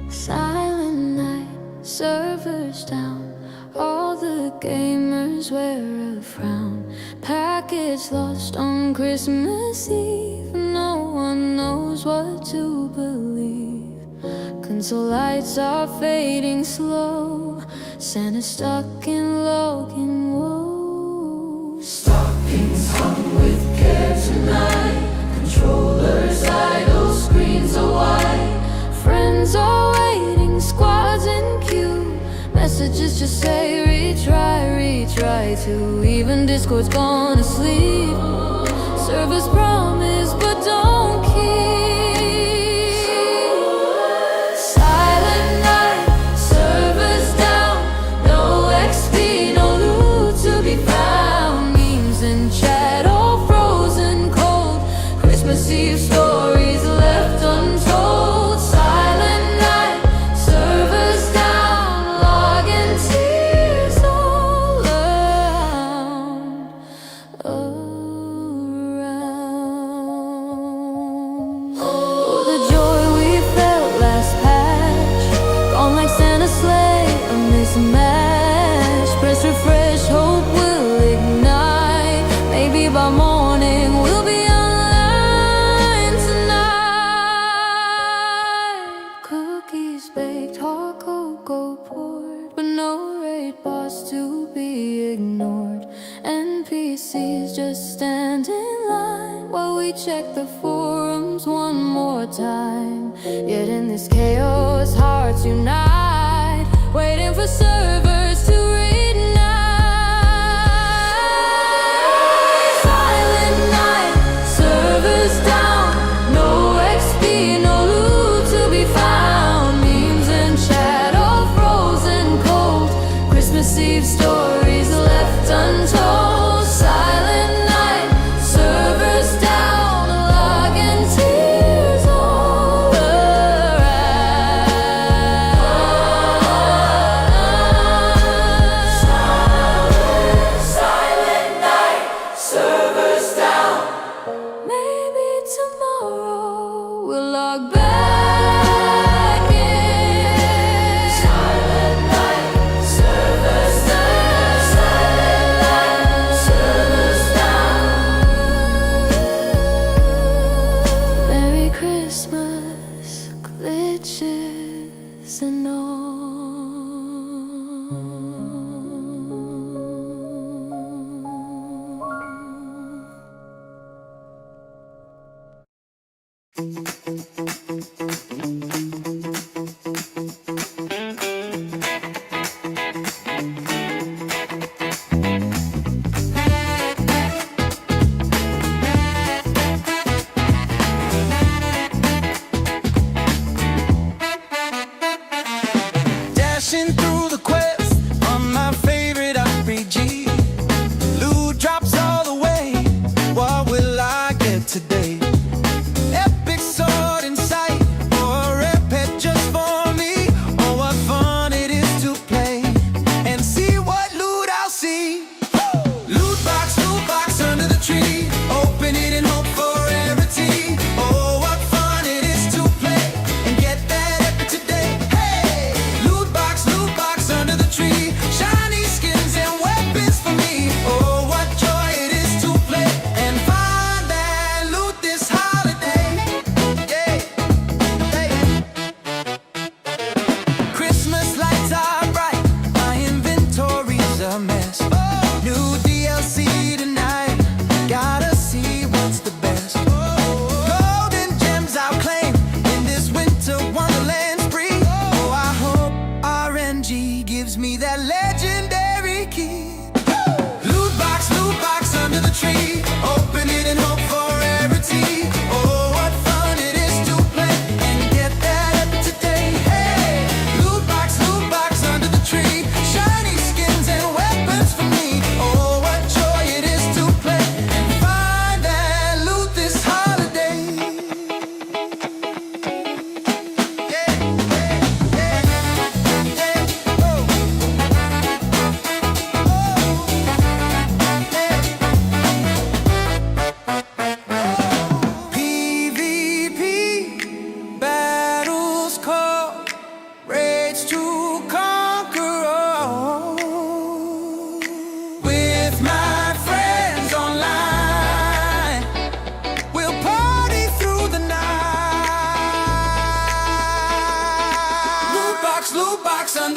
Silent night, servers down. All the gamers wear a frown. Package lost on Christmas Eve. No one knows what to believe. Console lights are fading slow. Santa's stuck in Logan woe. Stockings hung with care tonight. Controllers idle, screens are wide. Friends are waiting, squads in queue. Messages just say retry to. Even Discord's gone to sleep. Servers promise but don't keep. Silent night, servers down. No XP, no loot to be found. Memes in chat all frozen cold. Christmas Eve stories left untold. Silent night, servers down. Logging tears all around. Oh, the joy we felt last patch, gone like Santa's sleigh, a mismatch. Press refresh, hope will ignite. Maybe by morning we'll be online tonight. Cookies baked, hot cocoa poured, but no raid boss to be ignored. NPCs just stand in line while we check the forums one more time. Yet in this chaos, hearts unite, waiting for servers to reignite. Silent night, servers down. No XP, no loot to be found. Memes and chat all frozen cold. Christmas Eve stories left untold. Silent night, servers down. Logging tears all around.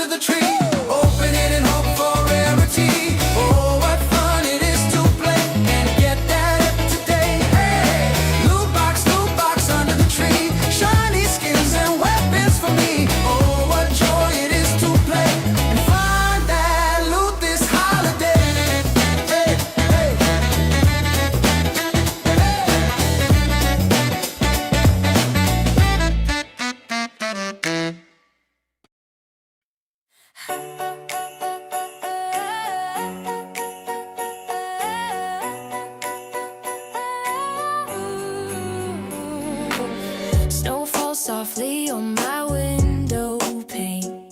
under the tree. Open it and hope for rarity. Oh, what fun it is to play and get that up to date. Hey, loot box under the tree. Shiny skins and weapons for me. Oh, what joy it is to play and find that loot this holiday. Hey, hey. Snow falls softly on my window pane,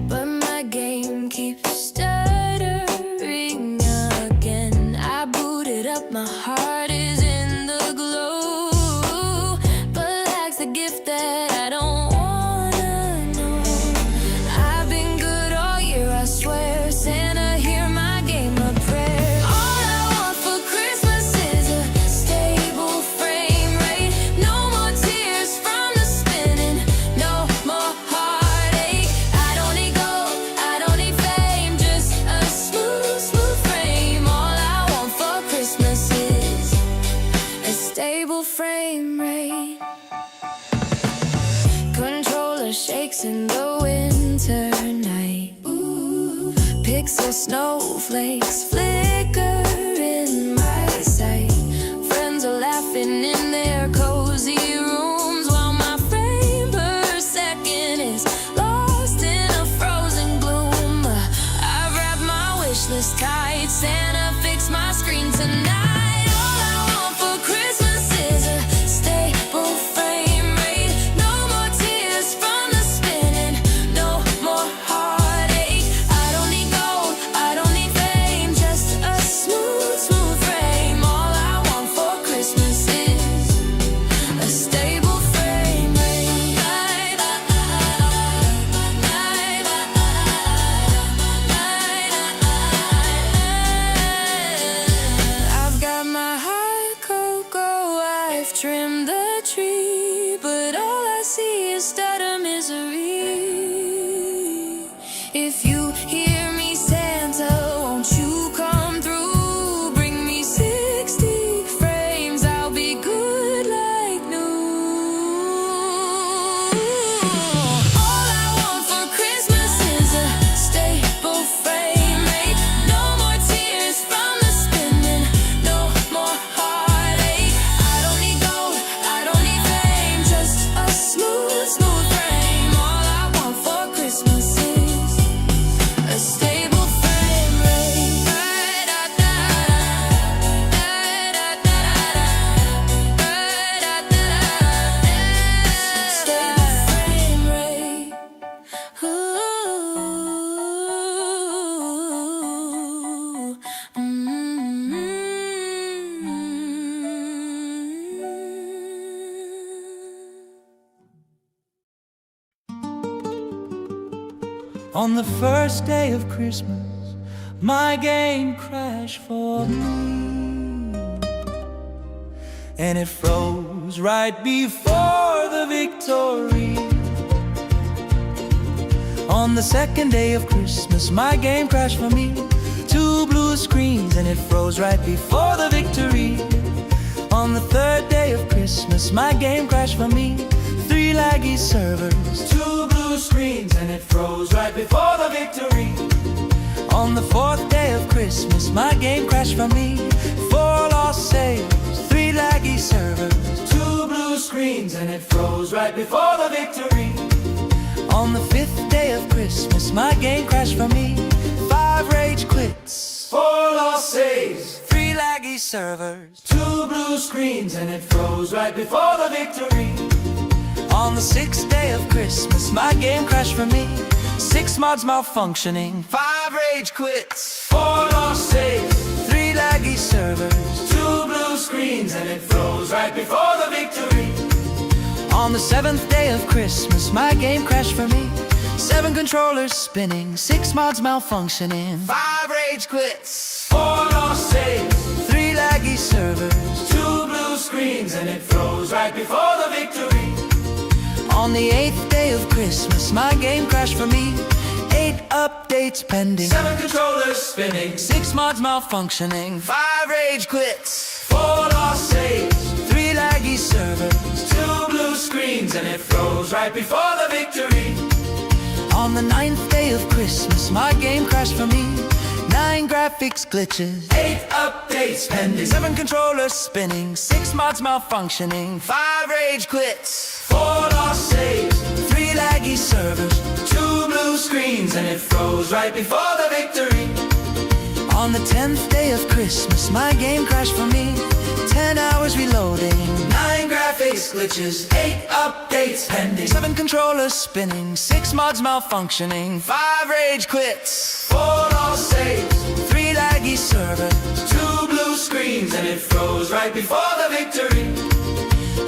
but my game keeps stuttering again. I booted up, my heart is in the glow, but lacks the gift that I don't wanna know. I've been good all year, I swear. Santa, hear my game of prayer. All I want for Christmas is a stable frame rate. No more tears from the spinning, no more heartache. I don't need gold, I don't need fame, just a smooth frame. All I want for Christmas is a stable frame rate. Controller shakes in the winter night. Ooh, pixel snowflakes flicker in my sight. Friends are laughing in their cozy rooms while my frame per second is lost in a frozen gloom. I've wrapped my wish list tight. Santa, fix my screen tonight. All I want for Christmas is a stable frame rate. No more tears from the spinning, no more heartache. I don't need gold, I don't need fame, just a smooth frame. All I want for Christmas is a stable frame rate. I've got my heart cocoa, I've trimmed the tree, but all I see is stutter misery. If you hear me, Santa, won't you come through? Bring me 60 frames, I'll be good like new. All I want for Christmas is a stable frame rate. No more tears from the spinning, no more heartache. I don't need gold, I don't need fame, just a smooth frame. All I want for Christmas is a stable frame rate. Stable frame rate. Ooh. On the first day of Christmas, my game crashed for me, and it froze right before the victory. On the second day of Christmas, my game crashed for me. 2 blue screens and it froze right before the victory. On the third day of Christmas, my game crashed for me. 3 laggy servers, 2 blue screens and it froze right before the victory. On the fourth day of Christmas, my game crashed for me. 4 lost saves, 3 laggy servers, 2 blue screens and it froze right before the victory. On the fifth day of Christmas, my game crashed for me. 5 rage quits, 4 lost saves, 3 laggy servers, 2 blue screens and it froze right before the victory. On the sixth day of Christmas, my game crashed for me. 6 mods malfunctioning, 5 rage quits, 4 lost saves, 3 laggy servers, 2 blue screens and it froze right before the victory. On the 7th day of Christmas, my game crashed for me. 7 controllers spinning, 6 mods malfunctioning, 5 rage quits, 4 lost saves, 3 laggy servers, 2 blue screens and it froze right before the victory. On the 8th day of Christmas, my game crashed for me. 8 updates pending, 7 controllers spinning, 6 mods malfunctioning, 5 rage quits, 4 lost saves, 3 laggy servers, 2 blue screens, and it froze right before the victory. On the 9th day of Christmas, my game crashed for me. 9 graphics glitches, 8 updates pending, 7 controllers spinning, 6 mods malfunctioning, 5 rage quits, 4 lost saves, 3 laggy servers, 2 blue screens, and it froze right before the victory. On the 10th day of Christmas, my game crashed for me. 10 hours reloading, 9 graphics glitches, 8 updates pending, 7 controllers spinning, 6 mods malfunctioning, 5 rage quits, 4 lost saves, 3 laggy servers, 2 blue screens, and it froze right before the victory.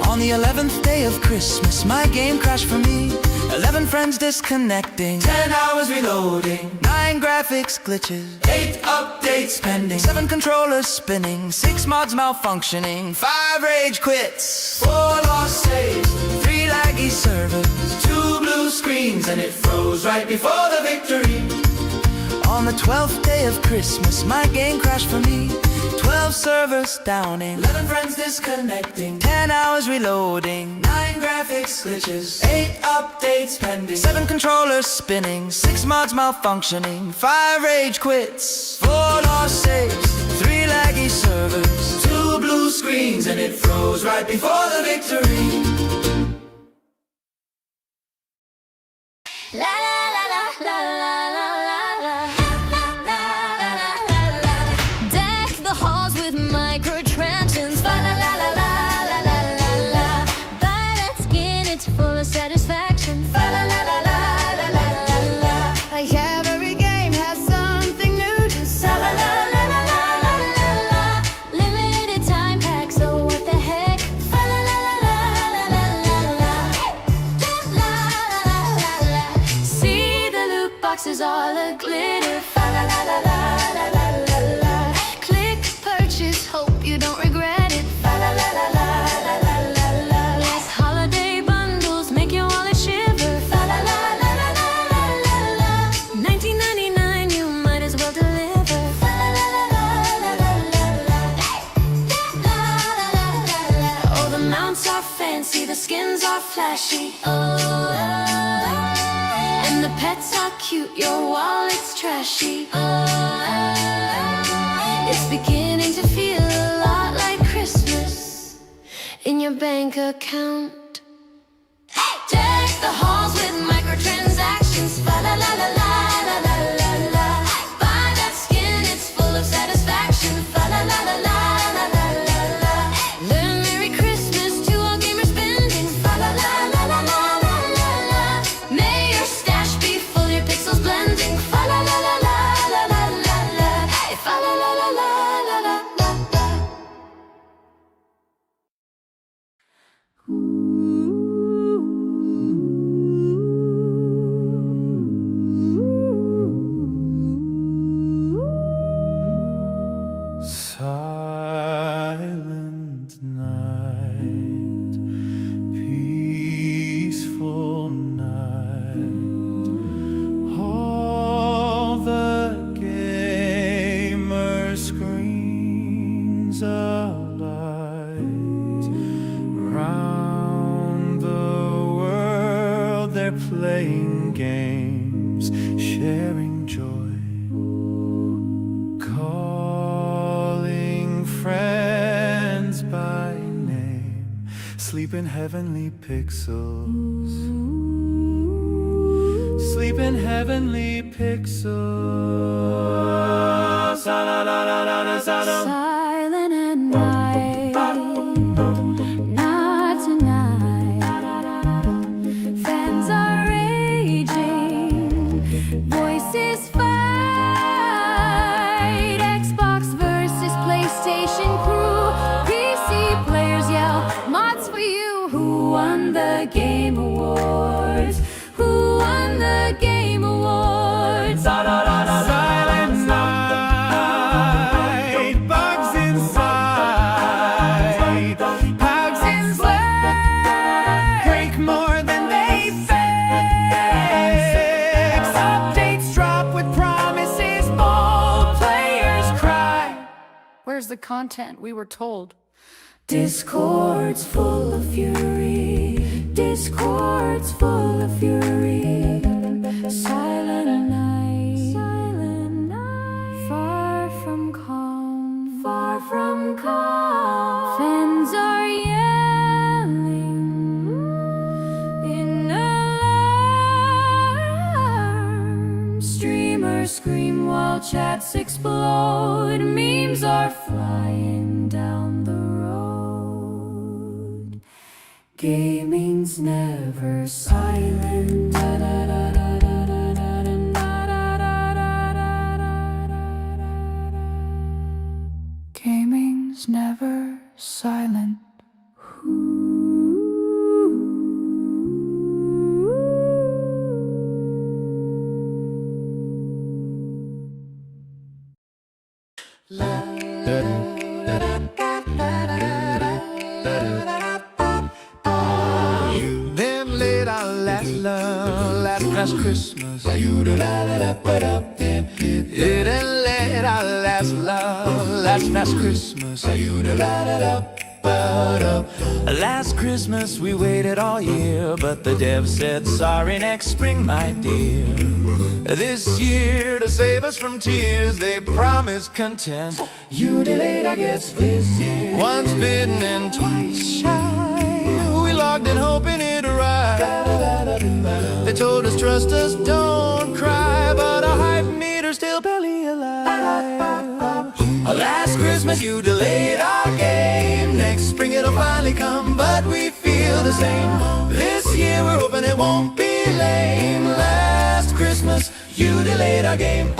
On the 11th day of Christmas, my game crashed for me. 11 friends disconnecting, 10 hours reloading, 9 graphics glitches, 8 updates pending, 7 controllers spinning, 6 mods malfunctioning, 5 rage quits, 4 lost saves, 3 laggy servers, 2 blue screens, and it froze right before the victory. On the 12th day of Christmas, my game crashed for me. 12 servers downing, 11 friends disconnecting, 10 hours reloading, 9 graphics glitches, 8 updates pending, 7 controllers spinning, 6 mods malfunctioning, 5 rage quits, 4 lost saves, 3 laggy servers, 2 blue screens, and it froze right before the victory. La la la la la la la la. Deck the halls with microtransactions. Fa la la la la la la la la. Buy that skin, it's full of satisfaction. Fa la la la la la la la la. Like every game has something new to say. La la la la la la la la. Limited time pack, so what the heck? Fa la la la la la la la la. La la la la la. See the loot boxes all a glitter. Fa la la la la la la la la. Click purchase, hope you don't regret it. Fa la la la la la la la la. Yes, holiday bundles make your wallet shiver. Fa la la la la la la la la. $19.99, you might as well deliver. Fa la la la la la la la la. La la la la la. Oh, the mounts are fancy, the skins are flashy. Oh, and the pets are cute, your wallet's trashy. It's beginning to feel a lot like Christmas in your bank account. Deck the halls with microtransactions. Fa la la la la la la la la. Buy that skin, it's full of satisfaction. Fa la la la la la la la la. Learn Merry Christmas to all gamers spending. Fa la la la la la la la la. May your stash be full, your pixels blending. Fa la la la la la la la la. Fa la la la la la la la la. Silent night, peaceful night, all the gamer screens alight. Round the world they're playing games, sharing joy, calling friends by name, sleep in heavenly pixels, sleep in heavenly pixels. Silent at night, not tonight. Fans are raging, voices fight. Xbox versus PlayStation crew, PC players yell, mods for you. Who won the Game Awards? Who won the Game Awards? Silent Where's the content we were told? Discord's full of fury. Discord's full of fury. Silent night. Silent night. Far from calm. Far from calm. Fans are yelling in alarm. Streamers scream while chats explode. Memes are flying down the road. Gaming's never silent. Gaming's never silent. Then late our last Christmas. Didn't let our last Christmas. Last Christmas we waited all year, but the dev said sorry next spring, my dear. This year, to save us from tears, they promised content. You delayed our gifts this year. Once bitten and twice shy, we logged in hoping it'd arrive. They told us trust us, don't cry, but our hype meter's still barely alive. Last Christmas you delayed our game. Next spring it'll finally come, but we feel the same. This year we're hoping it won't be lame. Last Christmas you delayed our game.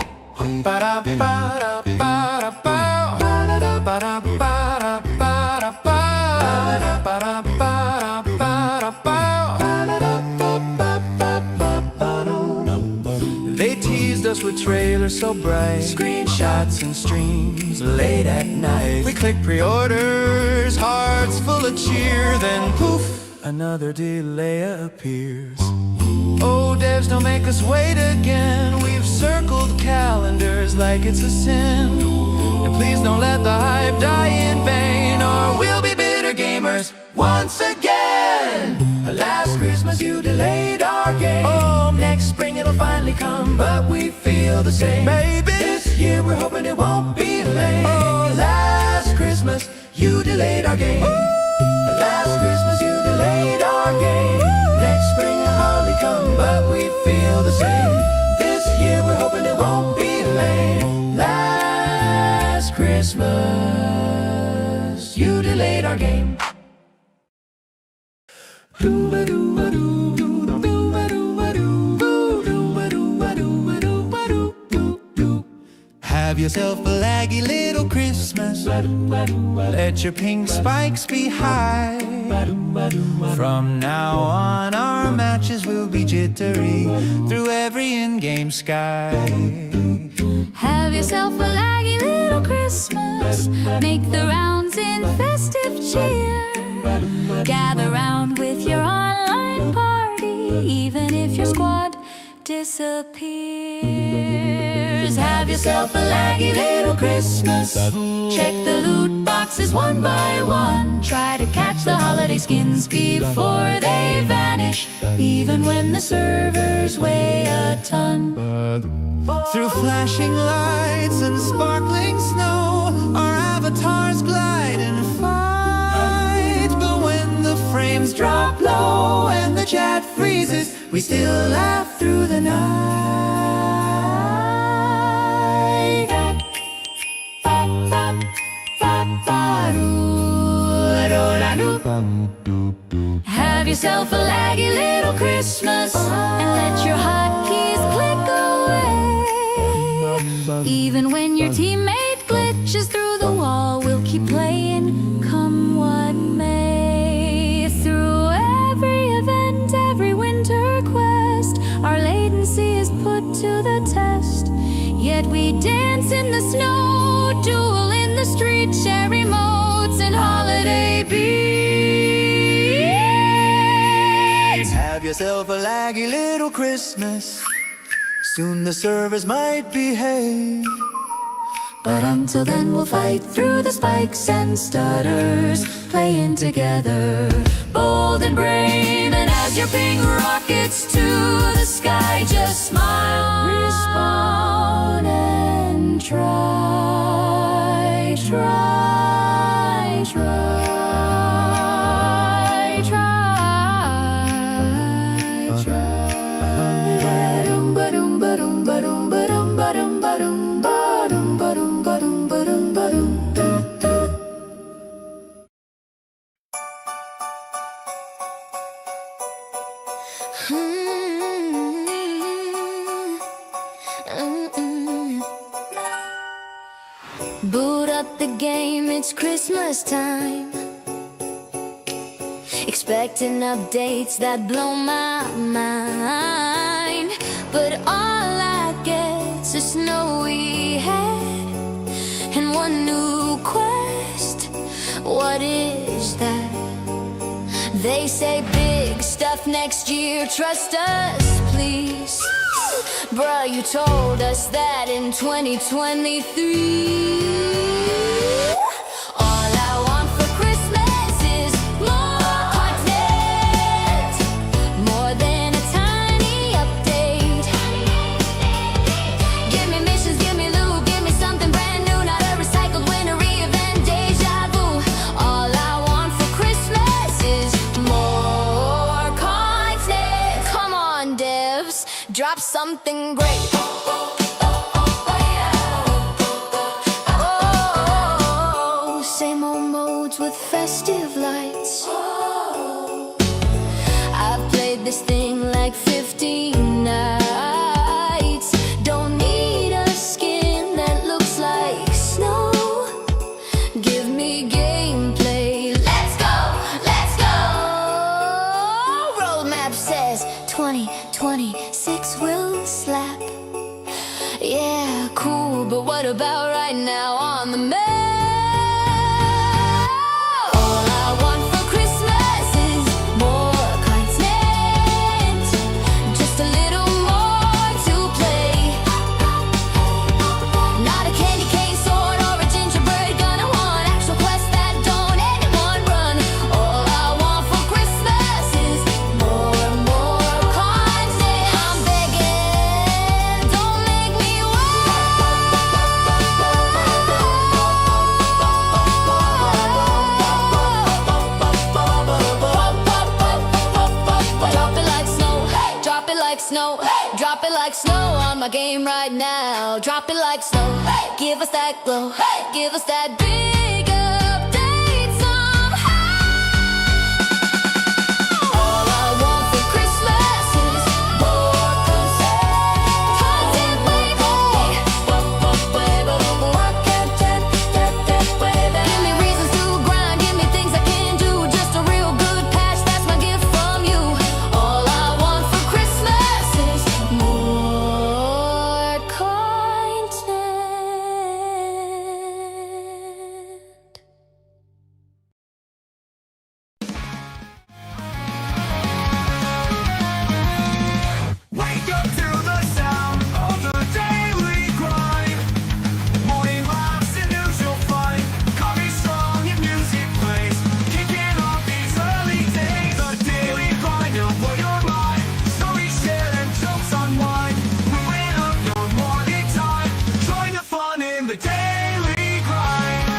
They teased us with trailers so bright, screenshots and streams late at night. We click pre-orders, hearts full of cheer, then poof, another delay appears. Oh, devs, don't make us wait again. We've circled calendars like it's a sin. And please don't let the hype die in vain, or we'll be bitter gamers once again. Last Christmas you delayed our game. Oh, next spring it'll finally come, but we feel the same. Maybe this year we're hoping it won't be lame. Oh, last Christmas you delayed our game. Last Christmas you delayed our game. Next spring it'll hardly come, but we feel the same. This year we're hoping it won't be lame. Last Christmas you delayed our game. Have yourself a laggy little Christmas. Let your pink spikes be high. From now on our matches will be jittery through every in-game sky. Have yourself a laggy little Christmas. Make the rounds in festive cheer. Gather round with your online party, even if your squad disappears. Have yourself a laggy little Christmas. Check the loot boxes one by one. Try to catch the holiday skins before they vanish, even when the servers weigh a ton. Through flashing lights and sparkling snow, our avatars glide and fight. But when the frames drop low and the chat freezes, we still laugh through the night. Have yourself a laggy little Christmas and let your hotkeys click away. Even when your teammate glitches through the wall, we'll keep playing, come what may. Through every event, every winter quest, our latency is put to the test. Yet we dance in the snow, duel in the street, share remotes and holiday beats. Have yourself a laggy little Christmas. Soon the servers might behave. But until then we'll fight through the spikes and stutters, playing together, bold and brave. And as your ping rockets to the sky, just smile, respawn, and try, try, try, try, try. Ba-dum, ba-dum, ba-dum, ba-dum, ba-dum, ba-dum, ba-dum, ba-dum, ba-dum, ba-dum, ba-dum, ba-dum, ba-dum. Boot up the game, it's Christmas time. Expecting updates that blow my mind, but all I get's a snowy head and one new quest. What is that? They say big stuff next year, trust us please. Bruh, you told us that in 2023. All I want for Christmas is more content, more than a tiny update. Give me missions, give me loot, give me something brand new, not a recycled winner, reinvent deja vu. All I want for Christmas is more content. Come on, devs, drop something great. Oh, same old modes with festive lights. I've played this thing like 15 nights. Don't need a skin that looks like snow. Give me gameplay. Let's go, let's go. Roadmap says 2026 will slap. Yeah, cool, but what about right now on the map? All I want for Christmas is more content, just a little more to play. Not a candy cane sword or a gingerbread gun. I want actual quests that don't end in one run. All I want for Christmas is more content. I'm begging, don't make me drop it like snow, drop it like snow, drop it like snow on my game right now. Drop it like snow, give us that glow, give us that big update somehow. All I want for Christmas is more content, baby. Give me reasons to grind, give me things I can do. Just a real good patch, that's my gift from you. All I want for Christmas is more content. Wake up to the sound of the daily grind. Morning laughs and news you'll find. Coffee strong and music plays. Kicking off these early days. The daily grind will blow your mind. Stories shared and jokes unwind. Moving up your morning time. Join the fun in the daily grind.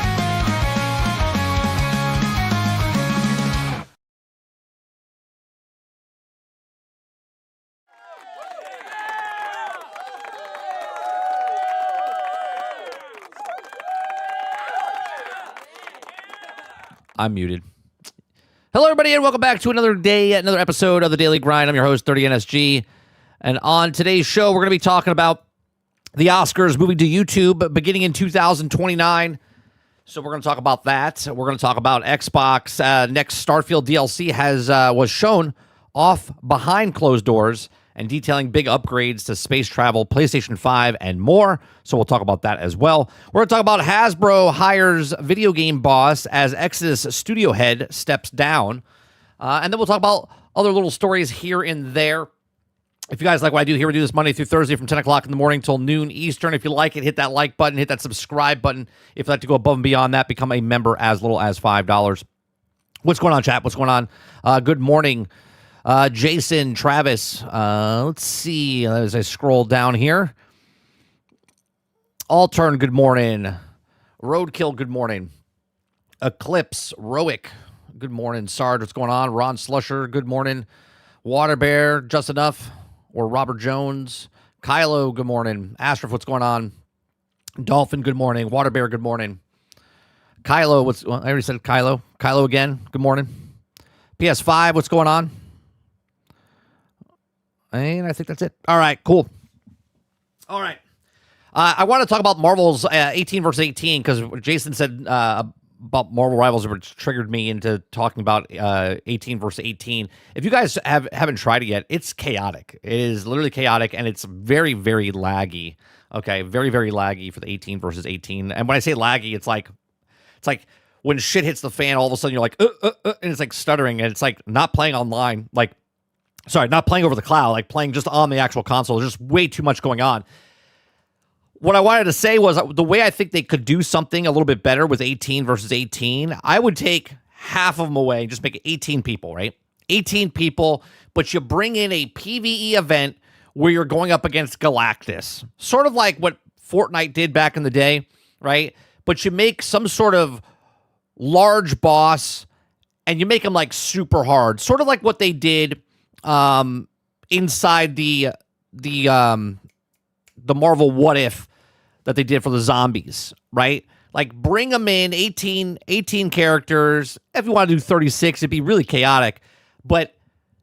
I'm muted. Hello, everybody, and welcome back to another day, another episode of the Daily Grind. I'm your host, 30NSG. And on today's show, we're going to be talking about the Oscars moving to YouTube beginning in 2029. So we're going to talk about that. We're going to talk about Xbox. Next Starfield DLC was shown off behind closed doors and detailing big upgrades to space travel, PlayStation 5, and more. So we'll talk about that as well. We're going to talk about Hasbro hires video game boss as Exodus studio head steps down. And then we'll talk about other little stories here and there. If you guys like what I do here, we do this Monday through Thursday from 10 o'clock in the morning till noon Eastern. If you like it, hit that like button, hit that subscribe button. If you'd like to go above and beyond that, become a member as little as $5. What's going on, chat? What's going on? Good morning, Jason, Travis. Let's see as I scroll down here. Altern, good morning. Roadkill, good morning. Eclipse, Roic, good morning. Sard, what's going on? Ron Slusher, good morning. Water Bear, just enough. Or Robert Jones. Kylo, good morning. Astraf, what's going on? Dolphin, good morning. Water Bear, good morning. Kylo, I already said Kylo. Kylo again, good morning. PS5, what's going on? And I think that's it. All right, cool. All right. I want to talk about Marvel's 18 versus 18 because Jason said about Marvel Rivals, which triggered me into talking about 18 versus 18. If you guys haven't tried it yet, it's chaotic. It is literally chaotic, and it's very, very laggy. Okay, very, very laggy for the 18 versus 18. And when I say laggy, it's like when shit hits the fan, all of a sudden you're like, and it's like stuttering, and it's like not playing online, not playing over the cloud, like playing just on the actual console. There's just way too much going on. What I wanted to say was the way I think they could do something a little bit better with 18 versus 18, I would take half of them away and just make it 18 people, right? 18 people, but you bring in a PvE event where you're going up against Galactus. Sort of like what Fortnite did back in the day, right? But you make some sort of large boss and you make him like super hard. Sort of like what they did inside the Marvel What If that they did for the zombies, right? Like bring them in 18 characters. If you want to do 36, it'd be really chaotic. But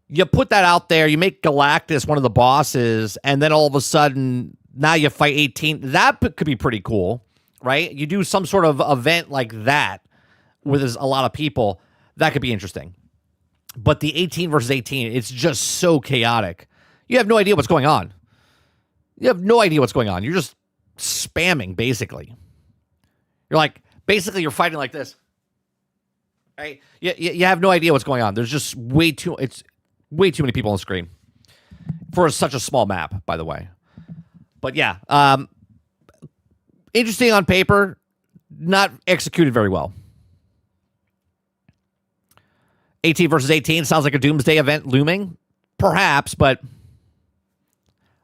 you put that out there, you make Galactus one of the bosses, and then all of a sudden now you fight 18. That could be pretty cool, right? You do some sort of event like that with a lot of people. That could be interesting. But the 18 versus 18, it's just so chaotic. You have no idea what's going on. You have no idea what's going on. You're just spamming, basically. You're like, basically, you're fighting like this. Right? You have no idea what's going on. There's just way too many people on the screen for such a small map, by the way. But yeah, interesting on paper, not executed very well. 18 versus 18 sounds like a doomsday event looming, perhaps, but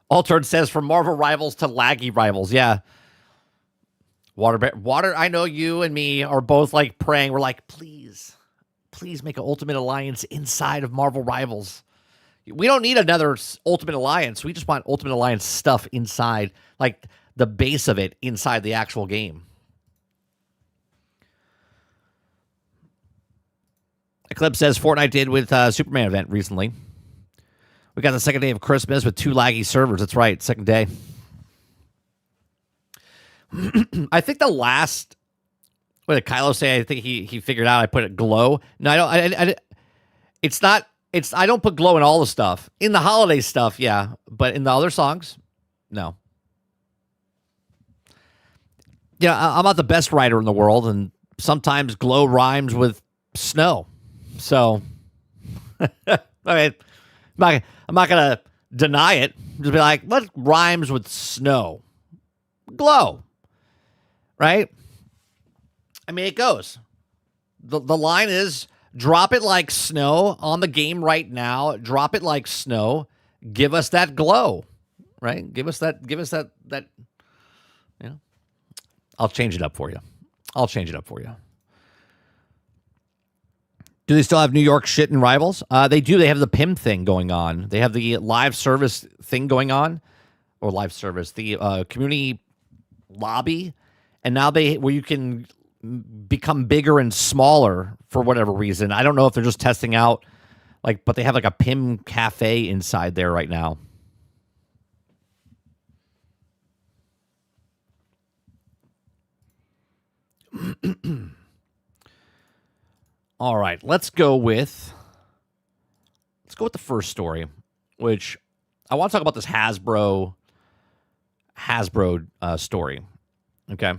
Altered says from Marvel Rivals to laggy Rivals. Yeah. Water, I know you and me are both like praying. We're like, please make an Ultimate Alliance inside of Marvel Rivals. We don't need another Ultimate Alliance. We just want Ultimate Alliance stuff inside, like the base of it inside the actual game. Eclipse says Fortnite did with Superman event recently. We got the second day of Christmas with 2 laggy servers. That's right, second day. I think the last, what did Kylo say? I think he figured out I put it glow. No, I don't. It's not. I don't put glow in all the stuff. In the holiday stuff, yeah, but in the other songs, no. Yeah, I'm not the best writer in the world, and sometimes glow rhymes with snow. So, I mean, I'm not gonna deny it. Just be like, what rhymes with snow? Glow. Right? I mean, it goes. The line is, drop it like snow on the game right now. Drop it like snow. Give us that glow. Right? Give us that, you know. I'll change it up for you. Do they still have New York shit in Rivals? They do. They have the PIM thing going on. They have the live service thing going on. Or live service. The community lobby. And now where you can become bigger and smaller for whatever reason. I don't know if they're just testing out, but they have like a PIM cafe inside there right now. All right, let's go with the first story, which I want to talk about this Hasbro story. Okay.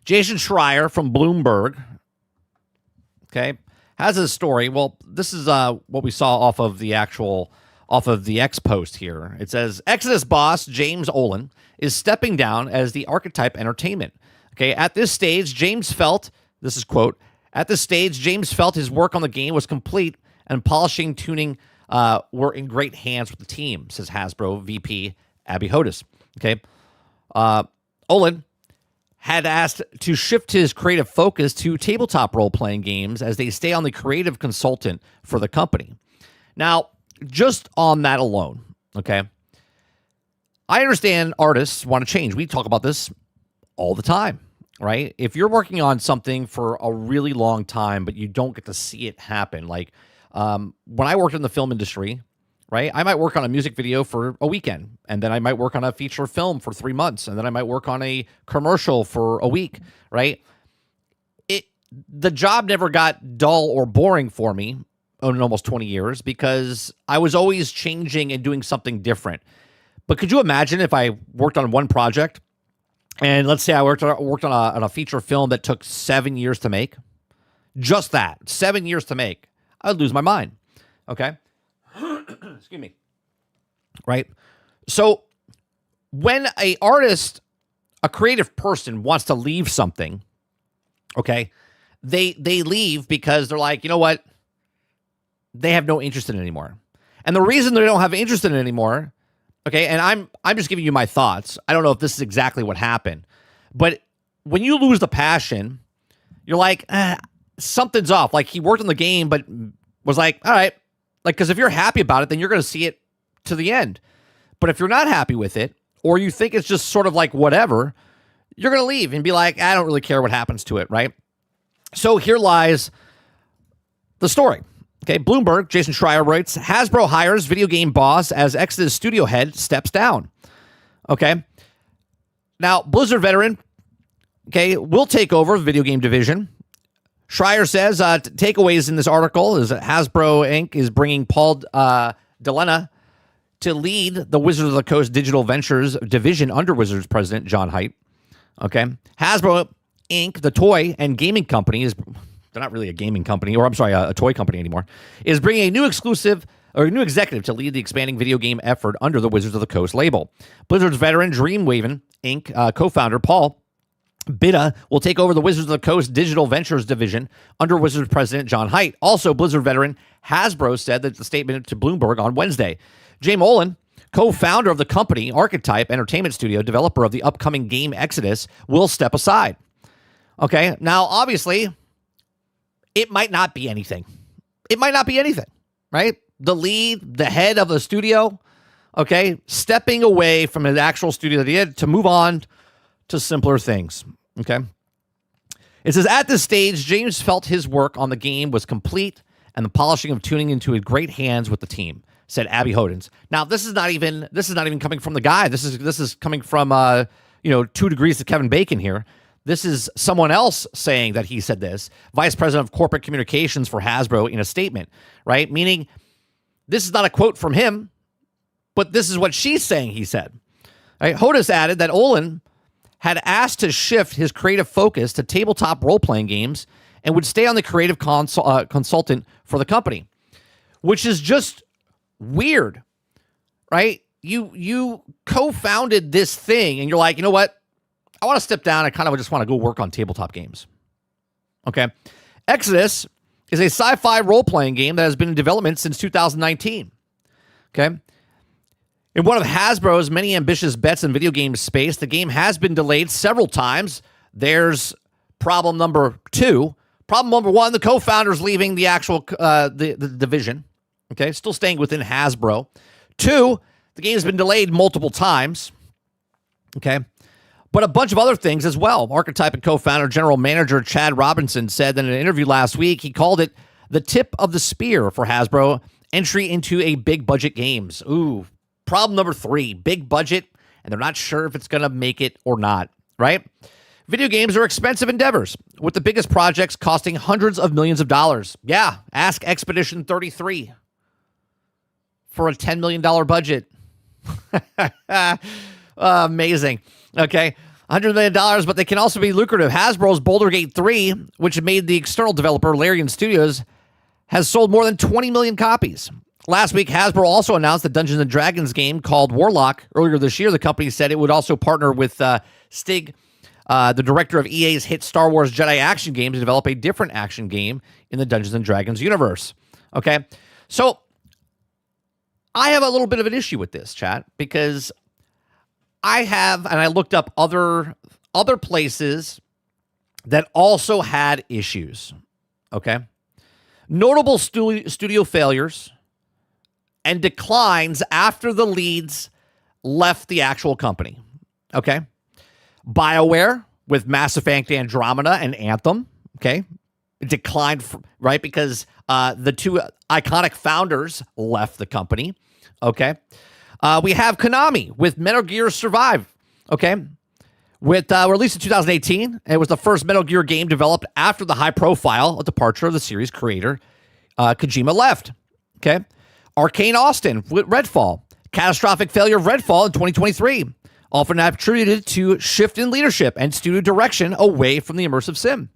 Jason Schreier from Bloomberg, okay, has a story. Well, this is what we saw off of the actual off of the X post here. It says, Exodus boss James Olin is stepping down as the Archetype Entertainment. Okay, at this stage, James felt, this is quote, at this stage, James felt his work on the game was complete and polishing, tuning were in great hands with the team, says Hasbro VP Abby Hodis. Okay, Olin had asked to shift his creative focus to tabletop role-playing games as they stay on the creative consultant for the company. Now, just on that alone, okay, I understand artists want to change. We talk about this all the time, right? If you're working on something for a really long time, but you don't get to see it happen, like when I worked in the film industry, right, I might work on a music video for a weekend, and then I might work on a feature film for 3 months, and then I might work on a commercial for a week, right? The job never got dull or boring for me in almost 20 years because I was always changing and doing something different. But could you imagine if I worked on one project, and let's say I worked on a feature film that took 7 years to make? Just that, 7 years to make. I'd lose my mind, okay? Excuse me. Right? So when a artist, a creative person wants to leave something, okay, they leave because they're like, you know what? They have no interest in it anymore. And the reason they don't have interest in it anymore, okay, and I'm just giving you my thoughts. I don't know if this is exactly what happened. But when you lose the passion, you're like, something's off. Like, he worked on the game, but was like, all right. Like, because if you're happy about it, then you're going to see it to the end. But if you're not happy with it, or you think it's just sort of like whatever, you're going to leave and be like, I don't really care what happens to it, right? So here lies the story. Okay, Bloomberg, Jason Schreier writes, Hasbro hires video game boss as Exodus studio head steps down. Okay. Now, Blizzard veteran, okay, will take over the video game division. Schreier says takeaways in this article is that Hasbro Inc. is bringing Paul Delena to lead the Wizards of the Coast Digital Ventures division under Wizards president John Haidt. Okay. Hasbro Inc., the toy and gaming company, they're not really a gaming company, or I'm sorry, a toy company anymore, is bringing a new executive to lead the expanding video game effort under the Wizards of the Coast label. Blizzard's veteran Dreamhaven Inc. Co-founder Paul Bitta will take over the Wizards of the Coast Digital Ventures division under Wizards president John Haidt. Also, Blizzard veteran Hasbro said that the statement to Bloomberg on Wednesday. James Olin, co-founder of the company Archetype Entertainment Studio, developer of the upcoming game Exodus, will step aside. Okay, now obviously, it might not be anything. It might not be anything, right? The lead, the head of the studio, okay, stepping away from an actual studio that he had to move on to simpler things, okay? It says, at this stage, James felt his work on the game was complete and the polishing of tuning into great hands with the team, said Abby Hodins. Now, this is not even coming from the guy. This is coming from 2 degrees to Kevin Bacon here. This is someone else saying that he said this. Vice President of Corporate Communications for Hasbro in a statement, right? Meaning this is not a quote from him, but this is what she's saying he said. Right? Hodis added that Olin had asked to shift his creative focus to tabletop role-playing games and would stay on the creative consultant for the company, which is just weird, right? You co-founded this thing and you're like, you know what? I want to step down. I kind of just want to go work on tabletop games. Okay. Exodus is a sci-fi role-playing game that has been in development since 2019. Okay. In one of Hasbro's many ambitious bets in video game space, the game has been delayed several times. There's problem number 2. Problem number 1, the co-founder's leaving the actual the division. Okay. Still staying within Hasbro. 2, the game's been delayed multiple times. Okay. But a bunch of other things as well. Archetype and co-founder, general manager Chad Robinson said that in an interview last week, he called it the tip of the spear for Hasbro entry into a big budget games. Ooh, problem number 3, big budget, and they're not sure if it's going to make it or not, right? Video games are expensive endeavors, with the biggest projects costing hundreds of millions of dollars. Yeah, ask Expedition 33 for a $10 million budget. Amazing. Okay, $100 million, but they can also be lucrative. Hasbro's Boulder Gate 3, which made the external developer Larian Studios, has sold more than 20 million copies. Last week, Hasbro also announced the Dungeons & Dragons game called Warlock. Earlier this year, the company said it would also partner with Stig, the director of EA's hit Star Wars Jedi action game, to develop a different action game in the Dungeons & Dragons universe. Okay? So, I have a little bit of an issue with this, chat, because I looked up other places that also had issues. Okay? Notable studio failures and declines after the leads left the actual company. Okay? BioWare with Mass Effect Andromeda and Anthem. Okay? It declined, right? Because the two iconic founders left the company. Okay? We have Konami with Metal Gear Survive. Okay? With released in 2018. It was the first Metal Gear game developed after the high-profile departure of the series creator, Kojima, left. Okay? Arcane Austin with Redfall. Catastrophic failure of Redfall in 2023. Often attributed to shift in leadership and studio direction away from the immersive sim.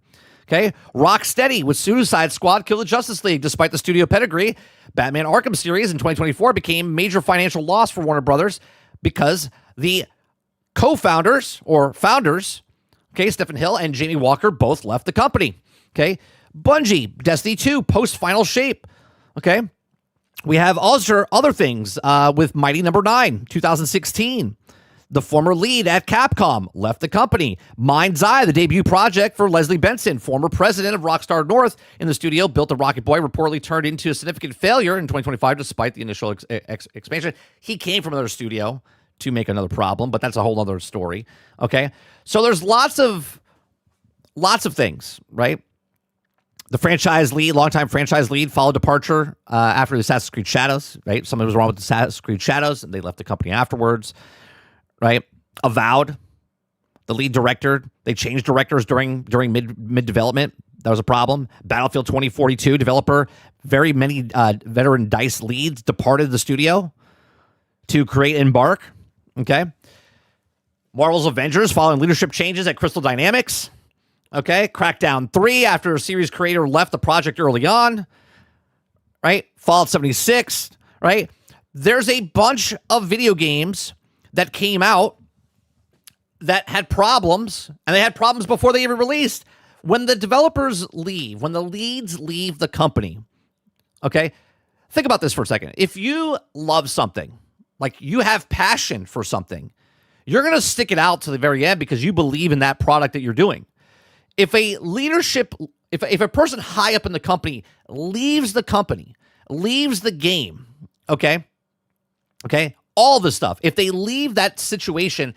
Okay. Rocksteady with Suicide Squad Kill the Justice League. Despite the studio pedigree, Batman Arkham series in 2024 became major financial loss for Warner Brothers because the co-founders or founders, okay, Stephen Hill and Jamie Walker, both left the company. Okay. Bungie, Destiny 2, post-final shape. Okay. We have also other things with Mighty Number 9, 2016. The former lead at Capcom left the company. Mind's Eye, the debut project for Leslie Benson, former president of Rockstar North in the studio, built the Rocket Boy, reportedly turned into a significant failure in 2025 despite the initial expansion. He came from another studio to make another problem, but that's a whole other story. Okay, so there's lots of things, right? The franchise lead, longtime franchise lead, followed departure after the Assassin's Creed Shadows, right? Something was wrong with the Assassin's Creed Shadows, and they left the company afterwards, right? Avowed, the lead director, they changed directors during mid development. That was a problem. Battlefield 2042 developer, very many veteran DICE leads departed the studio to create Embark. Okay. Marvel's Avengers following leadership changes at Crystal Dynamics. Okay, Crackdown 3 after a series creator left the project early on, right? Fallout 76, right? There's a bunch of video games that came out that had problems, and they had problems before they even released. When the developers leave, when the leads leave the company, okay, think about this for a second. If you love something, like you have passion for something, you're going to stick it out to the very end because you believe in that product that you're doing. If a person high up in the company leaves the company, leaves the game, okay, all this stuff, if they leave that situation,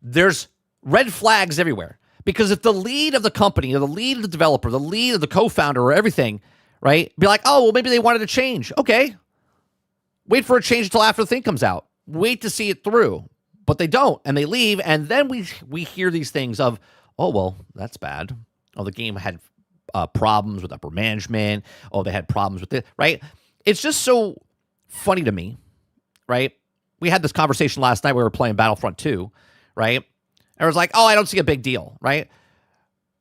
there's red flags everywhere. Because if the lead of the company, or the lead of the developer, the lead of the co-founder, or everything, right, be like, oh, well, maybe they wanted to change. Okay, wait for a change until after the thing comes out. Wait to see it through. But they don't, and they leave, and then we hear these things of, oh, well, that's bad. Oh, the game had problems with upper management. Oh, they had problems with it, right? It's just so funny to me, right? We had this conversation last night. We were playing Battlefront 2, right? And it was like, oh, I don't see a big deal, right?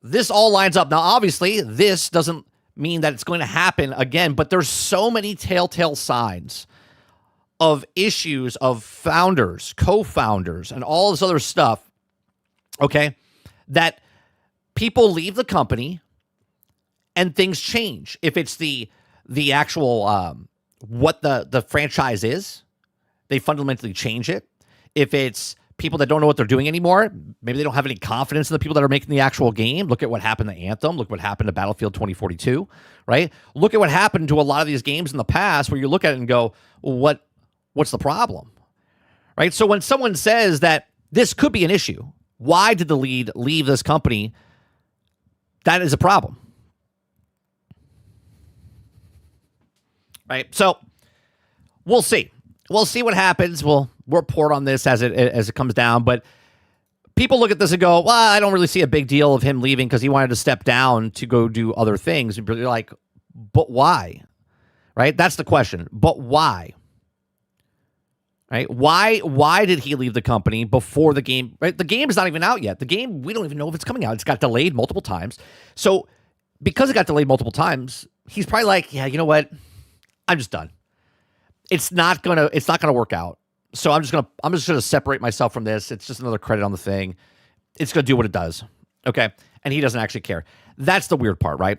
This all lines up. Now, obviously, this doesn't mean that it's going to happen again, but there's so many telltale signs of issues of founders, co-founders, and all this other stuff, okay, that people leave the company and things change. If it's the actual what the franchise is, they fundamentally change it. If it's people that don't know what they're doing anymore, maybe they don't have any confidence in the people that are making the actual game. Look at what happened to Anthem. Look what happened to Battlefield 2042, right? Look at what happened to a lot of these games in the past where you look at it and go, well, what's the problem, right? So when someone says that this could be an issue, why did the lead leave this company? That is a problem, right? So we'll see. We'll see what happens. We'll report on this as it comes down. But people look at this and go, well, I don't really see a big deal of him leaving because he wanted to step down to go do other things. And you're like, but why? Right? That's the question. But why? Right? Why did he leave the company before the game? Right? The game is not even out yet. The game, we don't even know if it's coming out. It's got delayed multiple times. So because it got delayed multiple times, he's probably like, yeah, you know what? I'm just done. it's not gonna work out. So I'm just gonna separate myself from this. It's just another credit on the thing. It's gonna do what it does. Okay. And he doesn't actually care. That's the weird part, right?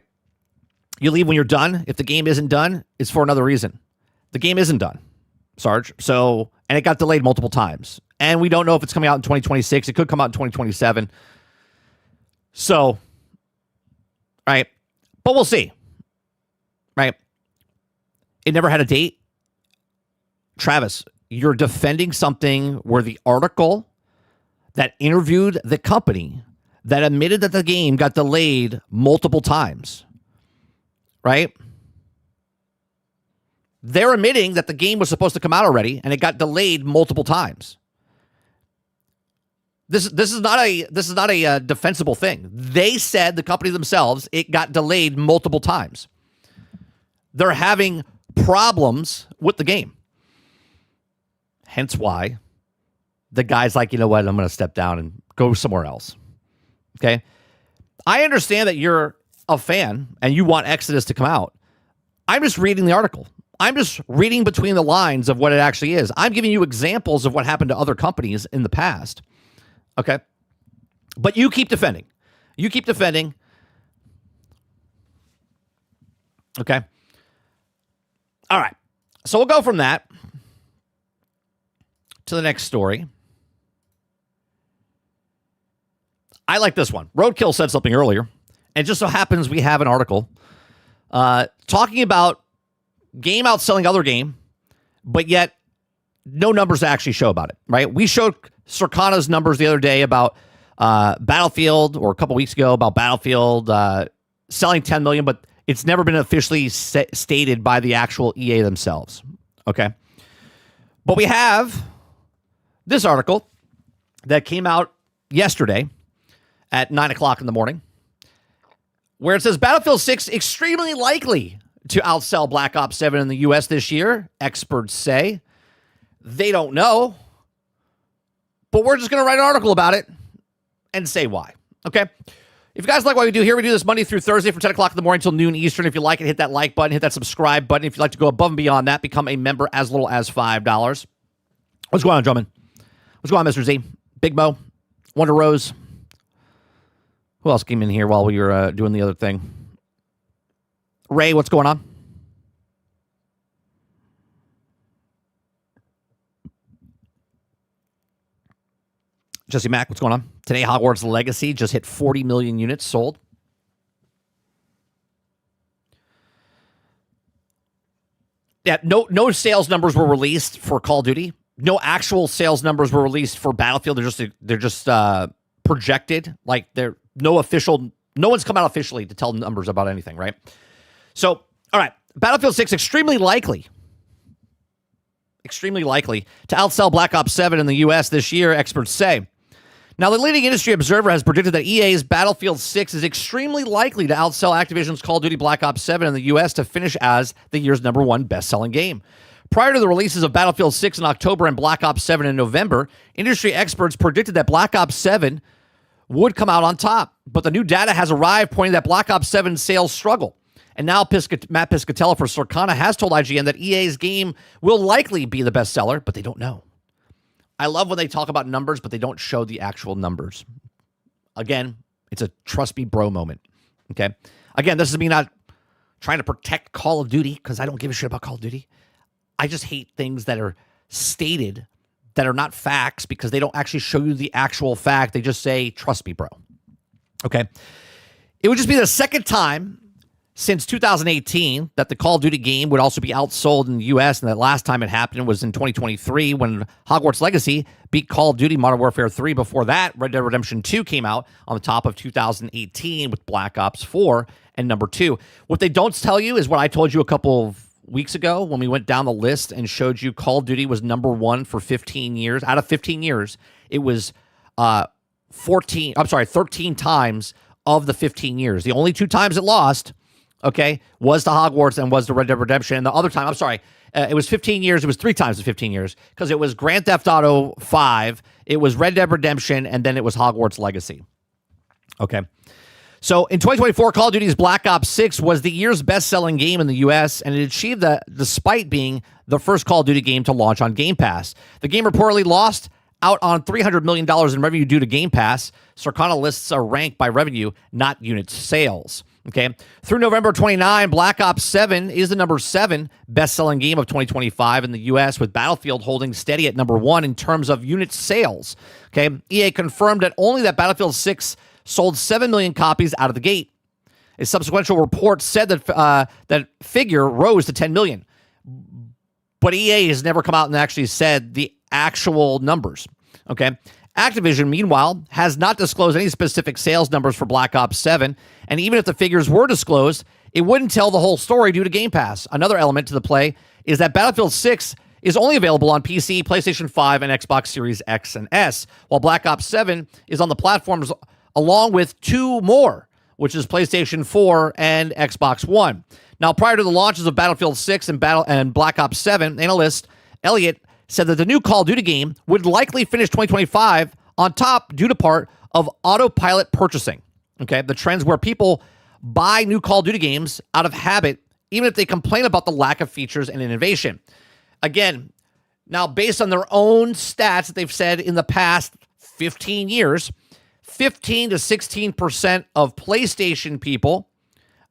You leave when you're done. If the game isn't done, it's for another reason. The game isn't done, Sarge. So, and it got delayed multiple times. And we don't know if it's coming out in 2026. It could come out in 2027. So, right. But we'll see. Right. It never had a date. Travis, you're defending something where the article that interviewed the company that admitted that the game got delayed multiple times, right? They're admitting that the game was supposed to come out already and it got delayed multiple times. This is not a defensible thing. They said, the company themselves, it got delayed multiple times. They're having problems with the game. Hence why the guy's like, you know what, I'm going to step down and go somewhere else. Okay? I understand that you're a fan and you want Exodus to come out. I'm just reading the article. I'm just reading between the lines of what it actually is. I'm giving you examples of what happened to other companies in the past. Okay? But you keep defending. You keep defending. Okay? All right. So we'll go from that to the next story. I like this one. Roadkill said something earlier, and it just so happens we have an article talking about game outselling other game, but yet no numbers to actually show about it, right? We showed Circana's numbers the other day about Battlefield, or a couple weeks ago about Battlefield selling 10 million, but it's never been officially stated by the actual EA themselves, okay? But we have this article that came out yesterday at 9 o'clock in the morning, where it says Battlefield 6 extremely likely to outsell Black Ops 7 in the U.S. this year. Experts say they don't know, but we're just going to write an article about it and say why. Okay? If you guys like what we do here, we do this Monday through Thursday from 10 o'clock in the morning until noon Eastern. If you like it, hit that like button, hit that subscribe button. If you'd like to go above and beyond that, become a member as little as $5. What's going on, gentlemen? What's going on, Mr. Z? Big Mo? Wonder Rose? Who else came in here while we were doing the other thing? Ray, what's going on? Jesse Mack, what's going on? Today, Hogwarts Legacy just hit 40 million units sold. Yeah, no sales numbers were released for Call of Duty. No actual sales numbers were released for Battlefield. They're just projected. Like no one's come out officially to tell numbers about anything, right? So, all right, Battlefield 6 extremely likely to outsell Black Ops 7 in the U.S. this year, experts say. Now, the leading industry observer has predicted that EA's Battlefield 6 is extremely likely to outsell Activision's Call of Duty Black Ops 7 in the U.S. to finish as the year's #1 best-selling game. Prior to the releases of Battlefield 6 in October and Black Ops 7 in November, industry experts predicted that Black Ops 7 would come out on top. But the new data has arrived pointing that Black Ops 7 sales struggle. And now Matt Piscatella for Circana has told IGN that EA's game will likely be the bestseller, but they don't know. I love when they talk about numbers, but they don't show the actual numbers. Again, it's a trust me bro moment. Okay? Again, this is me not trying to protect Call of Duty because I don't give a shit about Call of Duty. I just hate things that are stated that are not facts because they don't actually show you the actual fact. They just say, trust me, bro. Okay? It would just be the second time since 2018 that the Call of Duty game would also be outsold in the U.S., and that last time it happened was in 2023 when Hogwarts Legacy beat Call of Duty Modern Warfare 3. Before that, Red Dead Redemption 2 came out on the top of 2018 with Black Ops 4 and number 2. What they don't tell you is what I told you a couple of weeks ago when we went down the list and showed you Call of Duty was #1 for 15 years. Out of 15 years, it was 13 times of the 15 years. The only 2 times it lost, okay, was to Hogwarts and was to Red Dead Redemption. And the other time, it was 15 years. It was 3 times the 15 years because it was Grand Theft Auto 5, it was Red Dead Redemption, and then it was Hogwarts Legacy. Okay. So in 2024, Call of Duty's Black Ops 6 was the year's best-selling game in the U.S., and it achieved that despite being the first Call of Duty game to launch on Game Pass. The game reportedly lost out on $300 million in revenue due to Game Pass. Circana lists are ranked by revenue, not unit sales. Okay. Through November 29, Black Ops 7 is the number 7 best-selling game of 2025 in the U.S., with Battlefield holding steady at number 1 in terms of unit sales. Okay. EA confirmed that only that Battlefield 6 sold 7 million copies out of the gate. A subsequent report said that that figure rose to 10 million. But EA has never come out and actually said the actual numbers. Okay. Activision, meanwhile, has not disclosed any specific sales numbers for Black Ops 7, and even if the figures were disclosed, it wouldn't tell the whole story due to Game Pass. Another element to the play is that Battlefield 6 is only available on PC, PlayStation 5, and Xbox Series X and S, while Black Ops 7 is on the platforms along with 2 more, which is PlayStation 4 and Xbox One. Now, prior to the launches of Battlefield 6 and Black Ops 7, analyst Elliott said that the new Call of Duty game would likely finish 2025 on top due to part of autopilot purchasing. Okay, the trends where people buy new Call of Duty games out of habit, even if they complain about the lack of features and innovation. Again, now based on their own stats that they've said in the past 15 years, 15 to 16% of PlayStation people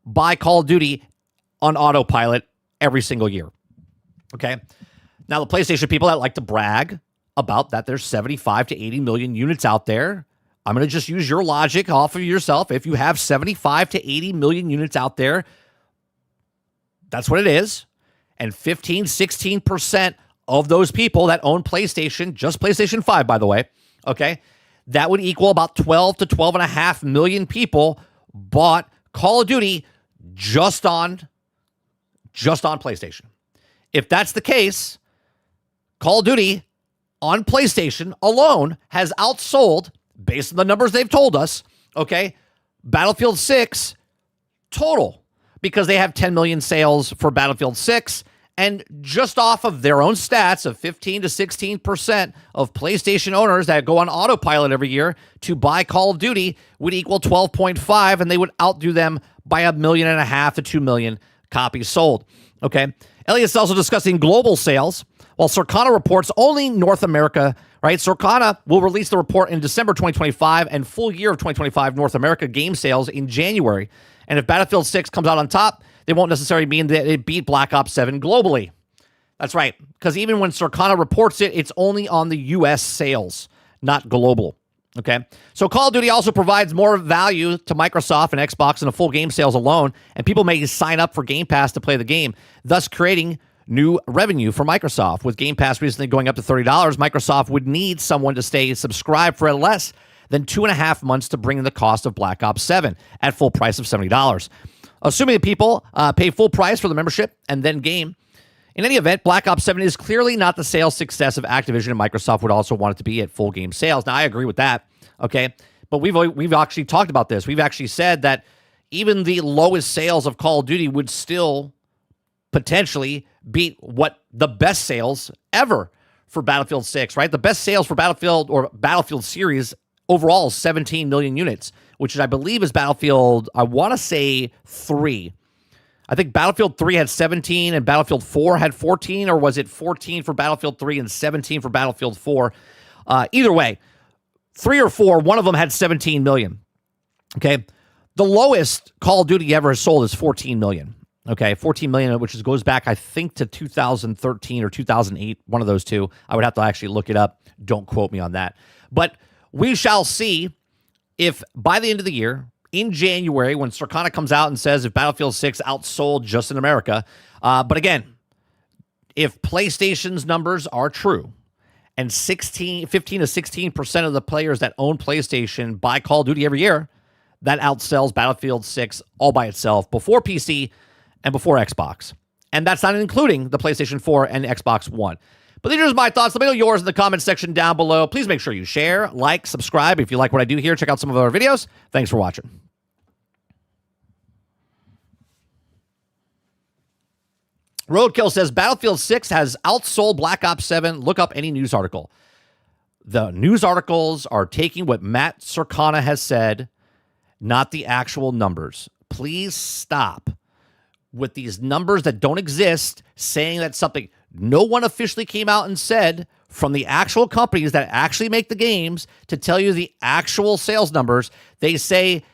buy Call of Duty on autopilot every single year. Okay. Now, the PlayStation people that like to brag about that there's 75 to 80 million units out there. I'm going to just use your logic off of yourself. If you have 75 to 80 million units out there, that's what it is. And 15, 16% of those people that own PlayStation, just PlayStation 5, by the way, okay, that would equal about 12 to 12.5 million people bought Call of Duty just on PlayStation. If that's the case, Call of Duty on PlayStation alone has outsold, based on the numbers they've told us, okay, Battlefield 6 total, because they have 10 million sales for Battlefield 6, and just off of their own stats of 15 to 16% of PlayStation owners that go on autopilot every year to buy Call of Duty would equal 12.5, and they would outdo them by 1.5 million to 2 million copies sold. Okay. Elliott's also discussing global sales, while Circana reports only North America, right? Circana will release the report in December 2025 and full year of 2025 North America game sales in January. And if Battlefield 6 comes out on top, they won't necessarily mean that it beat Black Ops 7 globally. That's right. Because even when Circana reports it, it's only on the U.S. sales, not global. Okay. So Call of Duty also provides more value to Microsoft and Xbox in a full game sales alone, and people may sign up for Game Pass to play the game, thus creating new revenue for Microsoft. With Game Pass recently going up to $30, Microsoft would need someone to stay subscribed for less than 2.5 months to bring in the cost of Black Ops 7 at full price of $70. Assuming that people pay full price for the membership and then game. In any event, Black Ops 7 is clearly not the sales success of Activision, and Microsoft would also want it to be at full game sales. Now, I agree with that, okay? But we've actually talked about this. We've actually said that even the lowest sales of Call of Duty would still potentially beat what the best sales ever for Battlefield 6, right? The best sales for Battlefield or Battlefield series overall is 17 million units, which I believe is Battlefield, I want to say 3. I think Battlefield 3 had 17 and Battlefield 4 had 14, or was it 14 for Battlefield 3 and 17 for Battlefield 4? Either way, 3 or 4, one of them had 17 million. Okay. The lowest Call of Duty ever sold is 14 million. Okay. 14 million, which goes back, I think, to 2013 or 2008, one of those two. I would have to actually look it up. Don't quote me on that. But we shall see if by the end of the year, in January, when Circana comes out and says if Battlefield 6 outsold just in America. But again, if PlayStation's numbers are true and 15 to 16% of the players that own PlayStation buy Call of Duty every year, that outsells Battlefield 6 all by itself before PC and before Xbox. And that's not including the PlayStation 4 and Xbox One. But these are my thoughts. Let me know yours in the comment section down below. Please make sure you share, like, subscribe. If you like what I do here, check out some of our videos. Thanks for watching. Roadkill says Battlefield 6 has outsold Black Ops 7. Look up any news article. The news articles are taking what Matt Circana has said, not the actual numbers. Please stop with these numbers that don't exist, saying that something. No one officially came out and said from the actual companies that actually make the games to tell you the actual sales numbers. They say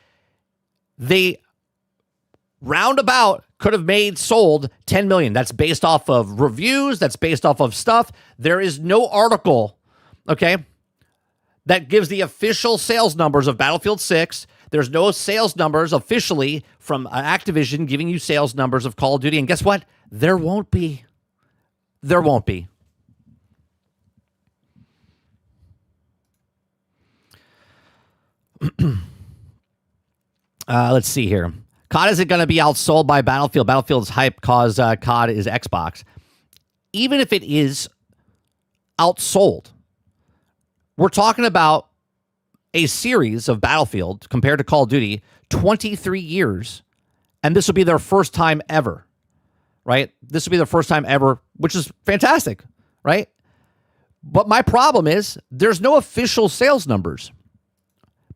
they roundabout could have sold 10 million. That's based off of reviews. That's based off of stuff. There is no article, okay, that gives the official sales numbers of Battlefield 6. There's no sales numbers officially from Activision giving you sales numbers of Call of Duty. And guess what? There won't be. There won't be. Let's see here. COD isn't going to be outsold by Battlefield. Battlefield's hype cause COD is Xbox. Even if it is outsold, we're talking about a series of Battlefield compared to Call of Duty, 23 years, and this will be their first time ever, right? This will be their first time ever, which is fantastic, right? But my problem is there's no official sales numbers.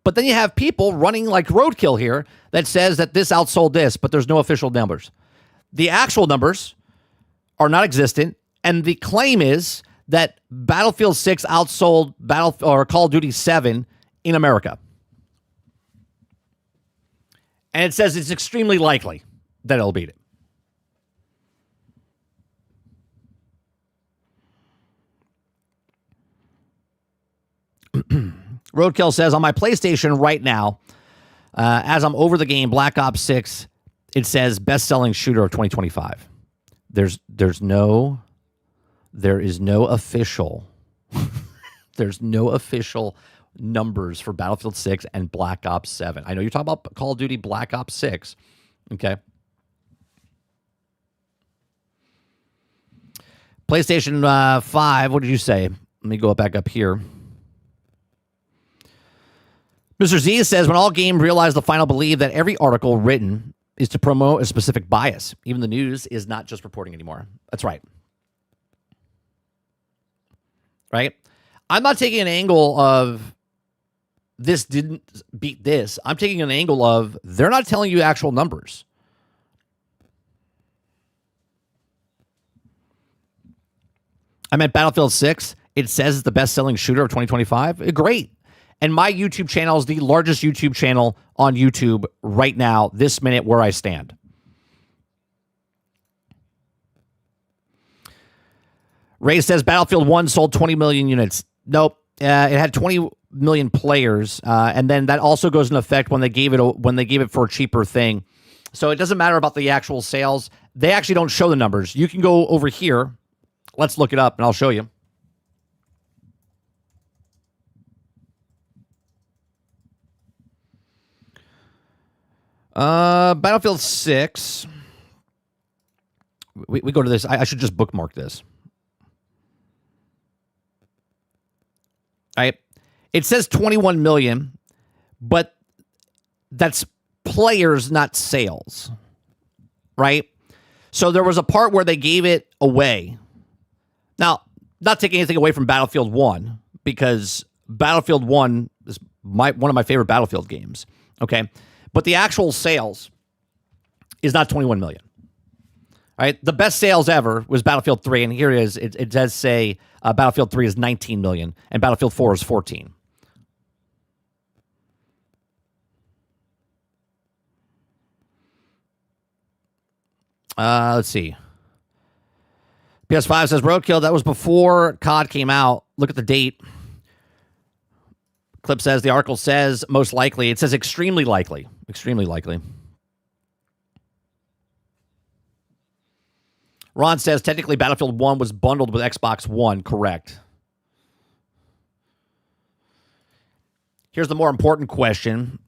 But then you have people running like roadkill here that says that this outsold this, but there's no official numbers. The actual numbers are not existent, and the claim is that Battlefield 6 outsold Call of Duty 7 in America. And it says it's extremely likely that it'll beat it. Roadkill says, on my PlayStation right now, as I'm over the game, Black Ops 6, it says best-selling shooter of 2025. There is no official there's no official numbers for Battlefield 6 and Black Ops 7. I know you're talking about Call of Duty Black Ops 6. Okay. PlayStation 5, what did you say? Let me go back up here. Mr. Z says, when all game realize the final believe that every article written is to promote a specific bias. Even the news is not just reporting anymore. That's right. Right? I'm not taking an angle of this didn't beat this. I'm taking an angle of they're not telling you actual numbers. I meant Battlefield 6. It says it's the best-selling shooter of 2025. Great. And my YouTube channel is the largest YouTube channel on YouTube right now, this minute where I stand. Ray says Battlefield 1 sold 20 million units. Nope. It had 20 million players, and then that also goes into effect when they gave it for a cheaper thing. So it doesn't matter about the actual sales. They actually don't show the numbers. You can go over here. Let's look it up, and I'll show you. Battlefield 6. We go to this. I should just bookmark this. Right? It says 21 million, but that's players, not sales. Right? So there was a part where they gave it away. Now, not taking anything away from Battlefield 1, because Battlefield 1 is one of my favorite Battlefield games. Okay? But the actual sales is not 21 million. All right. The best sales ever was Battlefield 3. And here it is. It does say Battlefield 3 is 19 million and Battlefield 4 is 14. Let's see. PS5 says Roadkill. That was before COD came out. Look at the date. Clip says the article says most likely. It says extremely likely. Extremely likely. Ron says technically Battlefield 1 was bundled with Xbox One. Correct. Here's the more important question.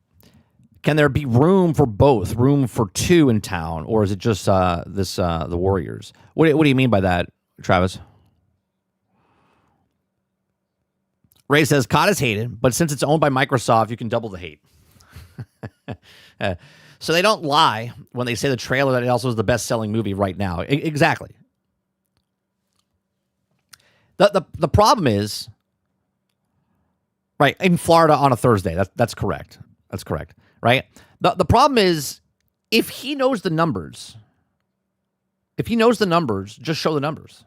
Can there be room for both? Room for two in town? Or is it just the Warriors? What do you mean by that, Travis? Ray says, COD is hated, but since it's owned by Microsoft, you can double the hate. So they don't lie when they say the trailer that it also is the best-selling movie right now. Exactly. The problem is, right, in Florida on a Thursday. That's correct. That's correct. right? The problem is, if he knows the numbers, just show the numbers.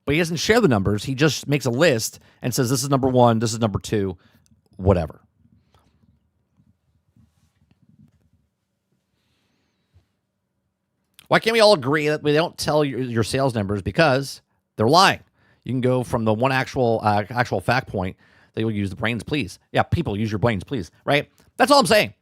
But he doesn't share the numbers. He just makes a list and says, this is number 1, this is number 2, whatever. Why can't we all agree that we don't tell your sales numbers? Because they're lying. You can go from the one actual fact point. They will use the brains, please. Yeah, people, use your brains, please, right? That's all I'm saying.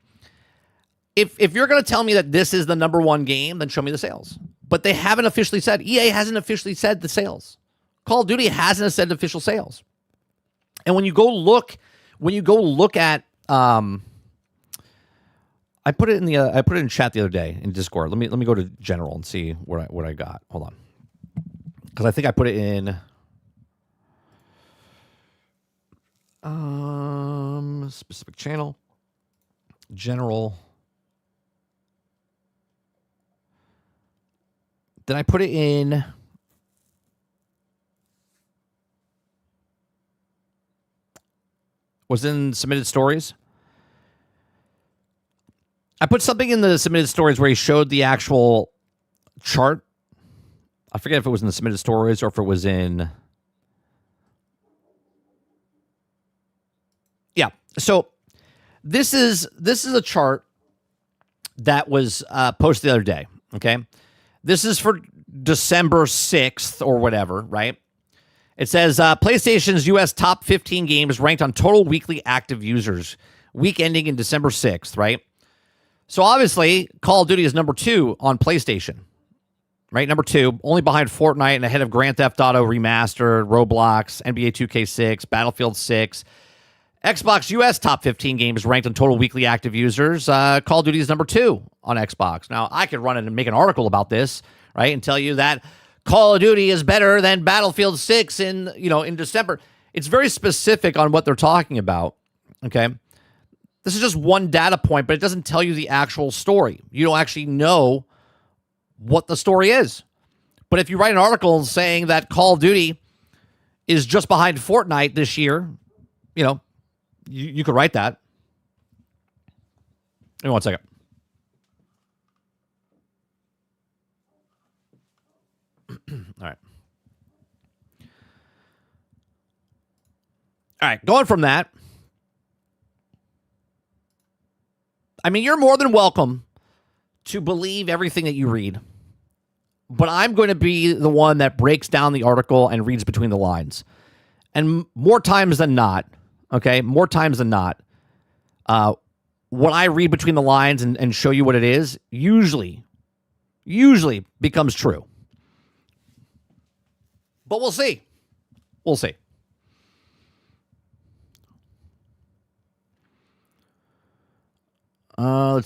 If you're going to tell me that this is the number 1 game, then show me the sales. But they haven't officially said. EA hasn't officially said the sales. Call of Duty hasn't said official sales. And when you go look at, I put it in chat the other day in Discord. Let me go to general and see what I got. Hold on, because I think I put it in specific channel, general. Then I put it in. Was in submitted stories. I put something in the submitted stories where he showed the actual chart. I forget if it was in the submitted stories or if it was in. Yeah. So this is a chart that was posted the other day. Okay. This is for December 6th or whatever, right? It says PlayStation's U.S. top 15 games ranked on total weekly active users, week ending in December 6th, right? So obviously, Call of Duty is number 2 on PlayStation, right? Number 2, only behind Fortnite and ahead of Grand Theft Auto Remastered, Roblox, NBA 2K6, Battlefield 6. Xbox U.S. top 15 games ranked on total weekly active users. Call of Duty is number 2 on Xbox. Now, I could run it and make an article about this, right, and tell you that Call of Duty is better than Battlefield 6 in December. It's very specific on what they're talking about, okay? This is just one data point, but it doesn't tell you the actual story. You don't actually know what the story is. But if you write an article saying that Call of Duty is just behind Fortnite this year, you could write that. Give me 1 second. All right. Going from that, I mean, you're more than welcome to believe everything that you read, but I'm going to be the one that breaks down the article and reads between the lines. And more times than not, what I read between the lines and show you what it is, usually becomes true. But we'll see. Let's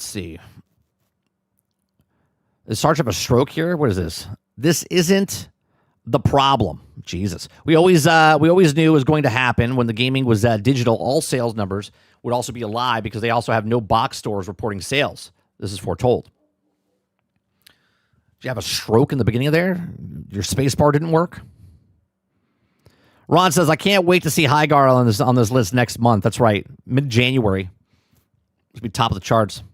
see. Does Sarge have a stroke here? What is this? This isn't the problem. Jesus. We always knew it was going to happen when the gaming was digital. All sales numbers would also be a lie because they also have no box stores reporting sales. This is foretold. Did you have a stroke in the beginning of there? Your space bar didn't work? Ron says, I can't wait to see Highgar on this list next month. That's right. Mid-January. It'll be top of the charts.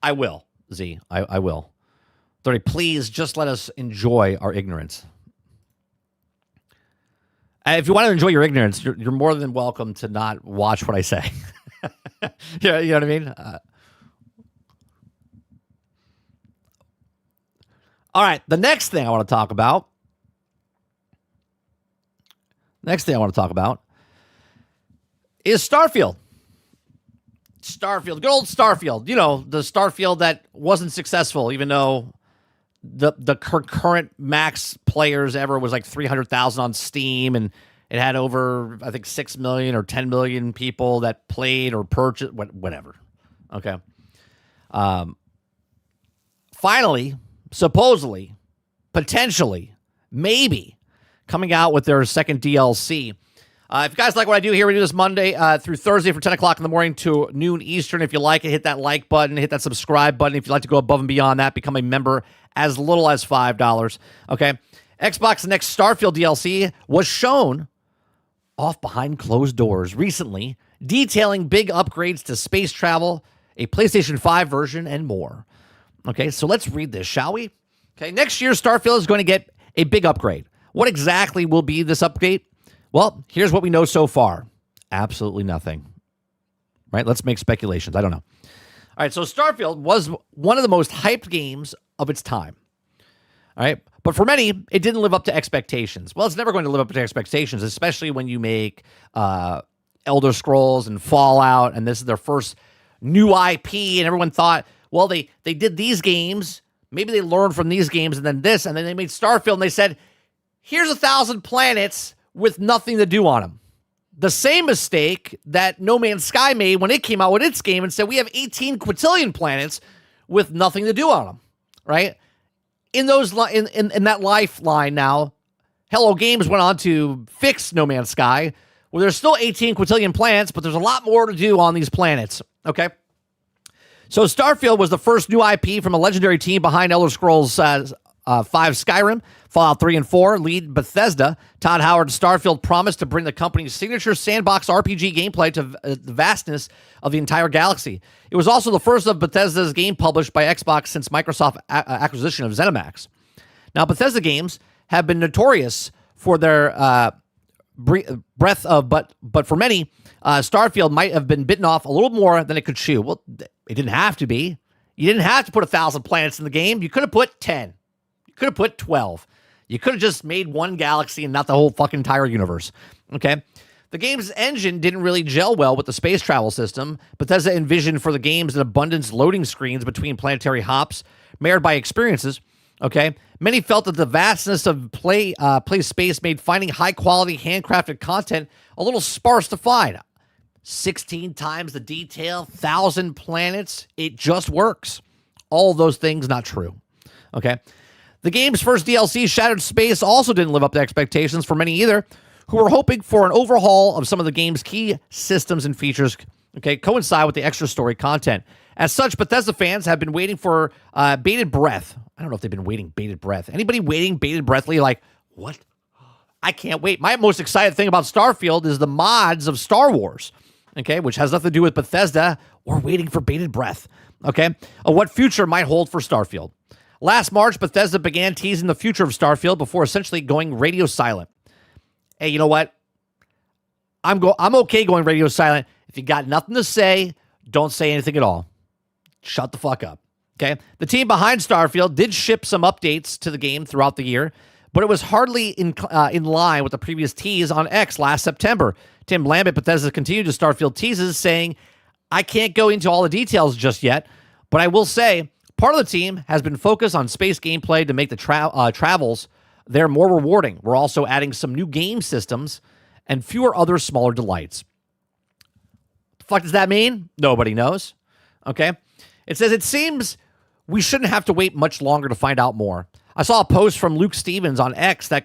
I will, Z. I will. 30, please just let us enjoy our ignorance. If you want to enjoy your ignorance, you're more than welcome to not watch what I say. Yeah, you know what I mean? All right, the next thing I want to talk about. Is Starfield. Good old Starfield. You know, the Starfield that wasn't successful, even though the current max players ever was like 300,000 on Steam, and it had over, I think, 6 million or 10 million people that played or purchased, whatever. Okay. Finally, supposedly, potentially, maybe coming out with their second DLC. If you guys like what I do here, we do this Monday through Thursday from 10 o'clock in the morning to noon Eastern. If you like it, hit that like button, hit that subscribe button. If you'd like to go above and beyond that, become a member as little as $5. Okay. Xbox's next Starfield DLC was shown off behind closed doors recently, detailing big upgrades to space travel, a PlayStation 5 version, and more. Okay, so let's read this, shall we? Okay, next year, Starfield is going to get a big upgrade. What exactly will be this update? Well, here's what we know so far. Absolutely nothing. Right? Let's make speculations. I don't know. All right, so Starfield was one of the most hyped games of its time. All right, but for many, it didn't live up to expectations. Well, it's never going to live up to expectations, especially when you make Elder Scrolls and Fallout, and this is their first new IP, and everyone thought, well, they did these games, maybe they learned from these games, and then this, and then they made Starfield, and they said, here's 1,000 planets with nothing to do on them. The same mistake that No Man's Sky made when it came out with its game and said, we have 18 quintillion planets with nothing to do on them, right? In that lifeline now, Hello Games went on to fix No Man's Sky, where there's still 18 quintillion planets, but there's a lot more to do on these planets, okay? So Starfield was the first new IP from a legendary team behind Elder Scrolls 5 Skyrim, Fallout 3 and 4, lead Bethesda. Todd Howard Starfield promised to bring the company's signature sandbox RPG gameplay to the vastness of the entire galaxy. It was also the first of Bethesda's game published by Xbox since Microsoft's acquisition of ZeniMax. Now, Bethesda games have been notorious for their breadth of, but for many, Starfield might have been bitten off a little more than it could chew. Well, it didn't have to be. You didn't have to put 1,000 planets in the game. You could have put 10. You could have put 12. You could have just made one galaxy and not the whole fucking entire universe. Okay? The game's engine didn't really gel well with the space travel system. Bethesda envisioned for the games an abundance loading screens between planetary hops, marred by experiences. Okay? Many felt that the vastness of play space made finding high-quality, handcrafted content a little sparse to find. 16 times the detail, 1,000 planets, it just works. All of those things, not true. Okay? The game's first DLC, Shattered Space, also didn't live up to expectations for many either, who were hoping for an overhaul of some of the game's key systems and features, okay, coincide with the extra story content. As such, Bethesda fans have been waiting for bated breath. I don't know if they've been waiting bated breath. Anybody waiting bated breathly like, what? I can't wait. My most excited thing about Starfield is the mods of Star Wars, okay, which has nothing to do with Bethesda or waiting for bated breath, okay, of what future might hold for Starfield. Last March, Bethesda began teasing the future of Starfield before essentially going radio silent. Hey, you know what? I'm okay going radio silent. If you got nothing to say, don't say anything at all. Shut the fuck up. Okay? The team behind Starfield did ship some updates to the game throughout the year, but it was hardly in line with the previous tease on X last September. Tim Lambert, Bethesda, continued to Starfield teases, saying, I can't go into all the details just yet, but I will say, part of the team has been focused on space gameplay to make the travels there more rewarding. We're also adding some new game systems and fewer other smaller delights. The fuck does that mean? Nobody knows. Okay? It says, it seems we shouldn't have to wait much longer to find out more. I saw a post from Luke Stevens on X that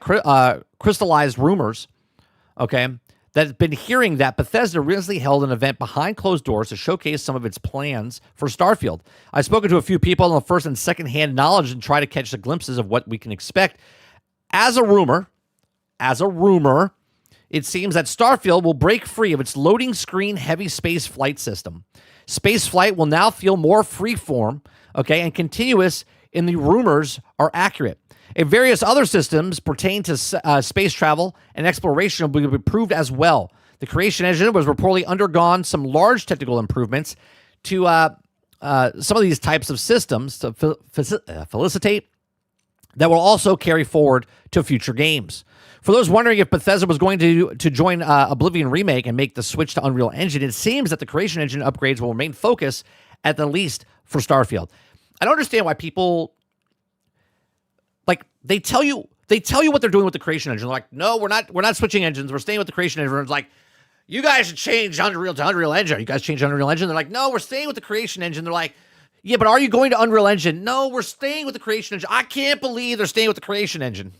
crystallized rumors, okay, that has been hearing that Bethesda recently held an event behind closed doors to showcase some of its plans for Starfield. I've spoken to a few people on the first and second-hand knowledge and try to catch the glimpses of what we can expect. As a rumor, it seems that Starfield will break free of its loading screen heavy space flight system. Space flight will now feel more freeform, okay, and continuous, and the rumors are accurate. And various other systems pertain to space travel and exploration will be improved as well. The Creation Engine was reportedly undergone some large technical improvements to some of these types of systems to facilitate that will also carry forward to future games. For those wondering if Bethesda was going to join Oblivion Remake and make the switch to Unreal Engine, it seems that the Creation Engine upgrades will remain focused at the least for Starfield. I don't understand why people... Like, they tell you what they're doing with the Creation Engine. They're like, no, we're not switching engines. We're staying with the Creation Engine. It's like, you guys should change Unreal to Unreal Engine. You guys change Unreal Engine. They're like, no, we're staying with the Creation Engine. They're like, yeah, but are you going to Unreal Engine? No, we're staying with the Creation Engine. I can't believe they're staying with the Creation Engine.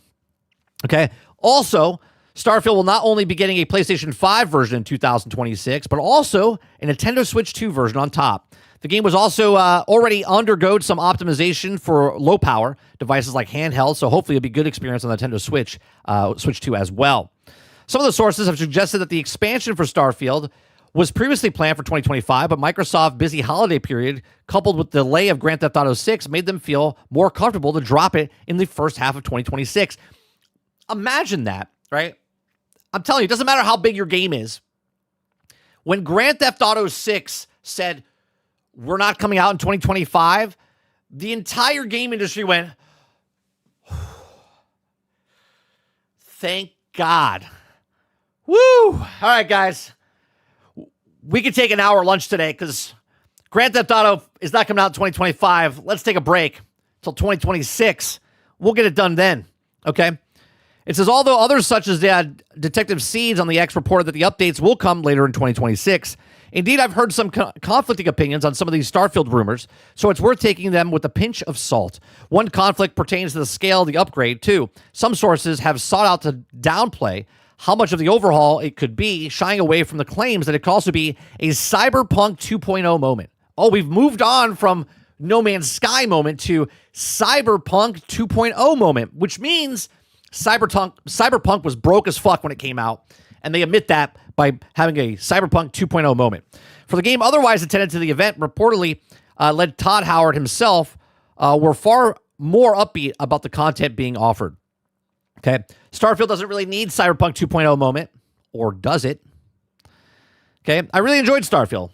Okay. Also, Starfield will not only be getting a PlayStation 5 version in 2026, but also a Nintendo Switch 2 version on top. The game was also already undergoed some optimization for low power devices like handheld, so hopefully it'll be a good experience on the Nintendo Switch 2 as well. Some of the sources have suggested that the expansion for Starfield was previously planned for 2025, but Microsoft's busy holiday period, coupled with the delay of Grand Theft Auto 6, made them feel more comfortable to drop it in the first half of 2026. Imagine that, right? I'm telling you, it doesn't matter how big your game is. When Grand Theft Auto 6 said, we're not coming out in 2025, the entire game industry went, thank God. Woo! All right, guys. We could take an hour lunch today because Grand Theft Auto is not coming out in 2025. Let's take a break until 2026. We'll get it done then, okay? It says, although others such as Detective Seeds on the X reported that the updates will come later in 2026, indeed, I've heard some conflicting opinions on some of these Starfield rumors, so it's worth taking them with a pinch of salt. One conflict pertains to the scale of the upgrade, too. Some sources have sought out to downplay how much of the overhaul it could be, shying away from the claims that it could also be a Cyberpunk 2.0 moment. Oh, we've moved on from No Man's Sky moment to Cyberpunk 2.0 moment, which means Cyberpunk was broke as fuck when it came out, and they admit that by having a Cyberpunk 2.0 moment. For the game otherwise attended to the event, reportedly led Todd Howard himself, were far more upbeat about the content being offered. Okay, Starfield doesn't really need Cyberpunk 2.0 moment, or does it? Okay, I really enjoyed Starfield.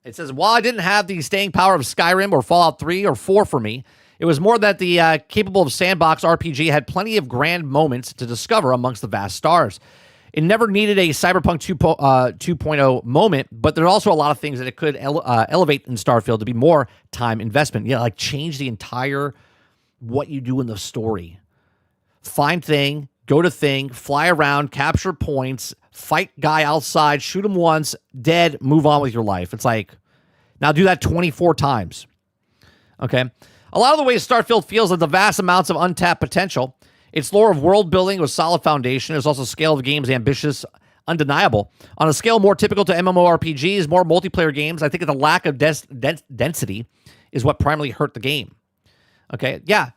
It says, while I didn't have the staying power of Skyrim or Fallout 3 or 4 for me, it was more that the capable of sandbox RPG had plenty of grand moments to discover amongst the vast stars. It never needed a Cyberpunk 2.0 moment, but there are also a lot of things that it could elevate in Starfield to be more time investment. Yeah, like change the entire what you do in the story. Find thing, go to thing, fly around, capture points, fight guy outside, shoot him once, dead, move on with your life. It's like, now do that 24 times. Okay? A lot of the ways Starfield feels like the vast amounts of untapped potential. Its lore of world building with solid foundation is also scale of the game's ambitious, undeniable. On a scale more typical to MMORPGs, more multiplayer games, I think the lack of density is what primarily hurt the game. Okay? Yeah.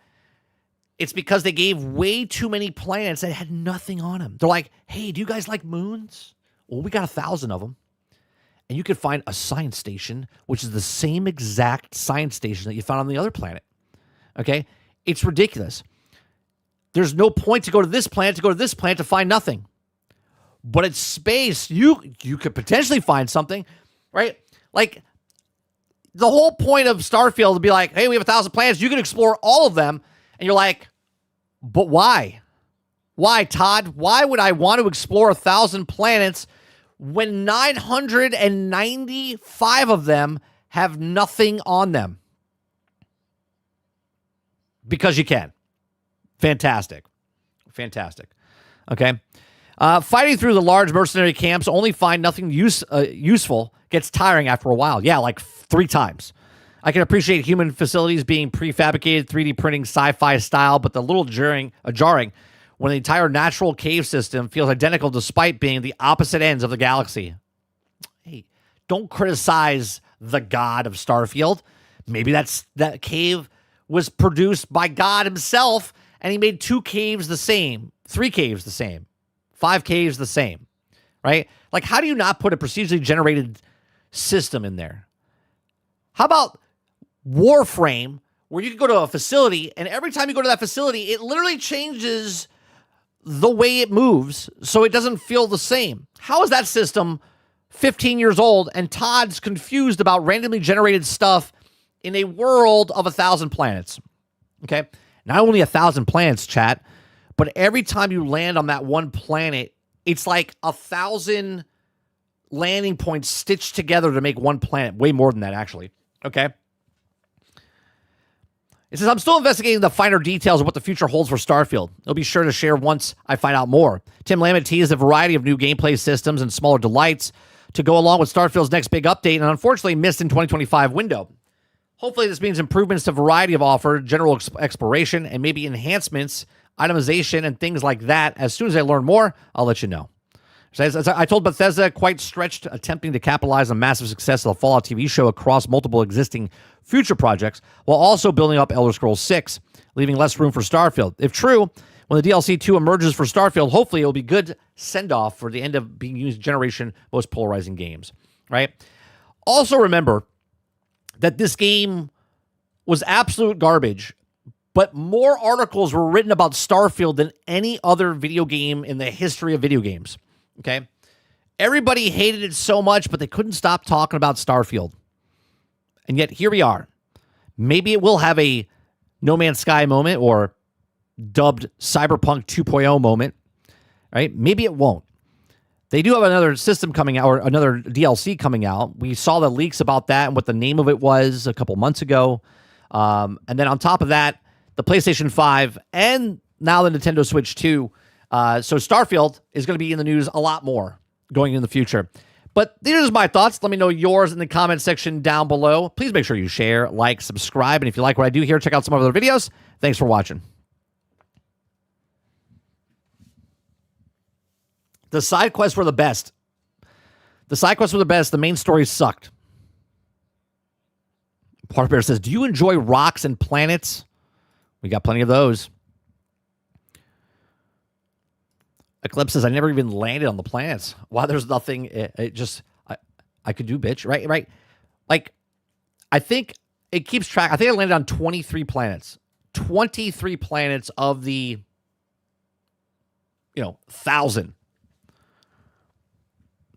It's because they gave way too many planets that had nothing on them. They're like, hey, do you guys like moons? Well, we got 1,000 of them. And you could find a science station, which is the same exact science station that you found on the other planet. Okay? It's ridiculous. There's no point to go to this planet to find nothing. But it's space. You could potentially find something, right? Like, the whole point of Starfield would be like, hey, we have 1,000 planets. You can explore all of them. And you're like, but why? Why, Todd? Why would I want to explore 1,000 planets when 995 of them have nothing on them? Because you can. Fantastic. Fantastic. Okay. Fighting through the large mercenary camps, only find nothing useful, gets tiring after a while. Yeah, like 3 times. I can appreciate human facilities being prefabricated 3D printing sci-fi style, but the little jarring when the entire natural cave system feels identical despite being the opposite ends of the galaxy. Hey, don't criticize the god of Starfield. Maybe that cave was produced by God himself, and he made 2 caves the same, 3 caves the same, 5 caves the same, right? Like, how do you not put a procedurally generated system in there? How about Warframe, where you can go to a facility, and every time you go to that facility, it literally changes the way it moves, so it doesn't feel the same. How is that system 15 years old, and Todd's confused about randomly generated stuff in a world of 1,000 planets? Okay? Not only 1,000 planets, chat, but every time you land on that one planet, it's like 1,000 landing points stitched together to make one planet. Way more than that, actually. Okay? It says, I'm still investigating the finer details of what the future holds for Starfield. I'll be sure to share once I find out more. Tim Lamont teased a variety of new gameplay systems and smaller delights to go along with Starfield's next big update, and unfortunately missed in 2025 window. Hopefully this means improvements to variety of offer, general exploration, and maybe enhancements itemization, and things like that. As soon as I learn more, I'll let you know. So as I told Bethesda, quite stretched, attempting to capitalize on massive success of the Fallout TV show across multiple existing future projects, while also building up Elder Scrolls 6, leaving less room for Starfield. If true, when the DLC 2 emerges for Starfield, hopefully it'll be good send-off for the end of being used generation most polarizing games, right? Also remember that this game was absolute garbage, but more articles were written about Starfield than any other video game in the history of video games. Okay? Everybody hated it so much, but they couldn't stop talking about Starfield. And yet, here we are. Maybe it will have a No Man's Sky moment or dubbed Cyberpunk 2.0 moment, right? Maybe it won't. They do have another system coming out, or another DLC coming out. We saw the leaks about that and what the name of it was a couple months ago. And then on top of that, the PlayStation 5 and now the Nintendo Switch 2. So Starfield is going to be in the news a lot more going in the future. But these are my thoughts. Let me know yours in the comment section down below. Please make sure you share, like, subscribe. And if you like what I do here, check out some other videos. Thanks for watching. The side quests were the best. The side quests were the best. The main story sucked. Park Bear says, do you enjoy rocks and planets? We got plenty of those. Eclipse says, I never even landed on the planets. Why there's nothing, I could do, bitch. Right? Like, I think it keeps track. I think I landed on 23 planets. 23 planets of the, 1,000.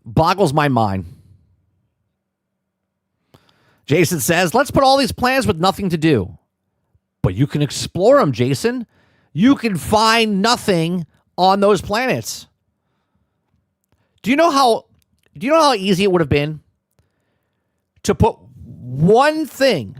Boggles my mind. Jason says, let's put all these planets with nothing to do. But you can explore them, Jason. You can find nothing on those planets. Do you know how easy it would have been to put one thing?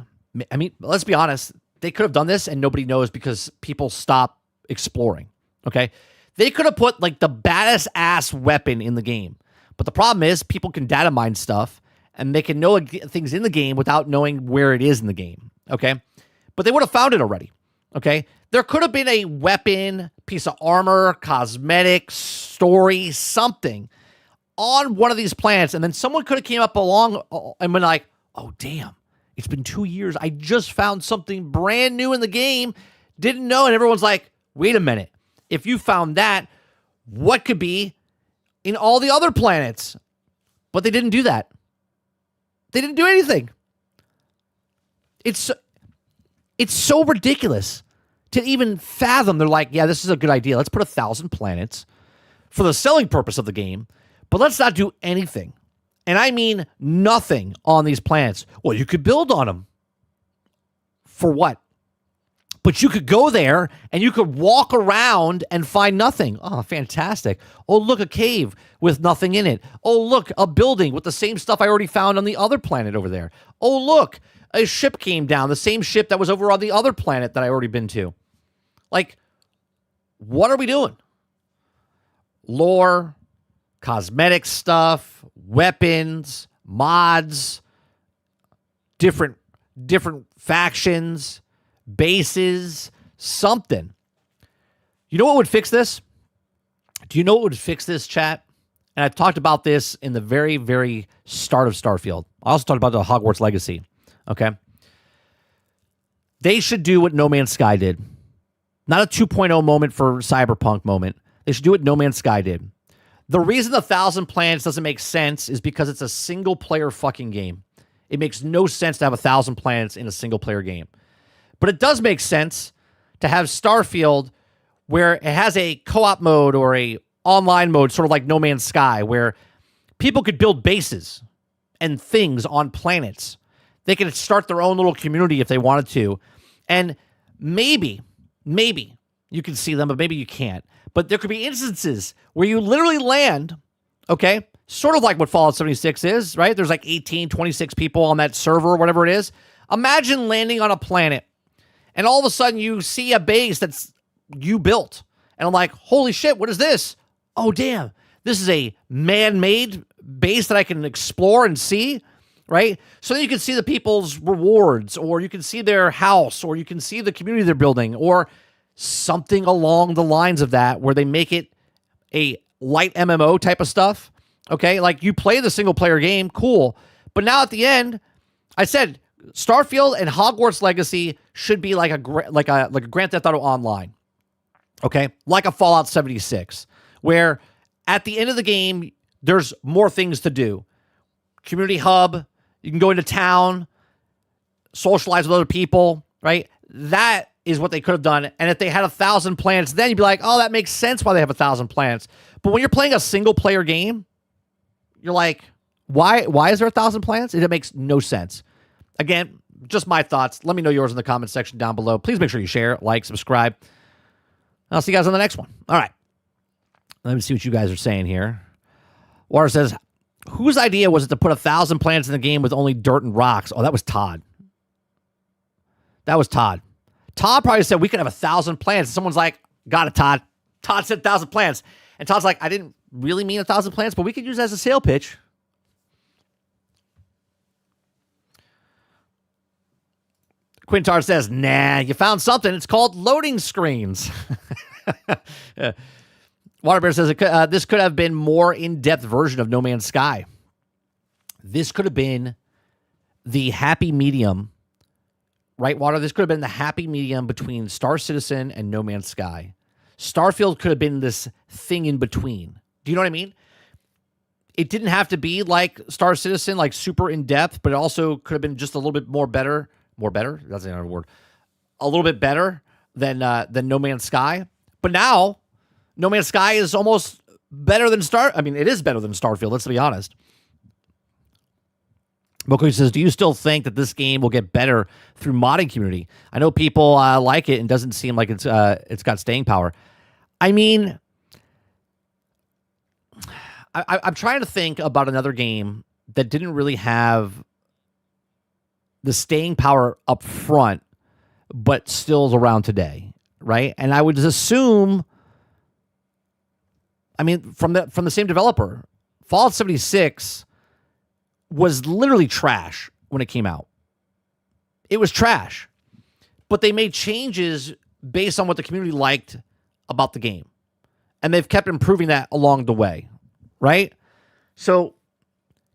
I mean, let's be honest. They could have done this and nobody knows because people stop exploring. Okay. They could have put like the baddest ass weapon in the game. But the problem is people can data mine stuff and they can know things in the game without knowing where it is in the game. Okay. But they would have found it already. Okay. There could have been a weapon, piece of armor, cosmetic, story, something on one of these planets. And then someone could have came up along and been like, oh, damn, it's been 2 years. I just found something brand new in the game. Didn't know. And everyone's like, wait a minute. If you found that, what could be in all the other planets? But they didn't do that. They didn't do anything. It's so ridiculous to even fathom. They're like, yeah, this is a good idea. Let's put 1,000 planets for the selling purpose of the game, but let's not do anything. And I mean nothing on these planets. Well, you could build on them. For what? But you could go there and you could walk around and find nothing. Oh, fantastic. Oh, look, a cave with nothing in it. Oh, look, a building with the same stuff I already found on the other planet over there. Oh, look, a ship came down, the same ship that was over on the other planet that I already been to. Like, what are we doing? Lore, cosmetic stuff, weapons, mods, different factions, bases, something. You know what would fix this? Do you know what would fix this, chat? And I've talked about this in the very, very start of Starfield. I also talked about the Hogwarts Legacy. Okay? They should do what No Man's Sky did. Not a 2.0 moment for Cyberpunk moment. They should do what No Man's Sky did. The reason the 1,000 planets doesn't make sense is because it's a single-player fucking game. It makes no sense to have 1,000 planets in a single-player game. But it does make sense to have Starfield where it has a co-op mode or a online mode, sort of like No Man's Sky, where people could build bases and things on planets. They could start their own little community if they wanted to. And maybe you can see them, but maybe you can't. But there could be instances where you literally land, okay, sort of like what Fallout 76 is, right? There's like 18, 26 people on that server or whatever it is. Imagine landing on a planet and all of a sudden you see a base that's you built. And I'm like, holy shit, what is this? Oh, damn. This is a man-made base that I can explore and see, right? So then you can see the people's rewards, or you can see their house, or you can see the community they're building, or something along the lines of that, where they make it a light MMO type of stuff. Okay, like you play the single player game, cool, but now at the end, I said Starfield and Hogwarts Legacy should be like a Grand Theft Auto Online. Okay, like a Fallout 76, where at the end of the game, there's more things to do. Community hub, you can go into town, socialize with other people, right? That is what they could have done. And if they had 1,000 planets, then you'd be like, oh, that makes sense why they have 1,000 planets. But when you're playing a single player game, you're like, why is there 1,000 planets? It makes no sense. Again, just my thoughts. Let me know yours in the comment section down below. Please make sure you share, like, subscribe. I'll see you guys on the next one. All right. Let me see what you guys are saying here. Water says, whose idea was it to put 1,000 planets in the game with only dirt and rocks? Oh, that was Todd. That was Todd. Todd probably said we could have 1,000 planets. Someone's like, got it, Todd. Todd said 1,000 planets. And Todd's like, I didn't really mean 1,000 planets, but we could use it as a sale pitch. Quintar says, nah, you found something. It's called loading screens. Waterbear says, this could have been more in-depth version of No Man's Sky. This could have been the happy medium. Right, Water? This could have been the happy medium between Star Citizen and No Man's Sky. Starfield could have been this thing in between. Do you know what I mean? It didn't have to be like Star Citizen, like super in-depth, but it also could have been just a little bit more better. More better? That's another word. A little bit better than No Man's Sky. But now, No Man's Sky is almost better than it is better than Starfield, let's be honest. Moku says, do you still think that this game will get better through modding community? I know people like it and doesn't seem like it's got staying power. I mean, I'm trying to think about another game that didn't really have the staying power up front, but still is around today, right? And I would just assume, I mean, from the same developer, Fallout 76 was literally trash when it came out. It was trash. But they made changes based on what the community liked about the game. And they've kept improving that along the way, right? So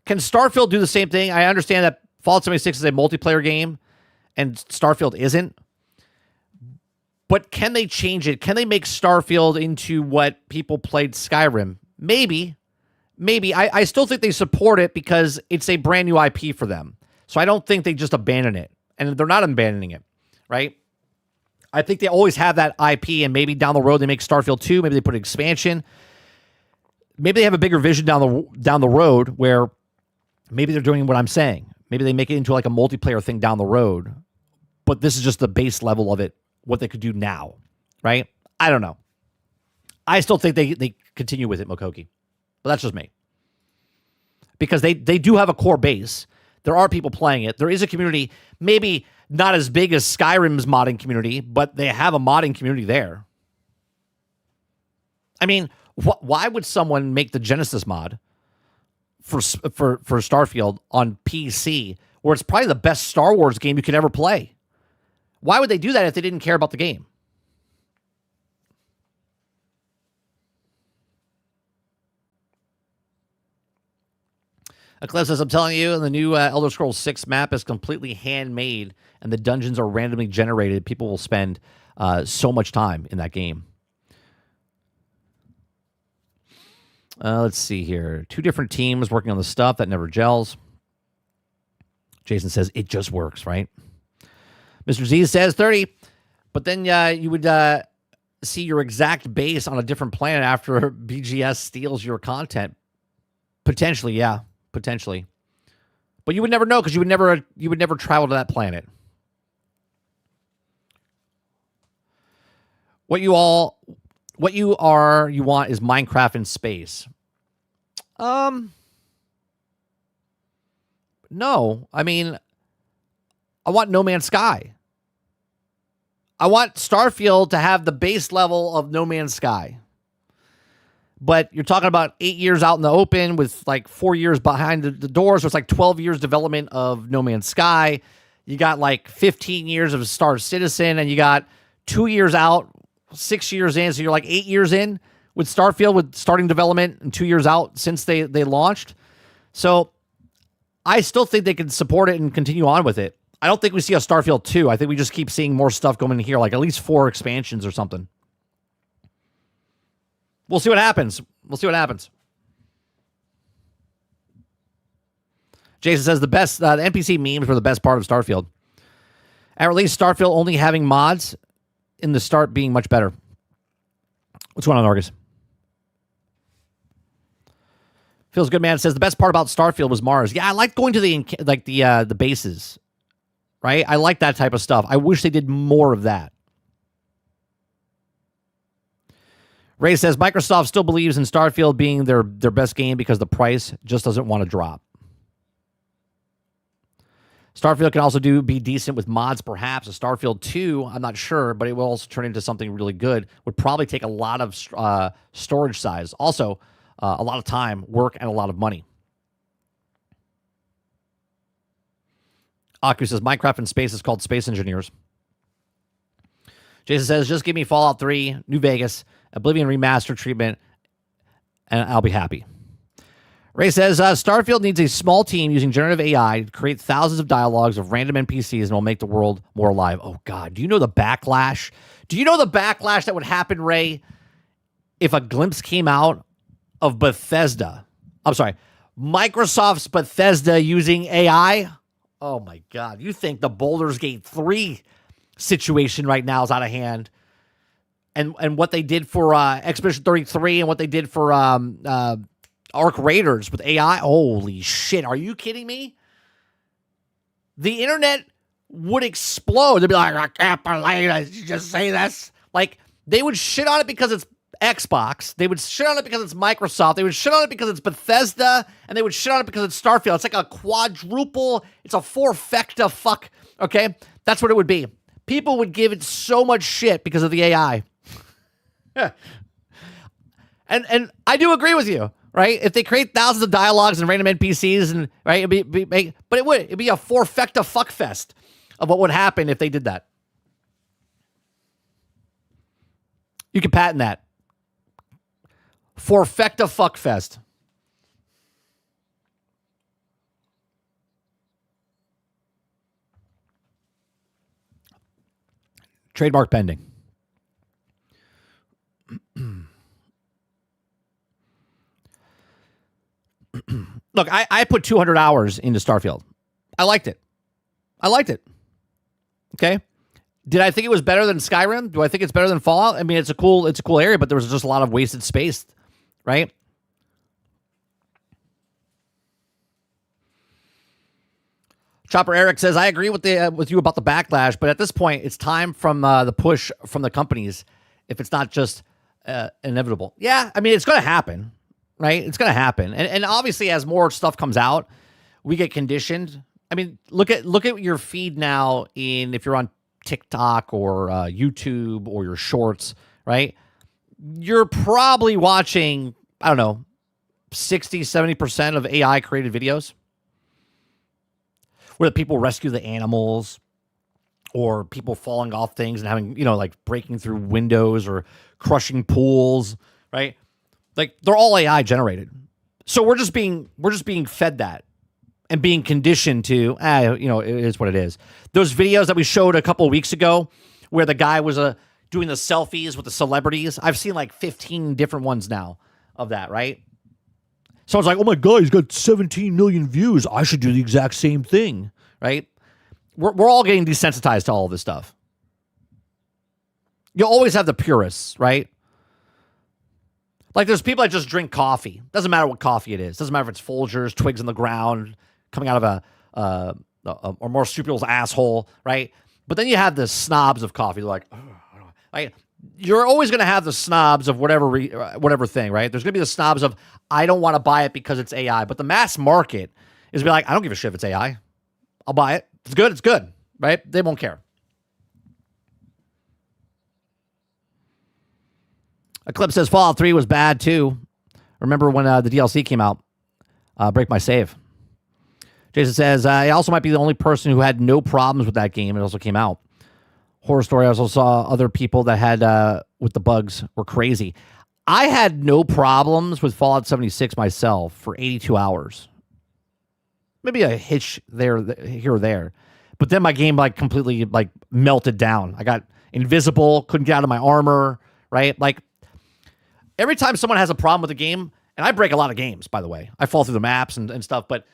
can Starfield do the same thing? I understand that Fallout 76 is a multiplayer game and Starfield isn't. But can they change it? Can they make Starfield into what people played Skyrim? Maybe. I still think they support it because it's a brand new IP for them. So I don't think they just abandon it. And they're not abandoning it, right? I think they always have that IP, and maybe down the road they make Starfield 2. Maybe they put an expansion. Maybe they have a bigger vision down the road where maybe they're doing what I'm saying. Maybe they make it into like a multiplayer thing down the road. But this is just the base level of it, what they could do now, right? I don't know. I still think they continue with it, Mokoki. But that's just me. Because they do have a core base. There are people playing it. There is a community, maybe not as big as Skyrim's modding community, but they have a modding community there. I mean, why would someone make the Genesis mod for Starfield on PC, where it's probably the best Star Wars game you could ever play? Why would they do that if they didn't care about the game? Eclipse says, I'm telling you, the new Elder Scrolls 6 map is completely handmade, and the dungeons are randomly generated. People will spend so much time in that game. Let's see here. 2 different teams working on the stuff that never gels. Jason says, it just works, right? Mr. Z says 30, but then you would see your exact base on a different planet after BGS steals your content. Potentially, yeah. Potentially. But you would never know because you would never travel to that planet. What you want is Minecraft in space. No. I mean, I want No Man's Sky. I want Starfield to have the base level of No Man's Sky. But you're talking about 8 years out in the open with like 4 years behind the doors. So it's like 12 years development of No Man's Sky. You got like 15 years of Star Citizen, and you got 2 years out 6 years in, so you're like 8 years in with Starfield, with starting development and 2 years out since they launched. So I still think they can support it and continue on with it. I don't think we see a Starfield 2. I think we just keep seeing more stuff going in here, like at least 4 expansions or something. We'll see what happens. We'll see what happens. Jason says the NPC memes were the best part of Starfield. At release, Starfield only having mods in the start being much better. What's going on, Argus? Feels good, man. Says the best part about Starfield was Mars. Yeah, I like going to the bases, right? I like that type of stuff. I wish they did more of that. Ray says Microsoft still believes in Starfield being their best game because the price just doesn't want to drop. Starfield can also be decent with mods, perhaps. A Starfield 2, I'm not sure, but it will also turn into something really good. Would probably take a lot of storage size. Also, a lot of time, work, and a lot of money. Aku says Minecraft in space is called Space Engineers. Jason says, just give me Fallout 3, New Vegas, Oblivion Remaster treatment, and I'll be happy. Ray says, Starfield needs a small team using generative AI to create thousands of dialogues of random NPCs and will make the world more alive. Oh, God. Do you know the backlash? Do you know the backlash that would happen, Ray, if a glimpse came out of Bethesda? I'm sorry, Microsoft's Bethesda using AI? Oh, my God. You think the Baldur's Gate 3 situation right now is out of hand? And what they did for Expedition 33 and what they did for Arc Raiders with AI. Holy shit. Are you kidding me? The internet would explode. They'd be like, I can't believe it. You just say this. Like, they would shit on it because it's Xbox. They would shit on it because it's Microsoft. They would shit on it because it's Bethesda. And they would shit on it because it's Starfield. It's like a quadruple. It's a four-fecta fuck. Okay? That's what it would be. People would give it so much shit because of the AI. And I do agree with you. Right? If they create thousands of dialogues and random NPCs, and right, it'd be a four-fecta fuckfest of what would happen if they did that. You can patent that. Four-fecta fuckfest. Trademark pending. Look, I put 200 hours into Starfield. I liked it. Okay. Did I think it was better than Skyrim? Do I think it's better than Fallout? I mean, it's a cool area, but there was just a lot of wasted space, right? Chopper Eric says, I agree with you about the backlash, but at this point, it's time from the push from the companies if it's not just inevitable. Yeah, I mean, it's going to happen. Right? It's going to happen. And obviously as more stuff comes out, we get conditioned. I mean, look at your feed now if you're on TikTok or YouTube or your shorts, right? You're probably watching, I don't know, 60, 70% of AI created videos where people rescue the animals or people falling off things and having, like breaking through windows or crushing pools, right? Like, they're all AI generated. So we're just being fed that and being conditioned to, it is what it is. Those videos that we showed a couple of weeks ago where the guy was doing the selfies with the celebrities, I've seen like 15 different ones now of that, right? So it's like, oh my God, he's got 17 million views. I should do the exact same thing, right? We're all getting desensitized to all of this stuff. You'll always have the purists, right? Like, there's people that just drink coffee. Doesn't matter what coffee it is. Doesn't matter if it's Folgers, twigs in the ground, coming out of a marsupial's asshole, right? But then you have the snobs of coffee. They're like, right? You're always going to have the snobs of whatever thing, right? There's going to be the snobs of, I don't want to buy it because it's AI. But the mass market is be like, I don't give a shit if it's AI. I'll buy it. If it's good, right? They won't care. Eclipse says Fallout 3 was bad too. Remember when the DLC came out? Break my save. Jason says, I also might be the only person who had no problems with that game. It also came out. horror story. I also saw other people that had with the bugs were crazy. I had no problems with Fallout 76 myself for 82 hours. Maybe a hitch here or there. But then my game like completely like melted down. I got invisible, couldn't get out of my armor, right? Like every time someone has a problem with a game, and I break a lot of games, by the way. I fall through the maps and stuff, but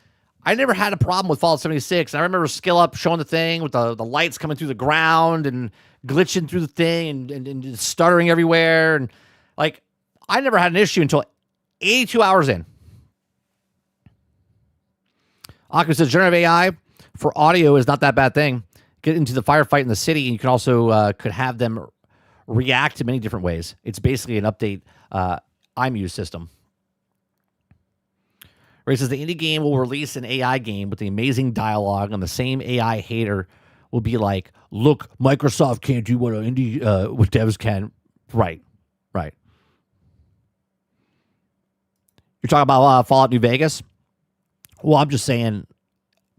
I never had a problem with Fallout 76. And I remember Skill Up showing the thing with the lights coming through the ground and glitching through the thing and stuttering everywhere. And like, I never had an issue until 82 hours in. Aku says, generative AI for audio is not that bad thing. Get into the firefight in the city, and you can also could have them react to many different ways. It's basically an update IMU system. Ray says, the indie game will release an AI game with the amazing dialogue, and the same AI hater will be like, look, Microsoft can't do what indie what devs can. Right. You're talking about Fallout New Vegas? Well, I'm just saying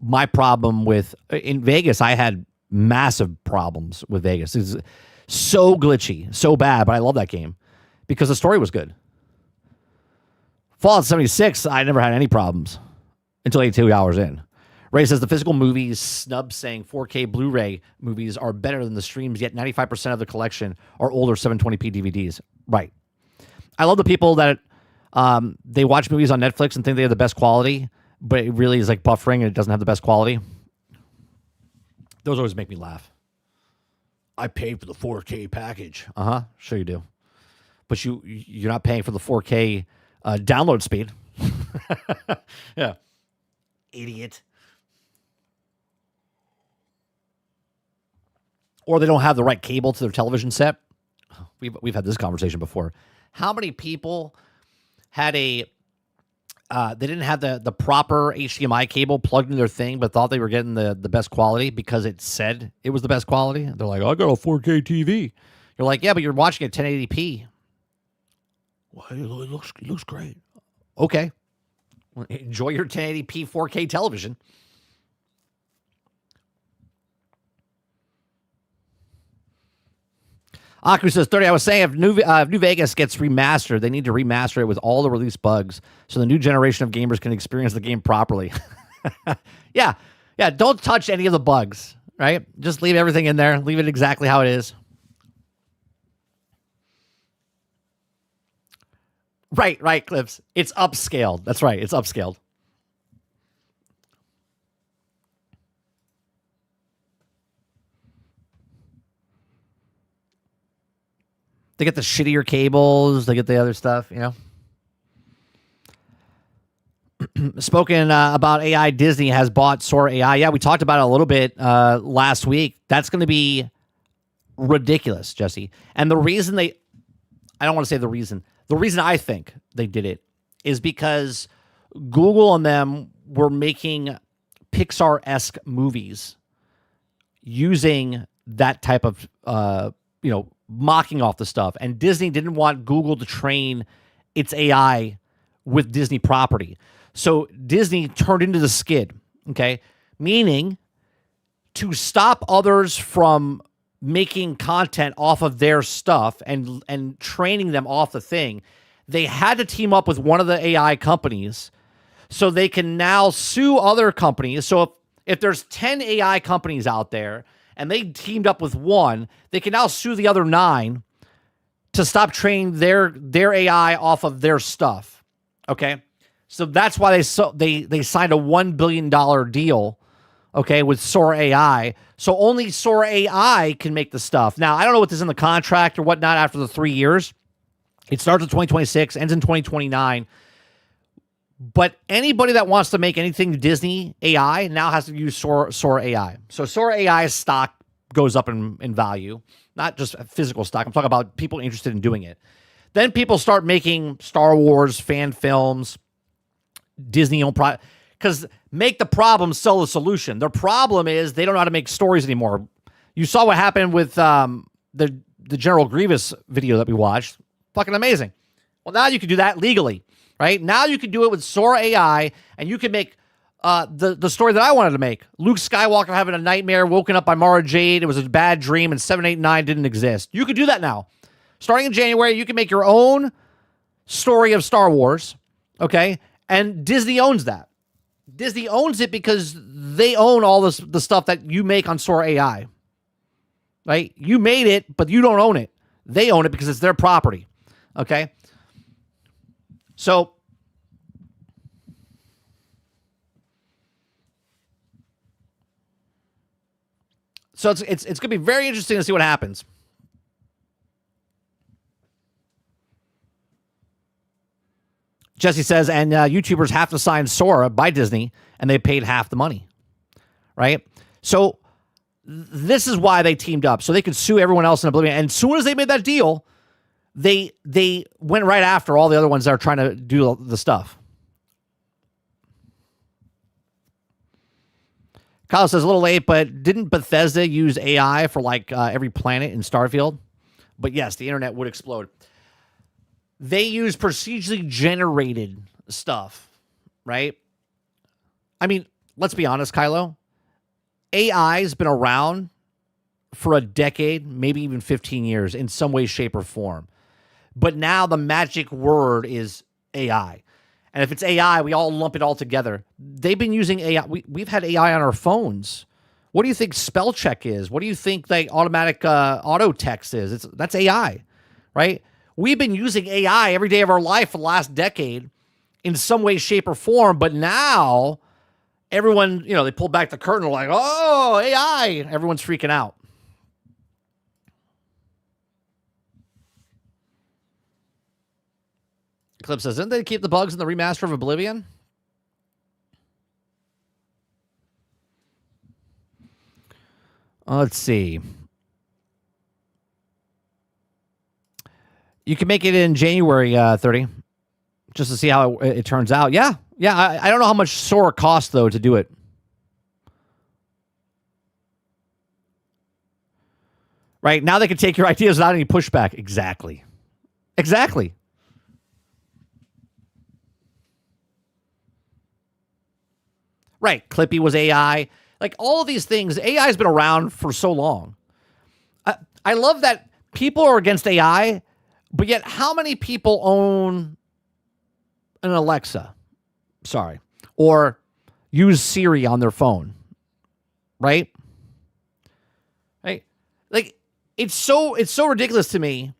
my problem with in Vegas, I had massive problems with Vegas. It's so glitchy, so bad, but I love that game because the story was good. Fallout 76, I never had any problems until 82 hours in. Ray says the physical movies snub saying 4K Blu-ray movies are better than the streams, yet 95% of the collection are older 720p DVDs. Right. I love the people that they watch movies on Netflix and think they have the best quality, but it really is like buffering and it doesn't have the best quality. Those always make me laugh. I paid for the 4K package. Sure you do. But you're not paying for the 4K download speed. Yeah. Idiot. Or they don't have the right cable to their television set. We've had this conversation before. How many people had they didn't have the proper HDMI cable plugged into their thing, but thought they were getting the best quality because it said it was the best quality? They're like, I got a 4K TV. You're like, yeah, but you're watching at 1080p. Well, it looks great. Okay. Well, enjoy your 1080p 4K television. Aku says, 30, I was saying, if New Vegas gets remastered, they need to remaster it with all the release bugs so the new generation of gamers can experience the game properly. Yeah, don't touch any of the bugs, right? Just leave everything in there. Leave it exactly how it is. Right, Clips. It's upscaled. That's right, it's upscaled. They get the shittier cables. They get the other stuff, you know. Spoken about AI, Disney has bought Sora AI. Yeah, we talked about it a little bit last week. That's going to be ridiculous, Jesse. And the reason I don't want to say the reason I think they did it is because Google and them were making Pixar-esque movies using that type of, mocking off the stuff. And Disney didn't want Google to train its AI with Disney property. So Disney turned into the skid, okay? Meaning to stop others from making content off of their stuff and training them off the thing, they had to team up with one of the AI companies so they can now sue other companies. So if there's 10 AI companies out there and they teamed up with one, they can now sue the other 9 to stop training their AI off of their stuff. Okay? So that's why they signed a $1 billion deal, okay, with Sora AI. So only Sora AI can make the stuff. Now, I don't know what is in the contract or whatnot after the 3 years. It starts in 2026, ends in 2029. But anybody that wants to make anything Disney AI now has to use Sora AI. So Sora AI's stock goes up in value, not just physical stock. I'm talking about people interested in doing it. Then people start making Star Wars fan films, Disney-owned product, because make the problem, sell the solution. Their problem is they don't know how to make stories anymore. You saw what happened with the General Grievous video that we watched. Fucking amazing. Well, now you can do that legally. Right? Now you can do it with Sora AI, and you can make the story that I wanted to make. Luke Skywalker having a nightmare, woken up by Mara Jade. It was a bad dream, and 789 didn't exist. You could do that now. Starting in January, you can make your own story of Star Wars, okay? And Disney owns that. Disney owns it because they own all the stuff that you make on Sora AI, right? You made it, but you don't own it. They own it because it's their property, okay? So it's going to be very interesting to see what happens. Jesse says, and YouTubers have to sign Sora by Disney, and they paid half the money, right? So this is why they teamed up, so they could sue everyone else in Oblivion. And as soon as they made that deal, they went right after all the other ones that are trying to do the stuff. Kyle says, a little late, but didn't Bethesda use AI for like every planet in Starfield? But yes, the internet would explode. They use procedurally generated stuff, right? I mean, let's be honest, Kylo. AI has been around for a decade, maybe even 15 years in some way, shape, or form. But now the magic word is AI. And if it's AI, we all lump it all together. They've been using AI. We've had AI on our phones. What do you think spell check is? What do you think like automatic auto text is? That's AI, right? We've been using AI every day of our life for the last decade in some way, shape, or form. But now everyone, they pull back the curtain like, oh, AI. Everyone's freaking out. Clip says, didn't they keep the bugs in the remaster of Oblivion? Let's see. You can make it in January 30, just to see how it turns out. Yeah. I don't know how much Sora costs, though, to do it. Right? Now they can take your ideas without any pushback. Exactly. Right. Clippy was AI. Like, all of these things, AI has been around for so long. I love that people are against AI, but yet how many people own an Alexa? Sorry. Or use Siri on their phone. Right? Right? Like, it's so ridiculous to me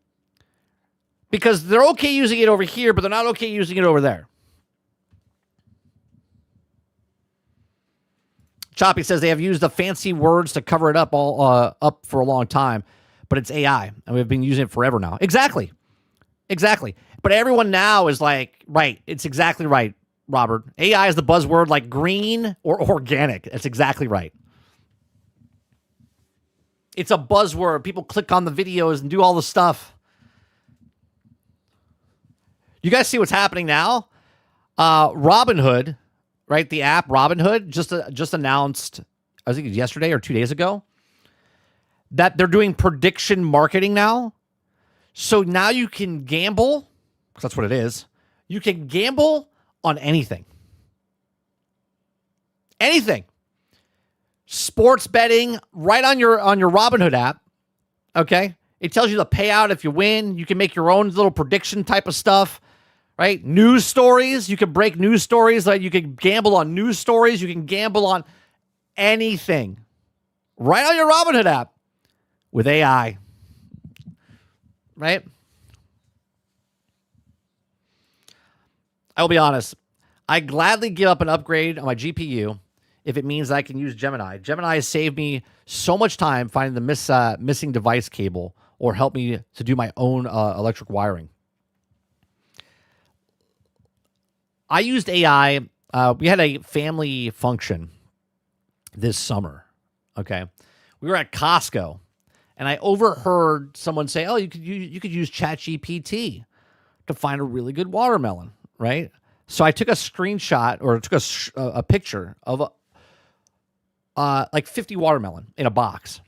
because they're okay using it over here, but they're not okay using it over there. Choppy says they have used the fancy words to cover it up up for a long time, but it's AI, and we've been using it forever now. Exactly. But everyone now is like, right, it's exactly right, Robert. AI is the buzzword like green or organic. That's exactly right. It's a buzzword. People click on the videos and do all the stuff. You guys see what's happening now? Robinhood, right? The app Robinhood just announced, I think it was yesterday or 2 days ago, that they're doing prediction marketing now. So now you can gamble, because that's what it is. You can gamble on anything. Anything. Sports betting right on your Robinhood app. Okay? It tells you the payout if you win. You can make your own little prediction type of stuff. Right? News stories. You can break news stories. Like you can gamble on news stories. You can gamble on anything. Right on your Robinhood app. With AI. Right? I will be honest. I gladly give up an upgrade on my GPU if it means I can use Gemini. Gemini has saved me so much time finding the missing device cable or help me to do my own electric wiring. I used AI. We had a family function this summer. Okay. We were at Costco and I overheard someone say, oh, you could use ChatGPT to find a really good watermelon. Right. So I took a screenshot or took a picture of like 50 watermelon in a box.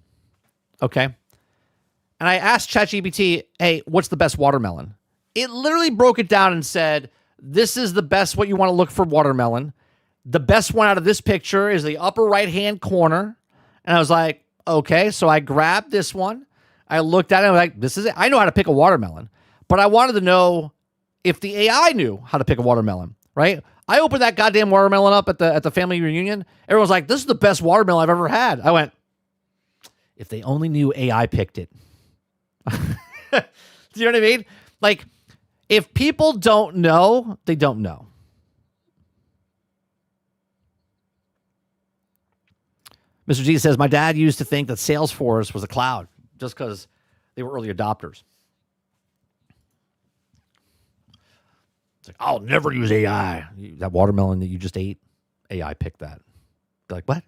Okay. And I asked ChatGPT, hey, what's the best watermelon? It literally broke it down and said, this is the best what you want to look for watermelon. The best one out of this picture is the upper right-hand corner. And I was like, okay. So I grabbed this one. I looked at it. I was like, this is it. I know how to pick a watermelon. But I wanted to know if the AI knew how to pick a watermelon, right? I opened that goddamn watermelon up at the family reunion. Everyone's like, this is the best watermelon I've ever had. I went, if they only knew AI picked it. Do you know what I mean? Like, if people don't know, they don't know. Mr. G says, my dad used to think that Salesforce was a cloud just because they were early adopters. It's like, I'll never use AI. That watermelon that you just ate, AI picked that. They're like, what?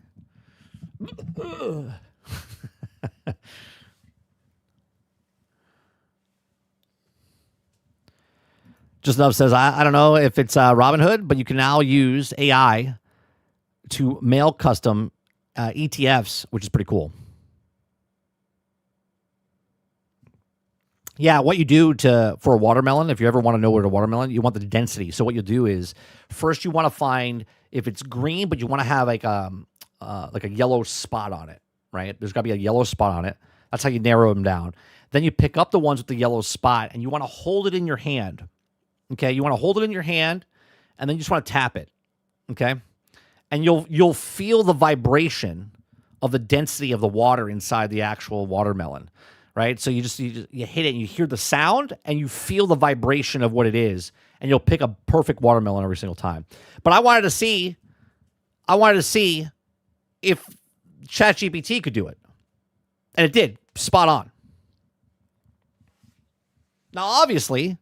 Just Love says, I don't know if it's Robinhood, but you can now use AI to mail custom ETFs, which is pretty cool. Yeah, what you do for a watermelon, if you ever want to know what a watermelon, you want the density. So what you'll do is first you want to find if it's green, but you want to have like a yellow spot on it, right? There's got to be a yellow spot on it. That's how you narrow them down. Then you pick up the ones with the yellow spot, and you want to hold it in your hand. Okay, you want to hold it in your hand, and then you just want to tap it. Okay, and you'll feel the vibration of the density of the water inside the actual watermelon. Right, so you hit it and you hear the sound and you feel the vibration of what it is, and you'll pick a perfect watermelon every single time. But I wanted to see if ChatGPT could do it, and it did, spot on. Now, obviously,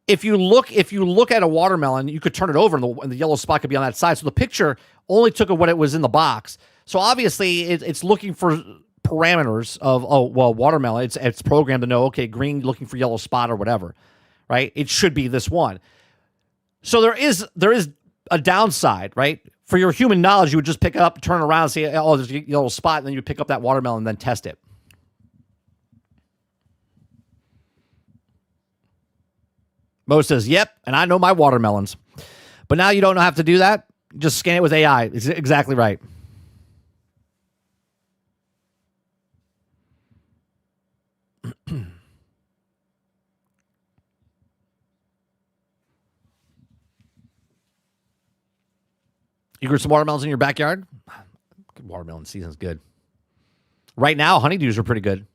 if you look at a watermelon, you could turn it over and the yellow spot could be on that side. So the picture only took what it was in the box. So obviously, it's looking for parameters of, watermelon. It's programmed to know, okay, green looking for yellow spot or whatever, right? It should be this one. So there is a downside, right? For your human knowledge, you would just pick it up, turn around, see, oh, there's a yellow spot, and then you pick up that watermelon and then test it. Mo says, yep, and I know my watermelons. But now you don't have to do that. Just scan it with AI. It's exactly right. You grew some watermelons in your backyard? Watermelon season's good. Right now, honeydews are pretty good.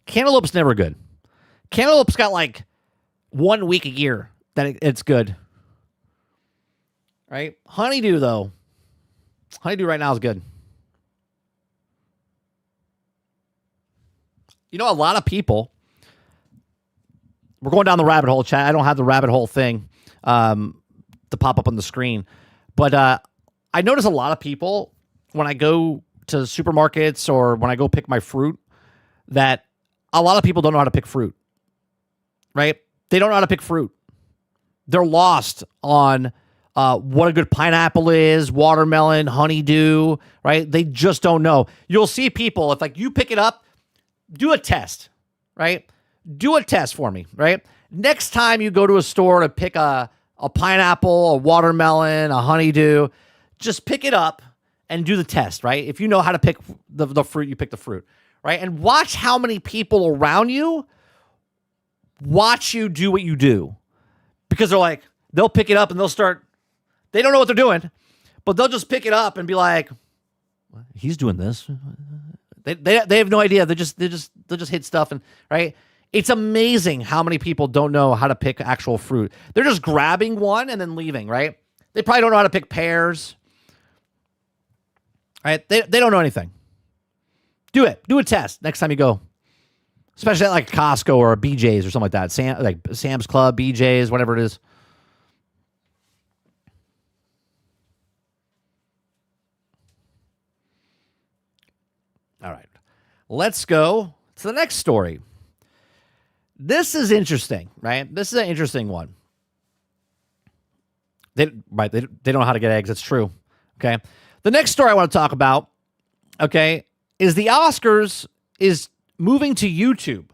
Cantaloupe's never good. Cantaloupe's got like 1 week a year that it's good. Right? Honeydew, though. Honeydew right now is good. You know, a lot of people, we're going down the rabbit hole, chat. I don't have the rabbit hole thing to pop up on the screen. But I notice a lot of people, when I go to supermarkets or when I go pick my fruit, that a lot of people don't know how to pick fruit, right? They don't know how to pick fruit. They're lost on what a good pineapple is, watermelon, honeydew, right? They just don't know. You'll see people, if like you pick it up, do a test, right? Do a test for me, right? Next time you go to a store to pick a pineapple, a watermelon, a honeydew, just pick it up and do the test, right? If you know how to pick the fruit, you pick the fruit, right? And watch how many people around you watch you do what you do. Because they'll pick it up and they don't know what they're doing, but they'll just pick it up and be like, he's doing this. They have no idea. They'll just hit stuff and right. It's amazing how many people don't know how to pick actual fruit. They're just grabbing one and then leaving, right? They probably don't know how to pick pears. Right? They don't know anything. Do it. Do a test next time you go. Especially at like Costco or a BJ's or something like that. Sam's Club, BJ's, whatever it is. All right. Let's go to the next story. This is interesting, right? This is an interesting one. They don't know how to get eggs. That's true. Okay. The next story I want to talk about, okay, is the Oscars is moving to YouTube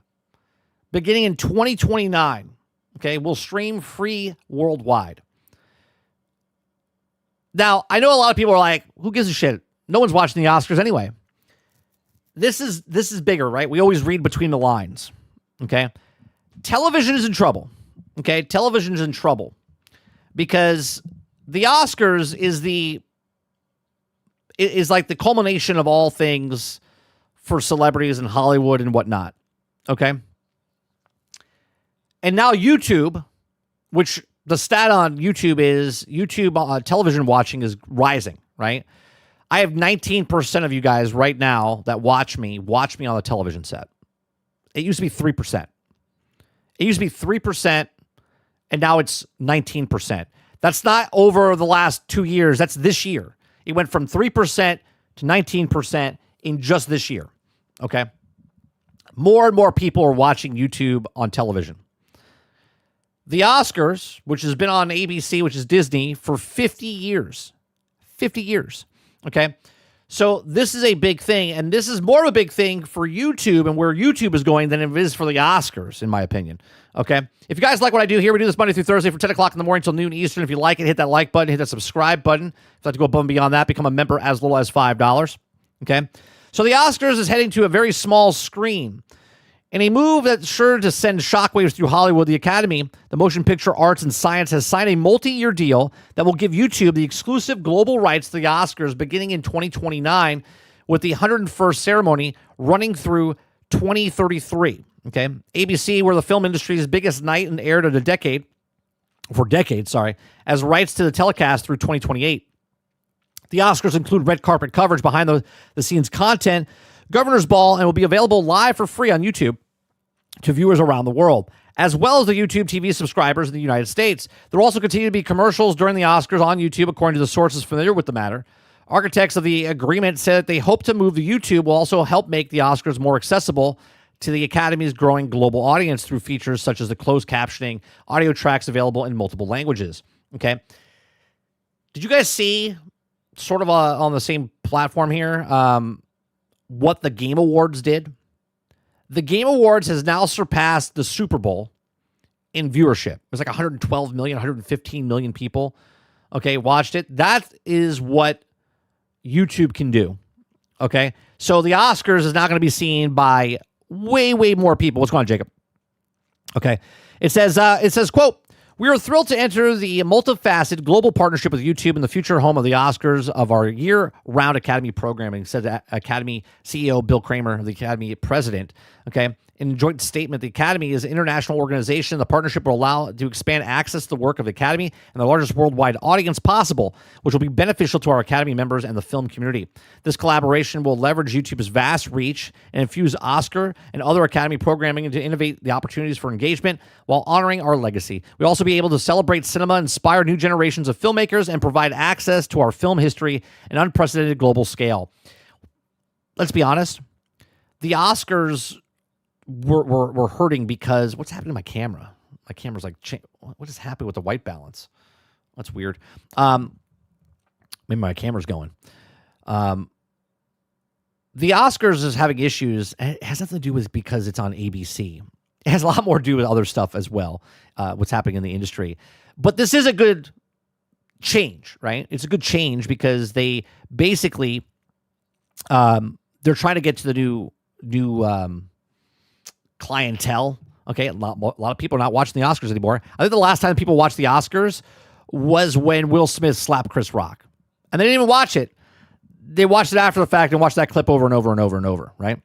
beginning in 2029. okay, will stream free worldwide. Now, I know a lot of people are like, who gives a shit? No one's watching the Oscars anyway. This is bigger, right? We always read between the lines, okay? Television is in trouble, okay? Television is in trouble because the Oscars is like the culmination of all things for celebrities in Hollywood and whatnot, okay? And now YouTube, which the stat on YouTube is television watching is rising, right? I have 19% of you guys right now that watch me on the television set. It used to be 3%. It used to be 3%, and now it's 19%. That's not over the last 2 years. That's this year. It went from 3% to 19% in just this year, okay? More and more people are watching YouTube on television. The Oscars, which has been on ABC, which is Disney, for 50 years. 50 years. Okay? So this is a big thing, and this is more of a big thing for YouTube and where YouTube is going than it is for the Oscars, in my opinion. Okay? If you guys like what I do here, we do this Monday through Thursday from 10 o'clock in the morning till noon Eastern. If you like it, hit that like button, hit that subscribe button. If you'd like to go above and beyond that, become a member as little as $5. Okay? So the Oscars is heading to a very small screen. In a move that's sure to send shockwaves through Hollywood, the Academy, the Motion Picture Arts and Science, has signed a multi-year deal that will give YouTube the exclusive global rights to the Oscars beginning in 2029, with the 101st ceremony running through 2033. Okay, ABC, where the film industry's biggest night and aired in for decades, as rights to the telecast through 2028. The Oscars include red carpet coverage, behind the scenes content, Governor's Ball, and will be available live for free on YouTube to viewers around the world, as well as the YouTube TV subscribers in the United States. There will also continue to be commercials during the Oscars on YouTube, according to the sources familiar with the matter. Architects of the agreement said that they hope to move to YouTube will also help make the Oscars more accessible to the Academy's growing global audience through features such as the closed captioning, audio tracks available in multiple languages. Okay. Did you guys see, sort of on the same platform here, what the Game Awards did? The Game Awards has now surpassed the Super Bowl in viewership. It was like 112 million, 115 million people, okay, watched it. That is what YouTube can do, okay? So the Oscars is now going to be seen by way, way more people. What's going on, Jacob? Okay. It says, quote, "We are thrilled to enter the multifaceted global partnership with YouTube and the future home of the Oscars of our year-round Academy programming," said Academy CEO Bill Kramer, the Academy president. Okay. In a joint statement, the Academy is an international organization. The partnership will allow to expand access to the work of the Academy and the largest worldwide audience possible, which will be beneficial to our Academy members and the film community. This collaboration will leverage YouTube's vast reach and infuse Oscar and other Academy programming to innovate the opportunities for engagement while honoring our legacy. We'll also be able to celebrate cinema, inspire new generations of filmmakers, and provide access to our film history at an unprecedented global scale. Let's be honest. The Oscars were hurting because what's happening to my camera? My camera's like, what is happening with the white balance? That's weird. Maybe my camera's going. The Oscars is having issues. It has nothing to do with because it's on ABC. It has a lot more to do with other stuff as well, what's happening in the industry. But this is a good change, right? It's a good change because they basically, they're trying to get to the new clientele. Okay, a lot of people are not watching the Oscars anymore. I think the last time people watched the Oscars was when Will Smith slapped Chris Rock. And they didn't even watch it. They watched it after the fact and watched that clip over and over and over and over, right?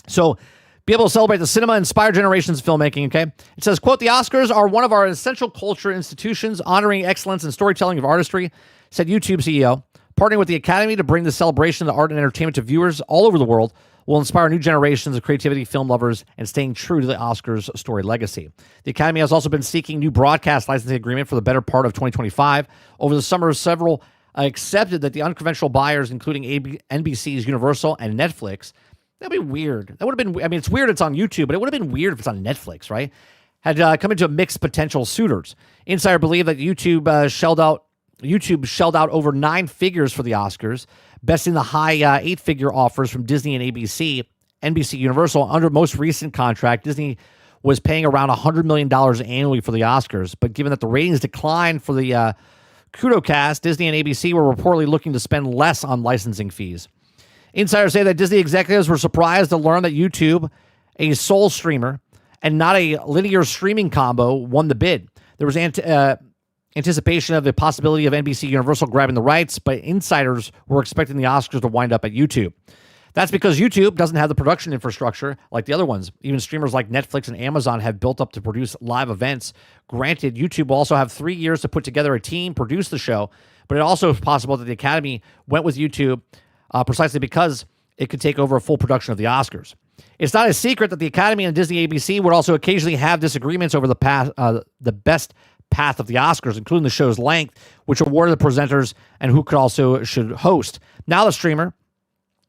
So, be able to celebrate the cinema, inspire generations of filmmaking, okay? It says, quote, "The Oscars are one of our essential culture institutions, honoring excellence and storytelling of artistry," said YouTube CEO. "Partnering with the Academy to bring the celebration of art and entertainment to viewers all over the world will inspire new generations of creativity, film lovers, and staying true to the Oscars story legacy." The Academy has also been seeking new broadcast licensing agreement for the better part of 2025. Over the summer, several accepted that the unconventional buyers, including NBC's Universal and Netflix, that'd be weird. That would have been, I mean, it's weird it's on YouTube, but it would have been weird if it's on Netflix, right? Had come into mixed potential suitors. Insider believe that YouTube shelled out over 9 figures for the Oscars, besting the high 8-figure offers from Disney and ABC, NBC Universal. Under most recent contract, Disney was paying around $100 million annually for the Oscars. But given that the ratings declined for the Kudocast, Disney and ABC were reportedly looking to spend less on licensing fees. Insiders say that Disney executives were surprised to learn that YouTube, a sole streamer, and not a linear streaming combo, won the bid. There was anticipation of the possibility of NBC Universal grabbing the rights, but insiders were expecting the Oscars to wind up at YouTube. That's because YouTube doesn't have the production infrastructure like the other ones. Even streamers like Netflix and Amazon have built up to produce live events. Granted, YouTube will also have 3 years to put together a team, produce the show, but it also is possible that the Academy went with YouTube precisely because it could take over a full production of the Oscars. It's not a secret that the Academy and Disney ABC would also occasionally have disagreements over the best path of the Oscars, including the show's length, which awarded the presenters and who should host. Now the streamer,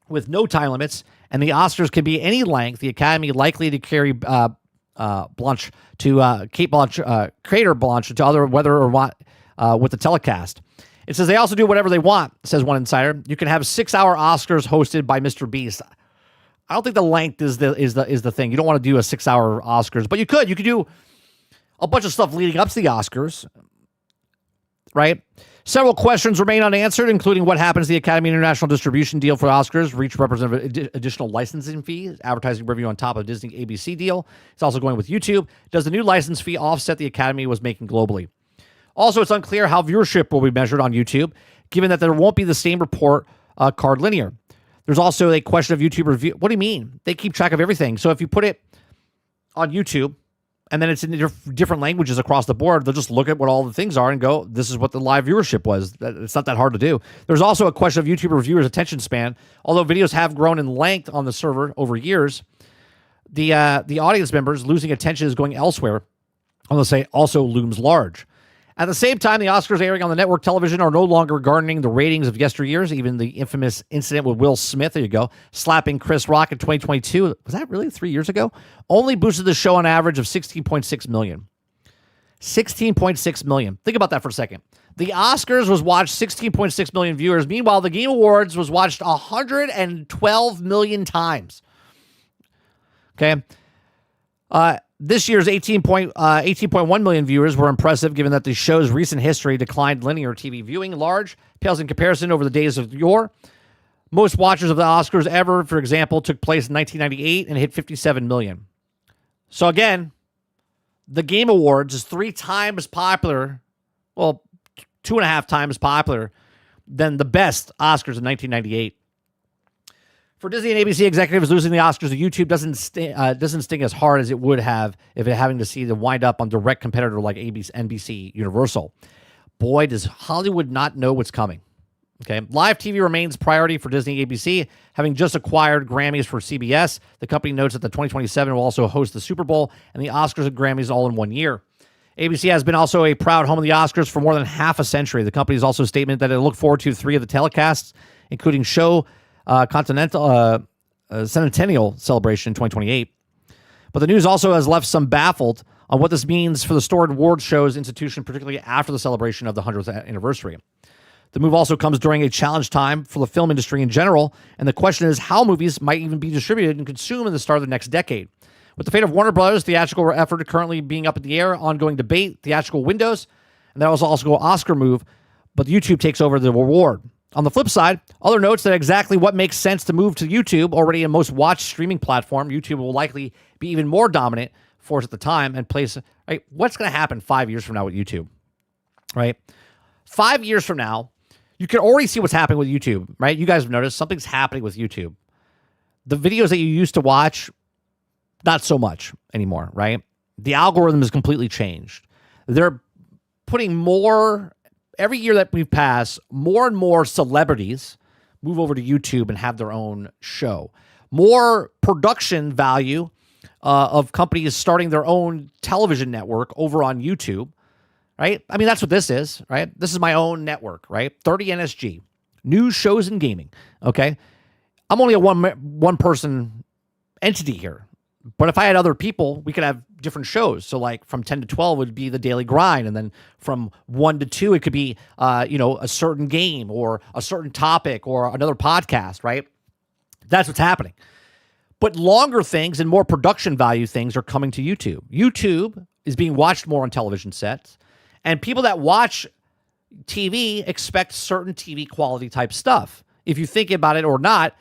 with no time limits, and the Oscars can be any length, the Academy likely to carry Blanche to Kate Blanche, Crater Blanche to other whether or what with the telecast. It says they also do whatever they want, says one insider. You can have 6-hour Oscars hosted by Mr. Beast. I don't think the length is the thing. You don't want to do a 6-hour Oscars, but you could do a bunch of stuff leading up to the Oscars, right? Several questions remain unanswered, including what happens to the Academy International distribution deal for the Oscars, reach represent additional licensing fees, advertising revenue on top of Disney ABC deal. It's also going with YouTube. Does the new license fee offset the Academy was making globally? Also, it's unclear how viewership will be measured on YouTube, given that there won't be the same report card linear. There's also a question of YouTube review. What do you mean? They keep track of everything. So if you put it on YouTube, and then it's in different languages across the board, they'll just look at what all the things are and go, this is what the live viewership was. It's not that hard to do. There's also a question of YouTube reviewers' attention span. Although videos have grown in length on the server over years, the audience members losing attention is going elsewhere. I'm going to say also looms large. At the same time, the Oscars airing on the network television are no longer garnering the ratings of yesteryears. Even the infamous incident with Will Smith, there you go, slapping Chris Rock in 2022. Was that really 3 years ago? Only boosted the show on average of 16.6 million. 16.6 million. Think about that for a second. The Oscars was watched 16.6 million viewers. Meanwhile, the Game Awards was watched 112 million times. Okay. This year's 18.1 million viewers were impressive, given that the show's recent history declined linear TV viewing. Large pales in comparison over the days of yore. Most watchers of the Oscars ever, for example, took place in 1998 and hit 57 million. So again, the Game Awards is 3 times popular, well, 2.5 times popular than the best Oscars in 1998. For Disney and ABC executives, losing the Oscars to YouTube doesn't sting as hard as it would have if it having to see the wind up on direct competitor like ABC, NBC Universal. Boy, does Hollywood not know what's coming. Okay, live TV remains priority for Disney and ABC, having just acquired Grammys for CBS. The company notes that the 2027 will also host the Super Bowl and the Oscars and Grammys all in one year. ABC has been also a proud home of the Oscars for more than half a century. The company's also statement that it look forward to 3 of the telecasts, including Centennial celebration in 2028. But the news also has left some baffled on what this means for the storied award show's institution, particularly after the celebration of the 100th anniversary. The move also comes during a challenge time for the film industry in general, and the question is how movies might even be distributed and consumed in the start of the next decade. With the fate of Warner Brothers' theatrical effort currently being up in the air, ongoing debate, theatrical windows, and that was also an Oscar move, but YouTube takes over the reward. On the flip side, other notes that exactly what makes sense to move to YouTube, already a most watched streaming platform. YouTube will likely be even more dominant for us at the time and place, right? What's going to happen 5 years from now with YouTube, right? 5 years from now, you can already see what's happening with YouTube, right? You guys have noticed something's happening with YouTube. The videos that you used to watch, not so much anymore, right? The algorithm has completely changed. They're putting more. Every year that we've passed, more and more celebrities move over to YouTube and have their own show. More production value of companies starting their own television network over on YouTube, right? I mean, that's what this is, right? This is my own network, right? 30NSG, news, shows, and gaming, okay? I'm only a one-person entity here. But if I had other people, we could have different shows. So like from 10 to 12 would be the Daily Grind. And then from 1 to 2, it could be, a certain game or a certain topic or another podcast, right? That's what's happening. But longer things and more production value things are coming to YouTube. YouTube is being watched more on television sets, and people that watch TV expect certain TV quality type stuff. If you think about it or not,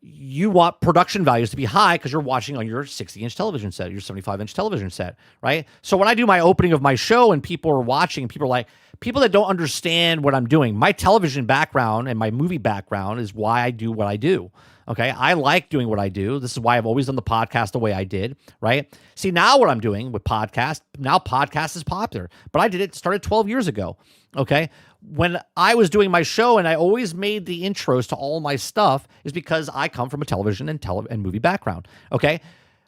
you want production values to be high because you're watching on your 60-inch television set, your 75-inch television set, right? So when I do my opening of my show and people are watching, people are like, people that don't understand what I'm doing, my television background and my movie background is why I do what I do. Okay, I like doing what I do. This is why I've always done the podcast the way I did, right? See, now what I'm doing with podcast, now podcast is popular, but I did it, started 12 years ago, okay? When I was doing my show and I always made the intros to all my stuff is because I come from a television and movie background, okay?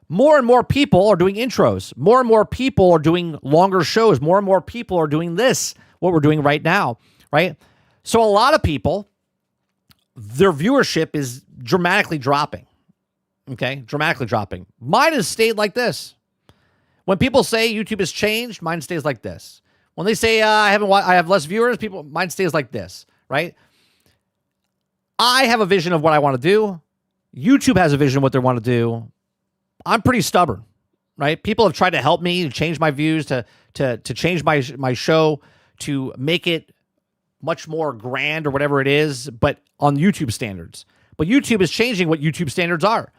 More and more people are doing intros. More and more people are doing longer shows. More and more people are doing this, what we're doing right now, right? So a lot of people, their viewership is dramatically dropping. Okay, dramatically dropping. Mine has stayed like this. When people say YouTube has changed, mine stays like this. When they say I have less viewers, mine stays like this, right? I have a vision of what I want to do. YouTube has a vision of what they want to do. I'm pretty stubborn, right? People have tried to help me to change my views, to change my show, to make it much more grand or whatever it is, but on YouTube standards. But YouTube is changing what YouTube standards are.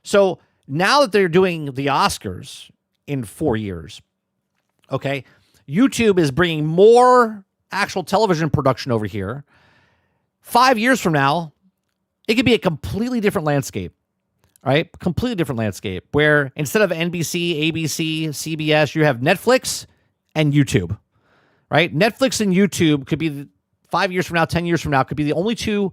So now that they're doing the Oscars in 4 years, okay, YouTube is bringing more actual television production over here. 5 years from now, it could be a completely different landscape, right? Completely different landscape where instead of NBC, ABC, CBS, you have Netflix and YouTube, right? Netflix and YouTube could be 5 years from now, 10 years from now, could be the only two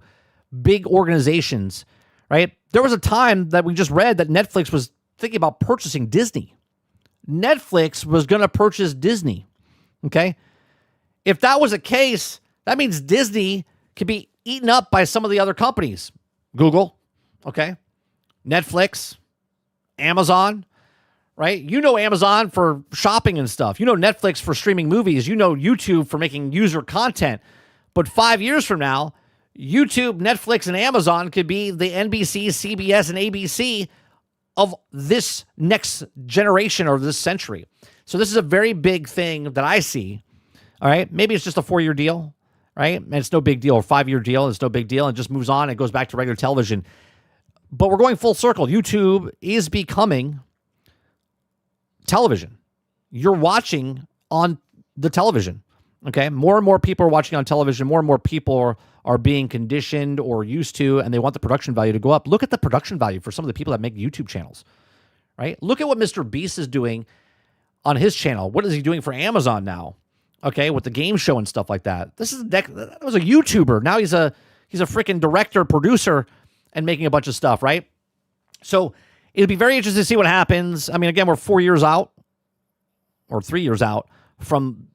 big organizations, right? There was a time that we just read that Netflix was thinking about purchasing Disney. Netflix was going to purchase Disney, okay? If that was the case, that means Disney could be eaten up by some of the other companies. Google, okay? Netflix, Amazon, right? You know Amazon for shopping and stuff. You know Netflix for streaming movies. You know YouTube for making user content. But 5 years from now, YouTube, Netflix, and Amazon could be the NBC, CBS, and ABC of this next generation or this century. So this is a very big thing that I see, all right? Maybe it's just a 4-year deal, right? And it's no big deal, or 5-year deal, it's no big deal, and it just moves on and goes back to regular television. But we're going full circle. YouTube is becoming television. You're watching on the television, okay? More and more people are watching on television. More and more people are being conditioned or used to, and they want the production value to go up. Look at the production value for some of the people that make YouTube channels, right? Look at what Mr. Beast is doing on his channel. What is he doing for Amazon now? Okay, with the game show and stuff like that. That was a YouTuber. Now he's a freaking director, producer, and making a bunch of stuff, right? So it'll be very interesting to see what happens. I mean, again, we're 4 years out or 3 years out from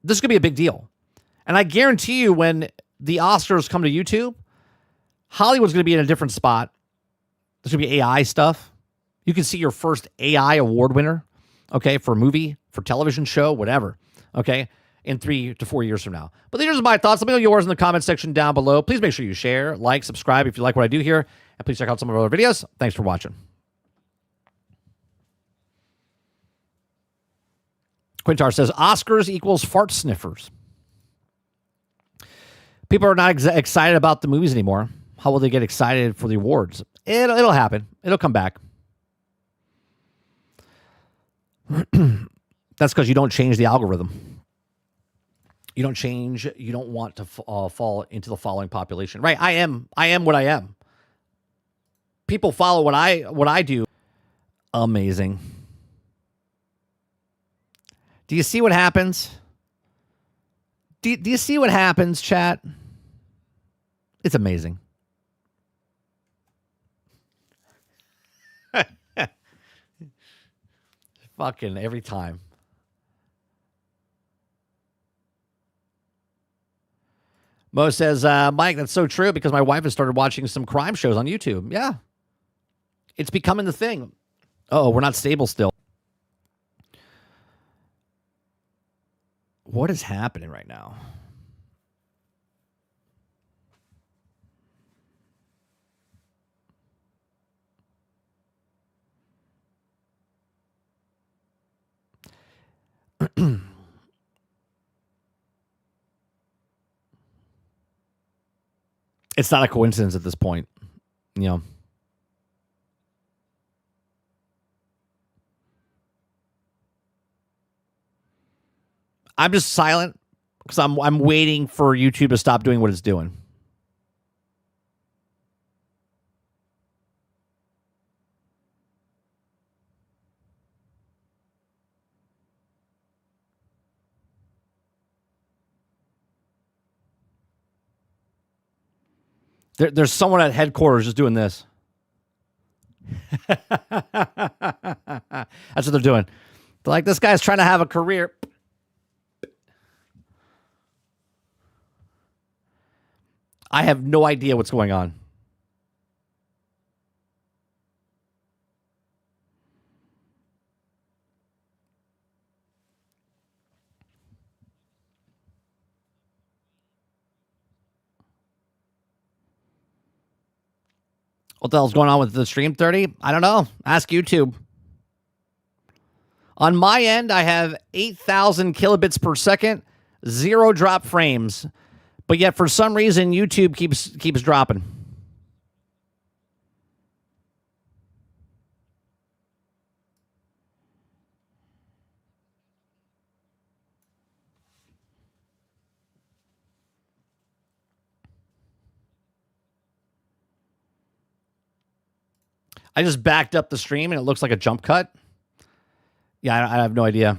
this is going to be a big deal. And I guarantee you when the Oscars come to YouTube, Hollywood's going to be in a different spot. There's going to be AI stuff. You can see your first AI award winner, okay, for a movie, for television show, whatever, okay, in 3 to 4 years from now. But these are my thoughts. Let me know yours in the comment section down below. Please make sure you share, like, subscribe if you like what I do here, and please check out some of our other videos. Thanks for watching. Quintar says, Oscars equals fart sniffers. People are not excited about the movies anymore. How will they get excited for the awards? It'll happen. It'll come back. That's because you don't change the algorithm. You don't change. You don't want to fall into the following population. Right. I am what I am. People follow what I do. Amazing. Do you see what happens? Do you see what happens, chat? It's amazing. Fucking every time. Mo says, Mike, that's so true because my wife has started watching some crime shows on YouTube. Yeah. It's becoming the thing. Oh, we're not stable still. What is happening right now? It's not a coincidence at this point, you know. I'm just silent because I'm waiting for YouTube to stop doing what it's doing. There's someone at headquarters just doing this. That's what they're doing. They're like, this guy's trying to have a career. I have no idea what's going on. What the hell's going on with the stream 30? I don't know. Ask YouTube. On my end, I have 8,000 kilobits per second, 0 drop frames. But yet, for some reason, YouTube keeps dropping. I just backed up the stream and it looks like a jump cut. Yeah, I have no idea.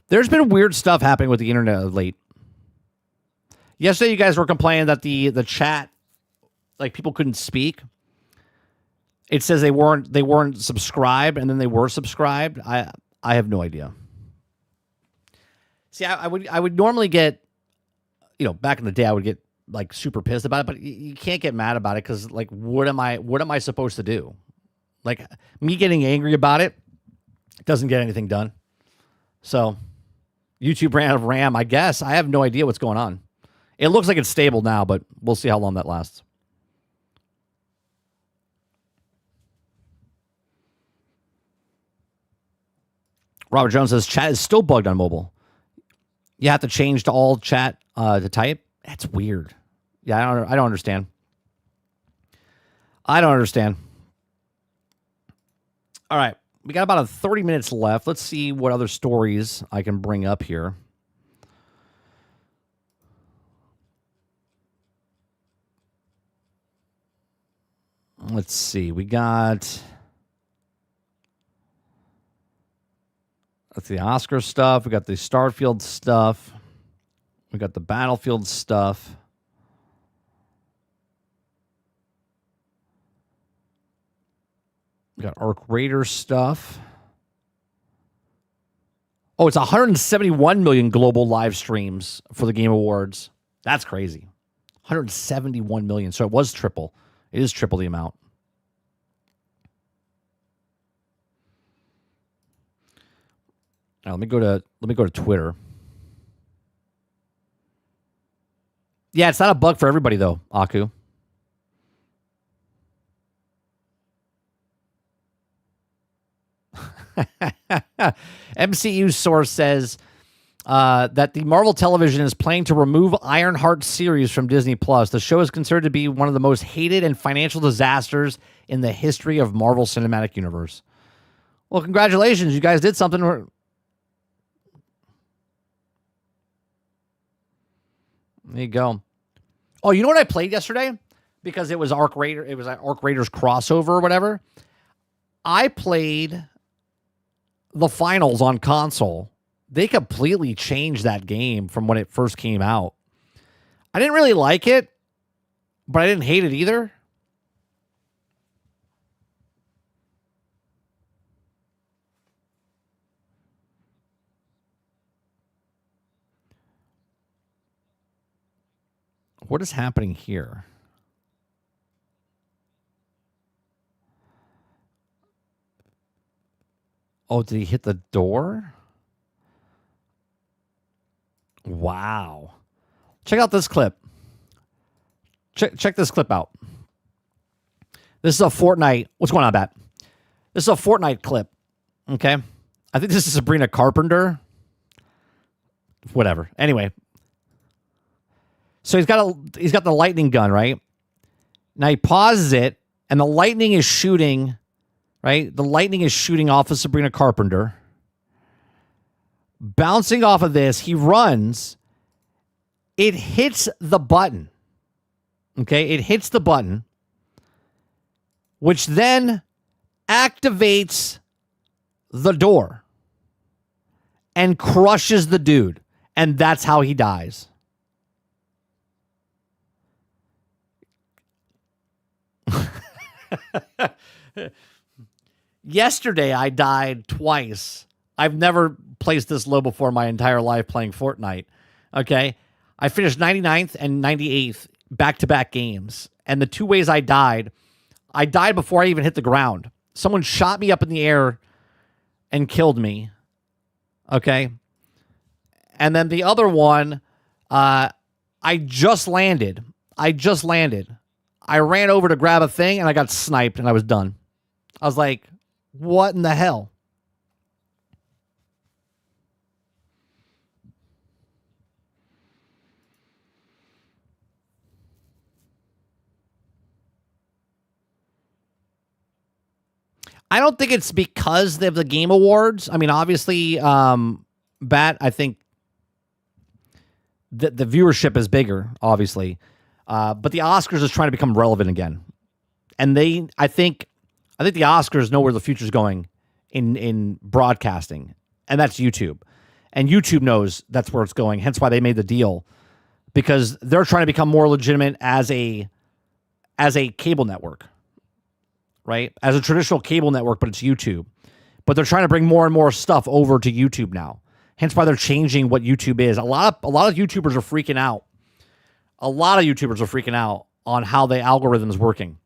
There's been weird stuff happening with the internet of late. Yesterday, you guys were complaining that the chat, like people couldn't speak. It says they weren't subscribed, and then they were subscribed. I have no idea. See, I would normally get, you know, back in the day, I would get like super pissed about it, but you can't get mad about it because like, what am I supposed to do? Like me getting angry about it doesn't get anything done. So YouTube ran out of RAM, I guess. I have no idea what's going on. It looks like it's stable now, but we'll see how long that lasts. Robert Jones says chat is still bugged on mobile. You have to change to all chat to type. That's weird. Yeah, I don't understand. I don't understand. All right. We got about 30 minutes left. Let's see what other stories I can bring up here. Let's see. We got... That's the Oscar stuff. We got the Starfield stuff. We got the Battlefield stuff. We got Arc Raider stuff. Oh, it's 171 million global live streams for the Game Awards. That's crazy. 171 million. So it was triple. It is triple the amount. Now, let me go to Twitter. Yeah, it's not a bug for everybody though, Aku. MCU source says that the Marvel Television is planning to remove Ironheart series from Disney Plus. The show is considered to be one of the most hated and financial disasters in the history of Marvel Cinematic Universe. Well, congratulations, you guys did something. There you go. Oh, you know what I played yesterday? Because it was Arc Raider. It was like Arc Raiders crossover or whatever. I played the finals on console. They completely changed that game from when it first came out. I didn't really like it, but I didn't hate it either. What is happening here? Oh, did he hit the door? Wow. Check out this clip. Check this clip out. This is a Fortnite. What's going on, Bat? This is a Fortnite clip. Okay. I think this is Sabrina Carpenter. Whatever. Anyway. So he's got the lightning gun, right? Now he pauses it, and the lightning is shooting, right? The lightning is shooting off of Sabrina Carpenter. Bouncing off of this, he runs. It hits the button. Okay, it hits the button, which then activates the door and crushes the dude. And that's how he dies. Yesterday, I died twice. I've never placed this low before in my entire life playing Fortnite. Okay, I finished 99th and 98th back-to-back games. And the two ways I died before I even hit the ground. Someone shot me up in the air and killed me. Okay. And then the other one, I just landed. I ran over to grab a thing and I got sniped and I was done. I was like, what in the hell? I don't think it's because they have the Game Awards. I mean, obviously, Bat, I think the viewership is bigger, obviously. But the Oscars is trying to become relevant again. And I think the Oscars know where the future's going in broadcasting, and that's YouTube. And YouTube knows that's where it's going, hence why they made the deal, because they're trying to become more legitimate as a cable network. Right? As a traditional cable network, but it's YouTube. But they're trying to bring more and more stuff over to YouTube now. Hence why they're changing what YouTube is. A lot of YouTubers are freaking out. A lot of YouTubers are freaking out on how the algorithm is working.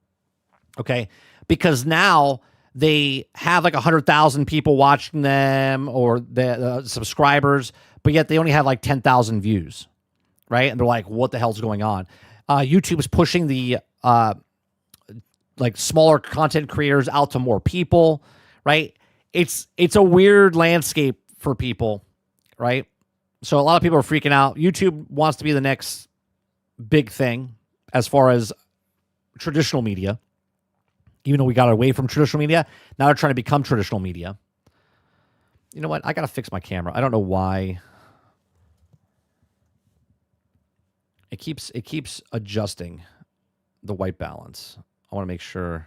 Okay? Because now they have like 100,000 people watching them or the subscribers, but yet they only have like 10,000 views. Right? And they're like, what the hell's going on? YouTube is pushing the like smaller content creators out to more people, right? It's a weird landscape for people, right? So a lot of people are freaking out. YouTube wants to be the next big thing as far as traditional media. Even though we got away from traditional media, now they're trying to become traditional media. You know what? I got to fix my camera. I don't know why. It keeps adjusting the white balance. I want to make sure.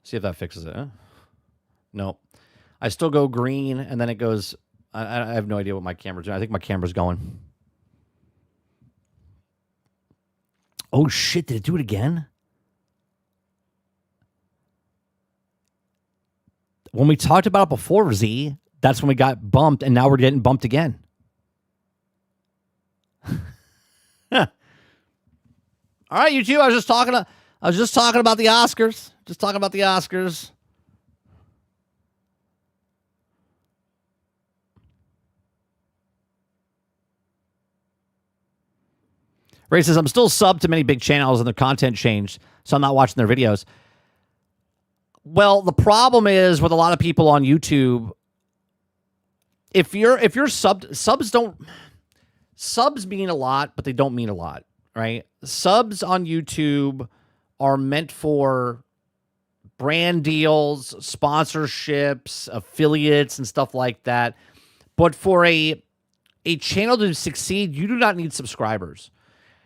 See if that fixes it. Huh? No. I still go green, and then it goes... I have no idea what my camera's doing. I think my camera's going. Oh, shit. Did it do it again? When we talked about it before, Z, that's when we got bumped, and now we're getting bumped again. All right, YouTube. I was just talking about the Oscars. Just talking about the Oscars. Ray says, I'm still subbed to many big channels and their content changed, so I'm not watching their videos. Well, the problem is with a lot of people on YouTube, if you're subbed, subs mean a lot, but they don't mean a lot, right? Subs on YouTube are meant for brand deals, sponsorships, affiliates, and stuff like that. But for a channel to succeed, you do not need subscribers.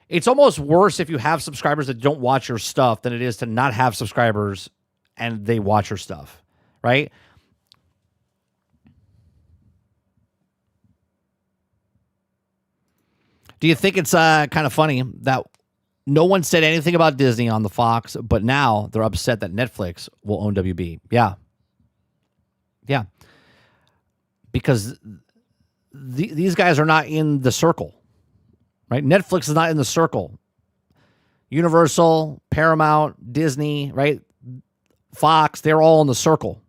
It's almost worse if you have subscribers that don't watch your stuff than it is to not have subscribers and they watch your stuff, right? Do you think it's kind of funny that no one said anything about Disney on the Fox, but now they're upset that Netflix will own WB? Yeah. because these guys are not in the circle, right? Netflix is not in the circle. Universal, Paramount, Disney, right? Fox, they're all in the circle.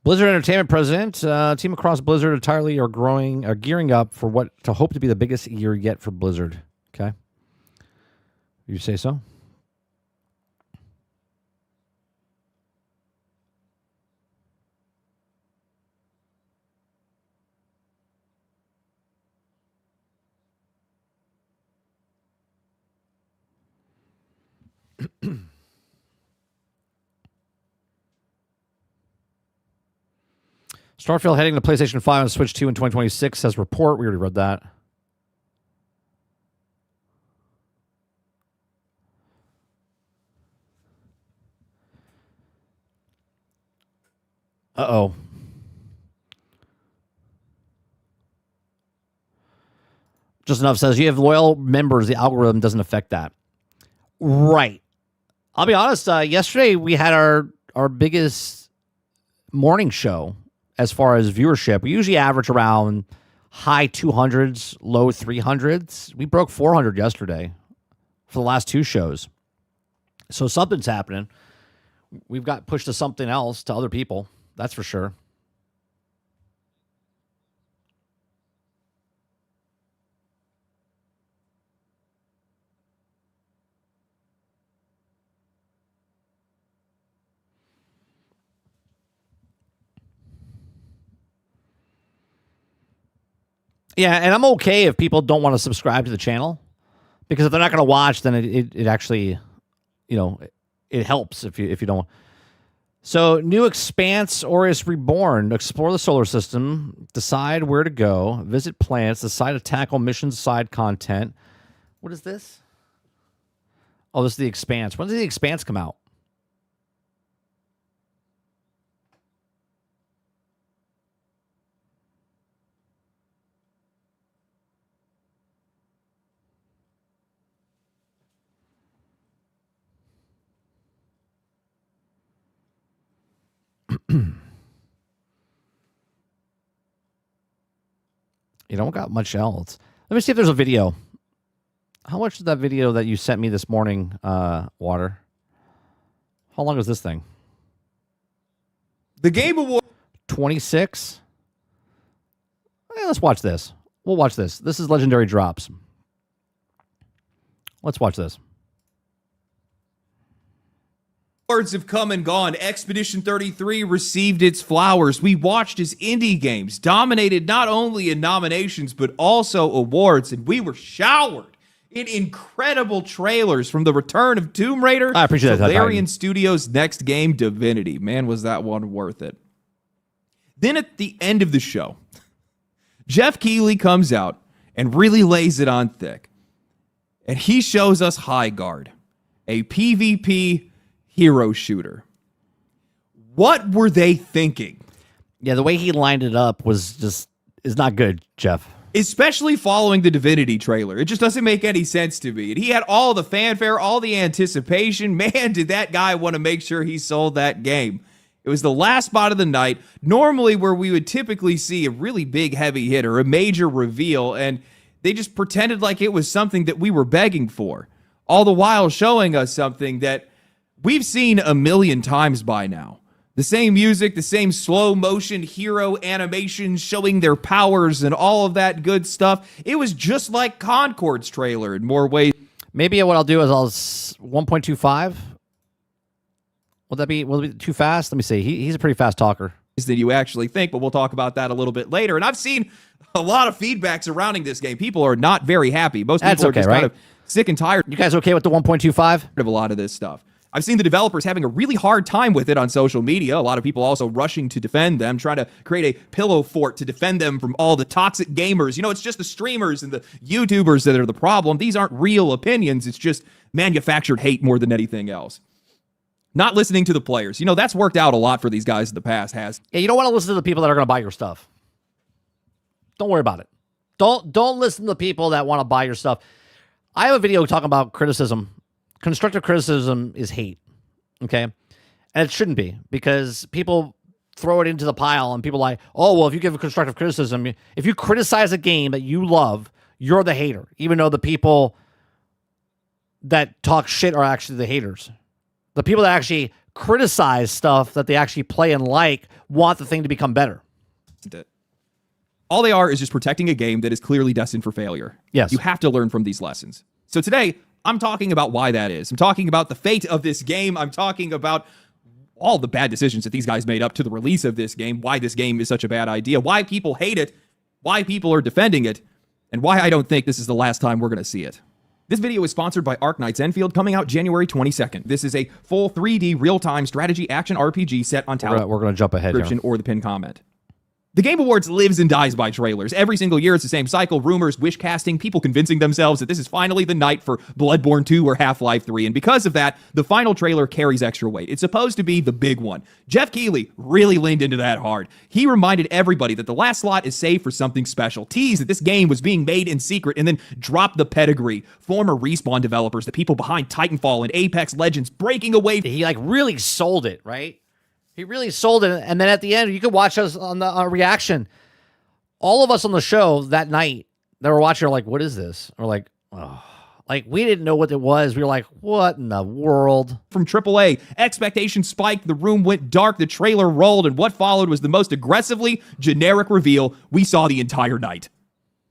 Blizzard Entertainment president, team across Blizzard entirely are gearing up for what to hope to be the biggest year yet for Blizzard. Okay. You say so? Starfield heading to PlayStation 5 and Switch 2 in 2026, says report. We already read that. Uh-oh. Just Enough says, you have loyal members. The algorithm doesn't affect that. Right. I'll be honest. Yesterday, we had our biggest morning show as far as viewership. We usually average around high 200s, low 300s. We broke 400 yesterday for the last two shows. So something's happening. We've got pushed to something else, to other people. That's for sure. Yeah, and I'm okay if people don't want to subscribe to the channel, because if they're not going to watch, then it actually, it helps if you don't. So, new Expanse Aureus Reborn. Explore the solar system, decide where to go, visit planets, decide to tackle missions, side content. What is this? Oh, this is the Expanse. When does the Expanse come out? You don't got much else. Let me see if there's a video. How much is that video that you sent me this morning, Water? How long is this thing? The Game Award 26. Let's watch this. We'll watch this. This is Legendary Drops. Let's watch this. Awards have come and gone. Expedition 33 received its flowers. We watched as indie games dominated not only in nominations, but also awards. And we were showered in incredible trailers from the return of Tomb Raider I appreciate to that, Larian Studios' next game, Divinity. Man, was that one worth it. Then at the end of the show, Jeff Keighley comes out and really lays it on thick. And he shows us High Guard, a PvP hero shooter. What were they thinking? Yeah, the way he lined it up is not good, Jeff. Especially following the Divinity trailer. It just doesn't make any sense to me. And he had all the fanfare, all the anticipation. Man, did that guy want to make sure he sold that game. It was the last spot of the night, normally where we would typically see a really big heavy hitter, a major reveal, and they just pretended like it was something that we were begging for, all the while showing us something that we've seen a million times by now. The same music, the same slow motion hero animations showing their powers and all of that good stuff. It was just like Concord's trailer in more ways. Maybe what I'll do is I'll 1.25. Will it be too fast? Let me see. He's a pretty fast talker. Than you actually think, but we'll talk about that a little bit later. And I've seen a lot of feedback surrounding this game. People are not very happy. Most people are just kind of sick and tired You guys okay with the 1.25? of a lot of this stuff. I've seen the developers having a really hard time with it on social media. A lot of people also rushing to defend them, trying to create a pillow fort to defend them from all the toxic gamers. You know, it's just the streamers and the YouTubers that are the problem. These aren't real opinions. It's just manufactured hate more than anything else. Not listening to the players. You know, that's worked out a lot for these guys in the past, has. Yeah, you don't want to listen to the people that are going to buy your stuff. Don't worry about it. Don't listen to the people that want to buy your stuff. I have a video talking about criticism. Constructive criticism is hate, okay? And it shouldn't be, because people throw it into the pile and people are like, oh, well, if you give a constructive criticism, if you criticize a game that you love, you're the hater, even though the people that talk shit are actually the haters. The people that actually criticize stuff that they actually play and like want the thing to become better. All they are is just protecting a game that is clearly destined for failure. Yes. You have to learn from these lessons. So today, I'm talking about why that is. I'm talking about the fate of this game. I'm talking about all the bad decisions that these guys made up to the release of this game, why this game is such a bad idea, why people hate it, why people are defending it, and why I don't think this is the last time we're going to see it. This video is sponsored by Arknights Enfield, coming out January 22nd. This is a full 3D real-time strategy action RPG set on We're going to jump ahead here. or the pinned comment. The Game Awards lives and dies by trailers. Every single year, it's the same cycle. Rumors, wish casting, people convincing themselves that this is finally the night for Bloodborne 2 or Half-Life 3. And because of that, the final trailer carries extra weight. It's supposed to be the big one. Jeff Keighley really leaned into that hard. He reminded everybody that the last slot is saved for something special. Teased that this game was being made in secret, and then dropped the pedigree. Former Respawn developers, the people behind Titanfall and Apex Legends, breaking away. He like really sold it, right? He really sold it. And then at the end, you could watch us on the reaction. All of us on the show that night that were watching are like, what is this? We're like, oh. Like, we didn't know what it was. We were like, what in the world? From AAA, expectations spiked, the room went dark, the trailer rolled, and what followed was the most aggressively generic reveal we saw the entire night.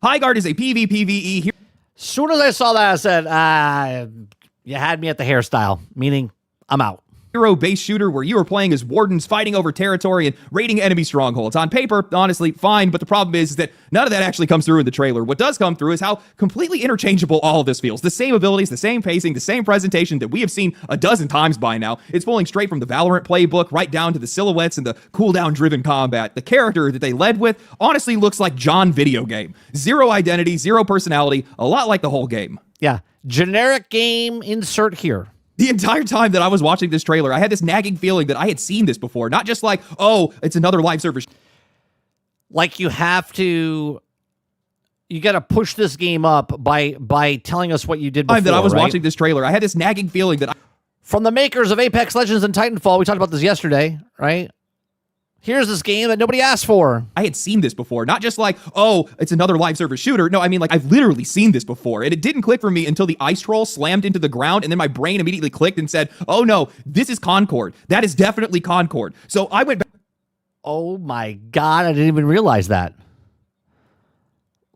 Highguard is a PvPvE hero. Soon as I saw that, I said, you had me at the hairstyle, meaning I'm out. Hero-based shooter where you are playing as wardens fighting over territory and raiding enemy strongholds. On paper, honestly, fine, but the problem is that none of that actually comes through in the trailer. What does come through is how completely interchangeable all of this feels. The same abilities, the same pacing, the same presentation that we have seen a dozen times by now. It's pulling straight from the Valorant playbook right down to the silhouettes and the cooldown-driven combat. The character that they led with honestly looks like John video game. Zero identity, zero personality, a lot like the whole game. Yeah, generic game, insert here. The entire time that I was watching this trailer, I had this nagging feeling that I had seen this before. Not just like, oh, it's another live service. Like you got to push this game up by telling us what you did before, Time that I was right? watching this trailer, I had this nagging feeling that From the makers of Apex Legends and Titanfall, we talked about this yesterday, right? Here's this game that nobody asked for. I had seen this before. Not just like, oh, it's another live service shooter. No, I mean, like, I've literally seen this before. And it didn't click for me until the ice troll slammed into the ground, and then my brain immediately clicked and said, oh no, this is Concord. That is definitely Concord. So I went back. Oh my God, I didn't even realize that.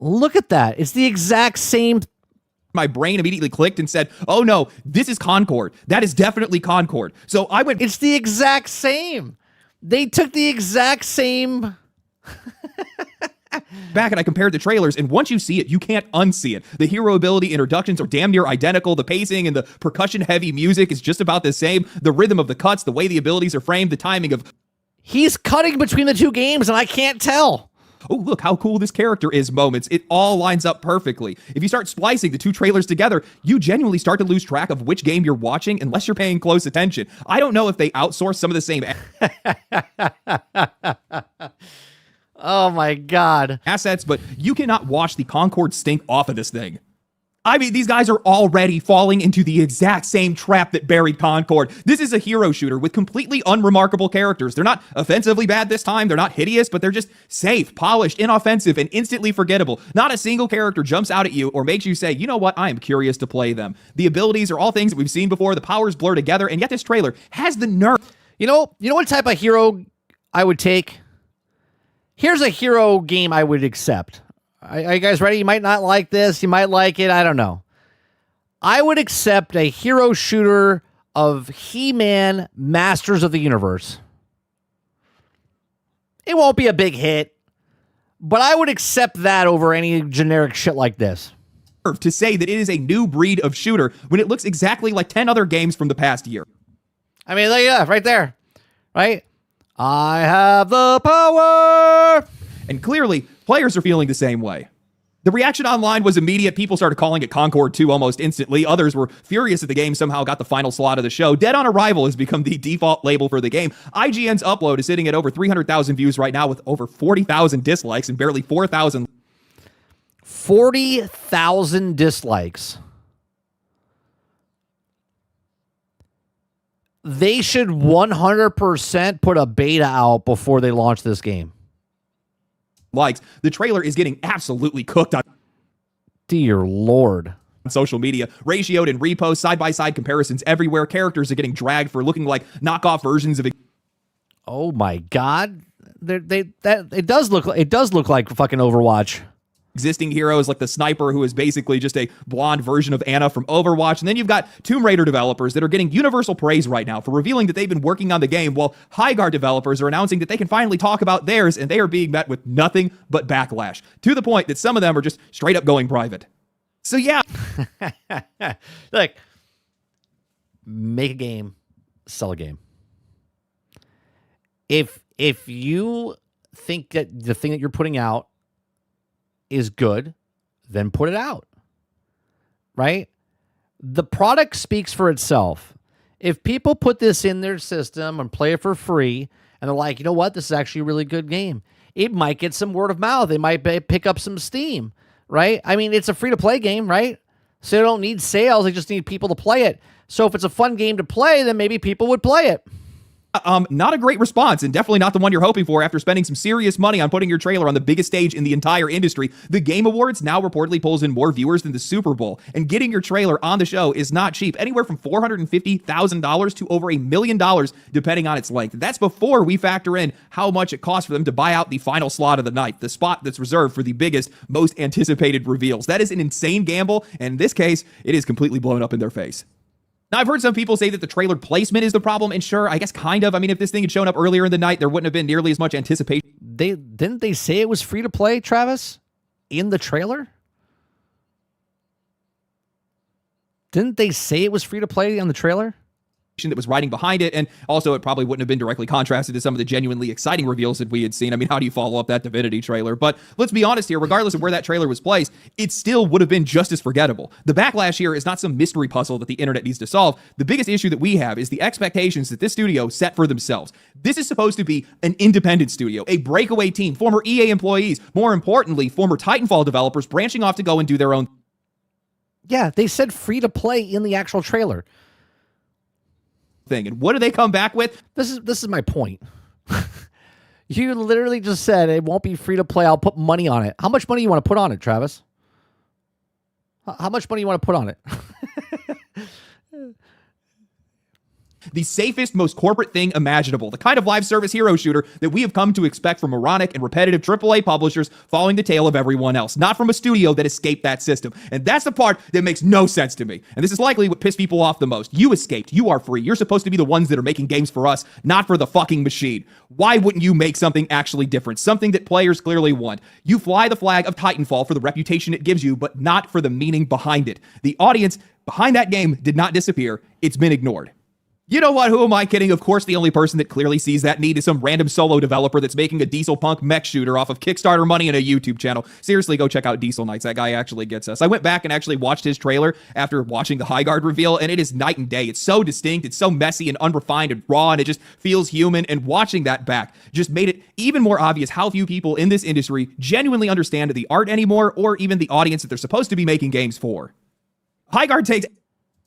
Look at that. It's the exact same. My brain immediately clicked and said, oh no, this is Concord. That is definitely Concord. So I went. It's the exact same. They took the exact same. Back and I compared the trailers, and once you see it, you can't unsee it. The hero ability introductions are damn near identical. The pacing and the percussion-heavy music is just about the same. The rhythm of the cuts, the way the abilities are framed, the timing of... He's cutting between the two games, and I can't tell. Oh, look how cool this character is moments. It all lines up perfectly. If you start splicing the two trailers together, you genuinely start to lose track of which game you're watching unless you're paying close attention. I don't know if they outsource some of the same... Oh my God. assets, but you cannot wash the Concord stink off of this thing. I mean, these guys are already falling into the exact same trap that buried Concord. This is a hero shooter with completely unremarkable characters. They're not offensively bad this time. They're not hideous, but they're just safe, polished, inoffensive, and instantly forgettable. Not a single character jumps out at you or makes you say, you know what, I am curious to play them. The abilities are all things that we've seen before. The powers blur together, and yet this trailer has the nerve. You know what type of hero I would take? Here's a hero game I would accept. Are you guys ready? You might not like this. You might like it. I don't know. I would accept a hero shooter of He-Man Masters of the Universe. It won't be a big hit, but I would accept that over any generic shit like this. To say that it is a new breed of shooter when it looks exactly like 10 other games from the past year. I mean, yeah, right there, right? I have the power. And clearly, players are feeling the same way. The reaction online was immediate. People started calling it Concord 2 almost instantly. Others were furious that the game somehow got the final slot of the show. Dead on Arrival has become the default label for the game. IGN's upload is sitting at over 300,000 views right now with over 40,000 dislikes and barely 4,000. 40,000 dislikes. They should 100% put a beta out before they launch this game. Likes. The trailer is getting absolutely cooked on Dear Lord. social media, ratioed and reposts, side-by-side comparisons everywhere. Characters are getting dragged for looking like knockoff versions of Oh my God. It does look like fucking Overwatch. existing heroes, like the sniper, who is basically just a blonde version of Anna from Overwatch. And then you've got Tomb Raider developers that are getting universal praise right now for revealing that they've been working on the game, while Highguard developers are announcing that they can finally talk about theirs, and they are being met with nothing but backlash, to the point that some of them are just straight up going private. So yeah. Look, make a game, sell a game. If you think that the thing that you're putting out is good, then put it out. Right? The product speaks for itself. If people put this in their system and play it for free, and they're like, you know what, this is actually a really good game, it might get some word of mouth. It might pick up some steam, right? I mean, it's a free-to-play game, right? So they don't need sales. They just need people to play it. So if it's a fun game to play, then maybe people would play it. Not a great response, and definitely not the one you're hoping for after spending some serious money on putting your trailer on the biggest stage in the entire industry. The Game Awards now reportedly pulls in more viewers than the Super Bowl, and getting your trailer on the show is not cheap. Anywhere from $450,000 to over $1 million, depending on its length. That's before we factor in how much it costs for them to buy out the final slot of the night, the spot that's reserved for the biggest, most anticipated reveals. That is an insane gamble, and in this case, it is completely blown up in their face. Now, I've heard some people say that the trailer placement is the problem, and sure, I guess kind of. I mean, if this thing had shown up earlier in the night, there wouldn't have been nearly as much anticipation. Didn't they say it was free to play, Travis? In the trailer? Didn't they say it was free to play on the trailer? That was riding behind it, and also it probably wouldn't have been directly contrasted to some of the genuinely exciting reveals that we had seen. I mean, how do you follow up that Divinity trailer? But let's be honest here, regardless of where that trailer was placed, it still would have been just as forgettable. The backlash here is not some mystery puzzle that the internet needs to solve. The biggest issue that we have is the expectations that this studio set for themselves. This is supposed to be an independent studio, a breakaway team, former EA employees, more importantly, former Titanfall developers branching off to go and do their own. Yeah, they said free to play in the actual trailer. Thing. And what do they come back with? This is my point. You literally just said it won't be free to play. I'll put money on it. How much money you want to put on it, Travis? How much money you want to put on it? The safest, most corporate thing imaginable. The kind of live service hero shooter that we have come to expect from moronic and repetitive AAA publishers following the tail of everyone else, not from a studio that escaped that system. And that's the part that makes no sense to me. And this is likely what pissed people off the most. You escaped. You are free. You're supposed to be the ones that are making games for us, not for the fucking machine. Why wouldn't you make something actually different? Something that players clearly want. You fly the flag of Titanfall for the reputation it gives you, but not for the meaning behind it. The audience behind that game did not disappear. It's been ignored. You know what? Who am I kidding? Of course, the only person that clearly sees that need is some random solo developer that's making a diesel punk mech shooter off of Kickstarter money and a YouTube channel. Seriously, go check out Diesel Nights. That guy actually gets us. I went back and actually watched his trailer after watching the Highguard reveal, and it is night and day. It's so distinct. It's so messy and unrefined and raw, and it just feels human. And watching that back just made it even more obvious how few people in this industry genuinely understand the art anymore, or even the audience that they're supposed to be making games for. Highguard takes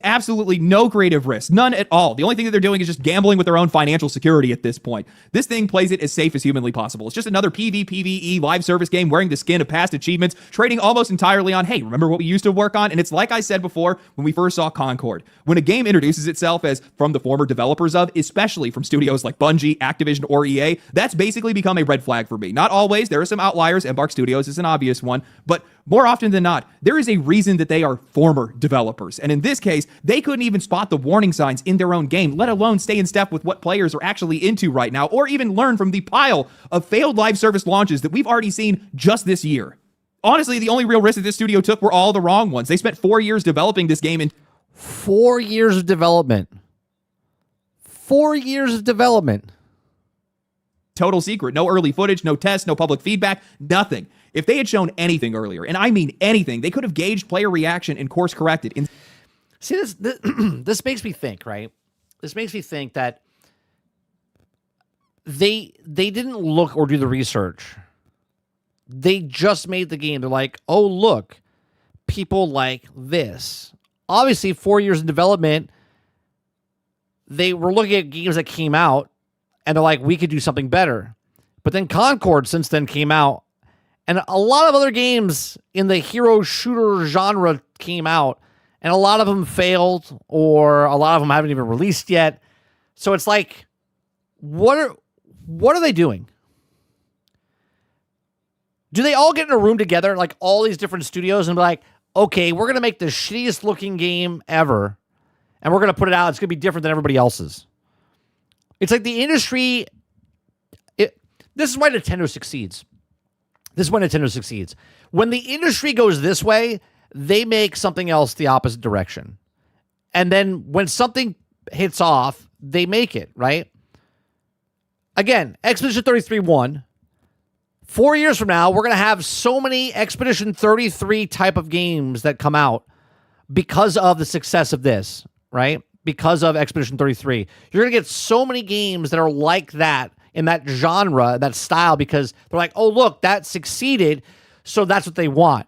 absolutely no creative risk, none at all. The only thing that they're doing is just gambling with their own financial security at this point. This thing plays it as safe as humanly possible. It's just another PvPvE live service game wearing the skin of past achievements, trading almost entirely on, hey, remember what we used to work on? And it's like I said before when we first saw Concord. When a game introduces itself as from the former developers of, especially from studios like Bungie, Activision, or EA, that's basically become a red flag for me. Not always. There are some outliers. Embark Studios is an obvious one. But more often than not, there is a reason that they are former developers. And in this case, they couldn't even spot the warning signs in their own game, let alone stay in step with what players are actually into right now, or even learn from the pile of failed live service launches that we've already seen just this year. Honestly, the only real risks that this studio took were all the wrong ones. They spent 4 years developing this game. 4 years of development. 4 years of development. Total secret. No early footage, no tests, no public feedback, nothing. If they had shown anything earlier, and I mean anything, they could have gauged player reaction and course corrected. See, this makes me think, right? This makes me think that they didn't look or do the research. They just made the game. They're like, oh, look, people like this. Obviously, 4 years in development, they were looking at games that came out, and they're like, we could do something better. But then Concord since then came out, and a lot of other games in the hero shooter genre came out, and a lot of them failed, or a lot of them haven't even released yet. So it's like, what are they doing? Do they all get in a room together, like all these different studios, and be like, okay, we're going to make the shittiest looking game ever, and we're going to put it out. It's going to be different than everybody else's. It's like the industry. This is why Nintendo succeeds. This is why Nintendo succeeds. When the industry goes this way, they make something else the opposite direction. And then when something hits off, they make it, right? Again, Expedition 33 won. 4 years from now, we're going to have so many Expedition 33 type of games that come out because of the success of this, right? Because of Expedition 33. You're going to get so many games that are like that in that genre, that style, because they're like, oh, look, that succeeded, so that's what they want.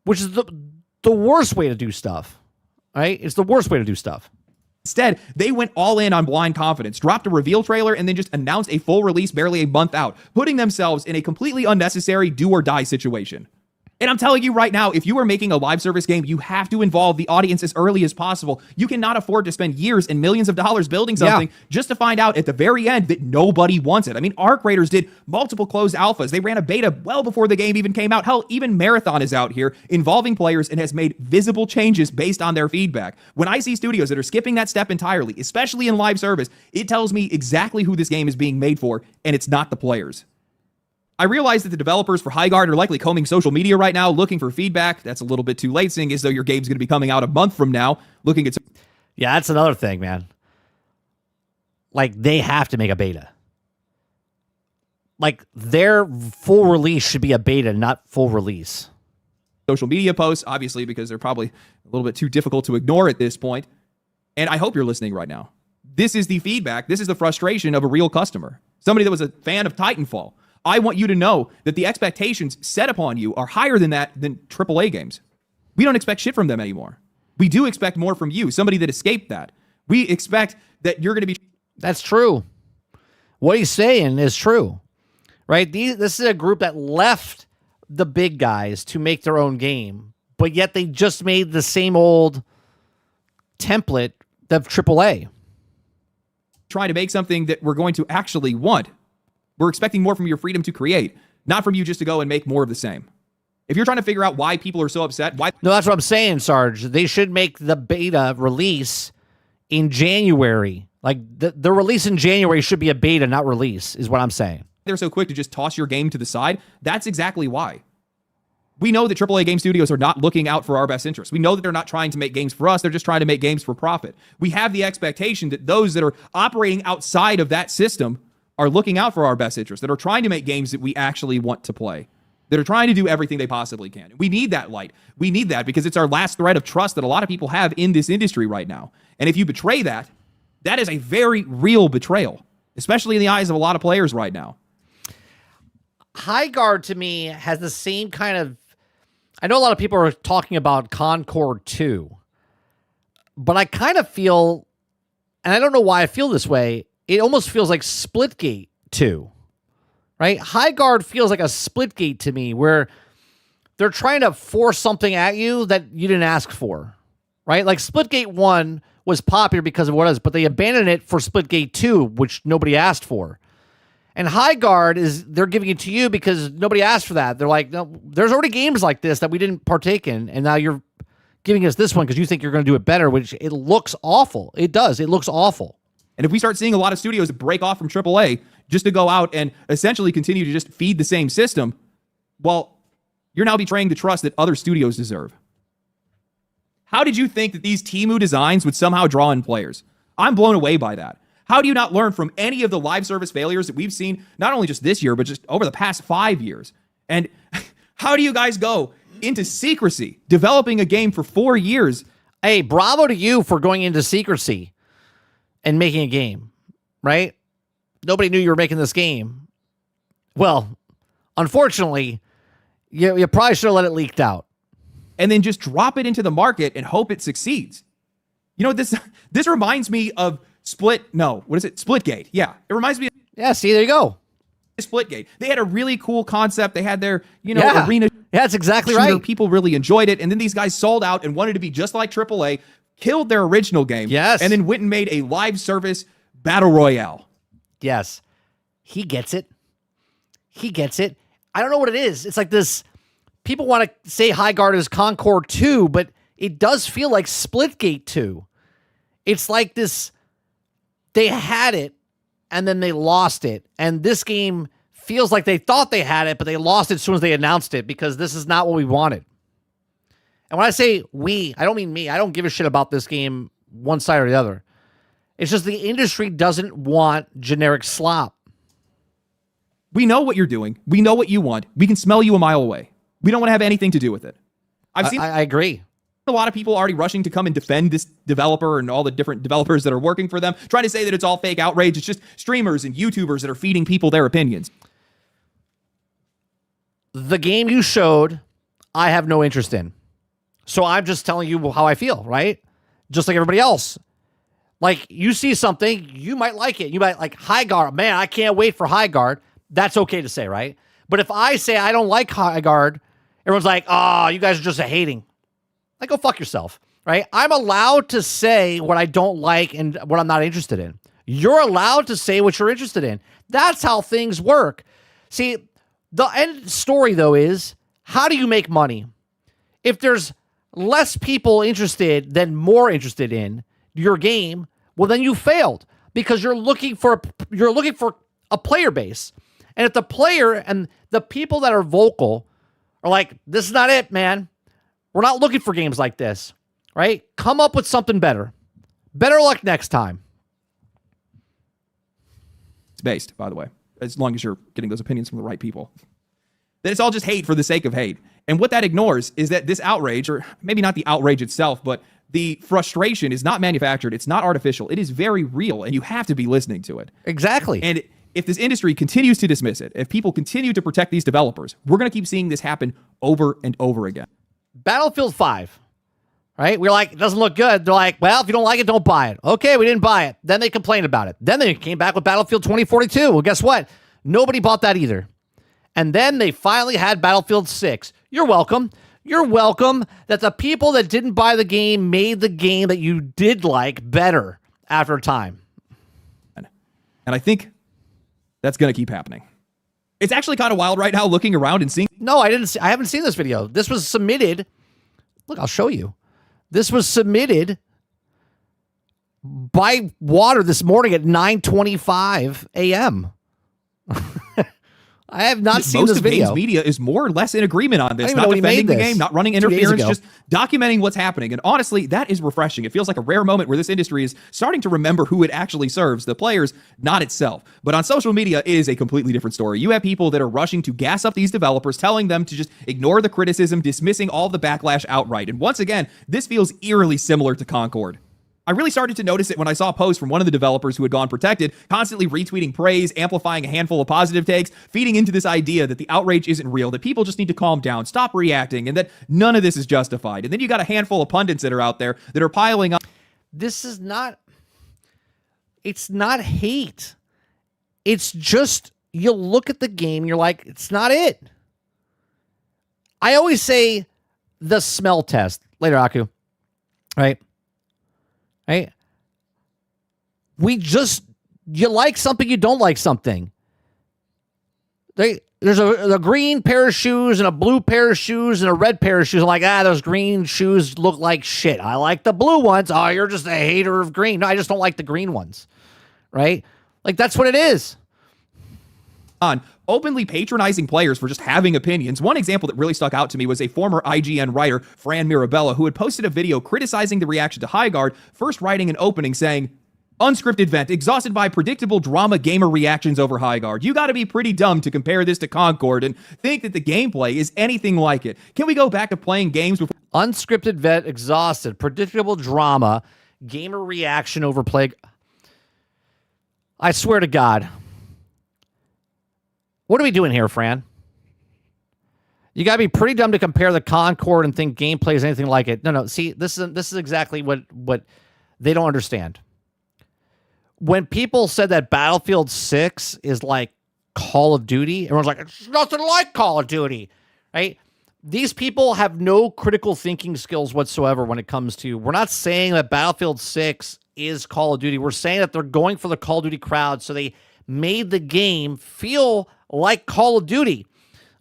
Which is the worst way to do stuff, right? It's the worst way to do stuff. Instead, they went all in on blind confidence, dropped a reveal trailer, and then just announced a full release barely a month out, putting themselves in a completely unnecessary do-or-die situation. And I'm telling you right now, if you are making a live service game, you have to involve the audience as early as possible. You cannot afford to spend years and millions of dollars building something just to find out at the very end that nobody wants it. I mean, Arc Raiders did multiple closed alphas. They ran a beta well before the game even came out. Hell, even Marathon is out here involving players and has made visible changes based on their feedback. When I see studios that are skipping that step entirely, especially in live service, it tells me exactly who this game is being made for, and it's not the players. I realize that the developers for Highguard are likely combing social media right now, looking for feedback. That's a little bit too late, seeing as though your game's going to be coming out a month from now, looking at... Yeah, that's another thing, man. Like, they have to make a beta. Like, their full release should be a beta, not full release. Social media posts, obviously, because they're probably a little bit too difficult to ignore at this point. And I hope you're listening right now. This is the feedback. This is the frustration of a real customer. Somebody that was a fan of Titanfall. I want you to know that the expectations set upon you are higher than that than AAA games. We don't expect shit from them anymore. We do expect more from you, somebody that escaped that. We expect that you're going to be... That's true. What he's saying is true, right? This is a group that left the big guys to make their own game, but yet they just made the same old template of AAA. Trying to make something that we're going to actually want. We're expecting more from your freedom to create, not from you just to go and make more of the same. If you're trying to figure out why people are so upset, why... No, that's what I'm saying, Sarge. They should make the beta release in January. Like, the release in January should be a beta, not release, is what I'm saying. They're so quick to just toss your game to the side. That's exactly why. We know that AAA game studios are not looking out for our best interests. We know that they're not trying to make games for us. They're just trying to make games for profit. We have the expectation that those that are operating outside of that system are looking out for our best interests, that are trying to make games that we actually want to play, that are trying to do everything they possibly can. We need that light. We need that because it's our last thread of trust that a lot of people have in this industry right now. And if you betray that, that is a very real betrayal, especially in the eyes of a lot of players right now. Highguard, to me, has the same kind of... I know a lot of people are talking about Concord 2, but I kind of feel, and I don't know why I feel this way, it almost feels like Splitgate 2, right? Highguard feels like a Splitgate to me, where they're trying to force something at you that you didn't ask for, right? Like Splitgate 1 was popular because of what it is, but they abandoned it for Splitgate 2, which nobody asked for. And Highguard they're giving it to you because nobody asked for that. They're like, no, there's already games like this that we didn't partake in, and now you're giving us this one because you think you're going to do it better, which it looks awful. It does. It looks awful. And if we start seeing a lot of studios break off from AAA just to go out and essentially continue to just feed the same system, well, you're now betraying the trust that other studios deserve. How did you think that these Temu designs would somehow draw in players? I'm blown away by that. How do you not learn from any of the live service failures that we've seen, not only just this year, but just over the past 5 years? And how do you guys go into secrecy, developing a game for 4 years? Hey, bravo to you for going into secrecy and making a game, right? Nobody knew you were making this game. Well, unfortunately, you probably should have let it leak out. And then just drop it into the market and hope it succeeds. You know, this reminds me of Splitgate. Yeah, it reminds me of Yeah, see, there you go. Splitgate. They had a really cool concept. They had their, arena. Yeah, that's exactly shooter. right. People really enjoyed it. And then these guys sold out and wanted to be just like AAA, killed their original game. Yes. And then went and made a live service battle royale. Yes. He gets it. He gets it. I don't know what it is. It's like this. People want to say Highguard is Concord 2, but it does feel like Splitgate 2. It's like this. They had it, and then they lost it. And this game feels like they thought they had it, but they lost it as soon as they announced it because this is not what we wanted. And when I say we, I don't mean me. I don't give a shit about this game one side or the other. It's just the industry doesn't want generic slop. We know what you're doing. We know what you want. We can smell you a mile away. We don't want to have anything to do with it. I've seen I agree. a lot of people already rushing to come and defend this developer and all the different developers that are working for them, trying to say that it's all fake outrage. It's just streamers and YouTubers that are feeding people their opinions. The game you showed, I have no interest in. So I'm just telling you how I feel, right? Just like everybody else. Like, you see something, you might like it. You might like Highguard. Man, I can't wait for Highguard. That's okay to say, right? But if I say I don't like Highguard, everyone's like, oh, you guys are just hating. Like, go fuck yourself, right? I'm allowed to say what I don't like and what I'm not interested in. You're allowed to say what you're interested in. That's how things work. See, the end story, though, is how do you make money? If there's less people interested than more interested in your game, well, then you failed because you're looking for a player base. And if the player and the people that are vocal are like, this is not it, man. We're not looking for games like this, right? Come up with something better. Better luck next time. It's based, by the way, as long as you're getting those opinions from the right people. That it's all just hate for the sake of hate. And what that ignores is that this outrage, or maybe not the outrage itself, but the frustration is not manufactured. It's not artificial. It is very real, and you have to be listening to it. Exactly. And if this industry continues to dismiss it, if people continue to protect these developers, we're going to keep seeing this happen over and over again. Battlefield 5, right? We're like, it doesn't look good. They're like, well, if you don't like it, don't buy it. Okay, we didn't buy it. Then they complained about it. Then they came back with Battlefield 2042. Well, guess what? Nobody bought that either. And then they finally had Battlefield 6. You're welcome. You're welcome that the people that didn't buy the game made the game that you did like better after time. And I think that's going to keep happening. It's actually kind of wild right now looking around and seeing. No, I haven't seen this video. This was submitted. Look, I'll show you. This was submitted by Water this morning at 9:25 a.m. I have not seen this video. Most of Games Media is more or less in agreement on this. I don't even Not know when he defending made the this. game, not running 2 days interference, ago. just documenting what's happening. And honestly, that is refreshing. It feels like a rare moment where this industry is starting to remember who it actually serves, the players, not itself. But on social media, it is a completely different story. You have people that are rushing to gas up these developers, telling them to just ignore the criticism, dismissing all the backlash outright. And once again, this feels eerily similar to Concord. I really started to notice it when I saw a post from one of the developers who had gone protected, constantly retweeting praise, amplifying a handful of positive takes, feeding into this idea that the outrage isn't real, that people just need to calm down, stop reacting, and that none of this is justified. And then you got a handful of pundits that are out there that are piling up. This is not, it's not hate. It's just, you look at the game and you're like, it's not it. I always say the smell test. Later, Aku. Right? Right? You like something, you don't like something. There's a green pair of shoes and a blue pair of shoes and a red pair of shoes. I'm like, those green shoes look like shit. I like the blue ones. Oh, you're just a hater of green. No, I just don't like the green ones. Right? Like, that's what it is. On openly patronizing players for just having opinions. One example that really stuck out to me was a former IGN writer, Fran Mirabella, who had posted a video criticizing the reaction to Highguard, first writing an opening saying, Unscripted vent, exhausted by predictable drama gamer reactions over High Guard. You gotta be pretty dumb to compare this to Concord and think that the gameplay is anything like it. Can we go back to playing games with Unscripted vet, exhausted, predictable drama, gamer reaction over play. I swear to God. What are we doing here, Fran? You gotta be pretty dumb to compare the Concord and think gameplay is anything like it. No. See, this is exactly what they don't understand. When people said that Battlefield 6 is like Call of Duty, everyone's like, it's nothing like Call of Duty, right? These people have no critical thinking skills whatsoever when it comes to, we're not saying that Battlefield 6 is Call of Duty. We're saying that they're going for the Call of Duty crowd, so they made the game feel like Call of Duty,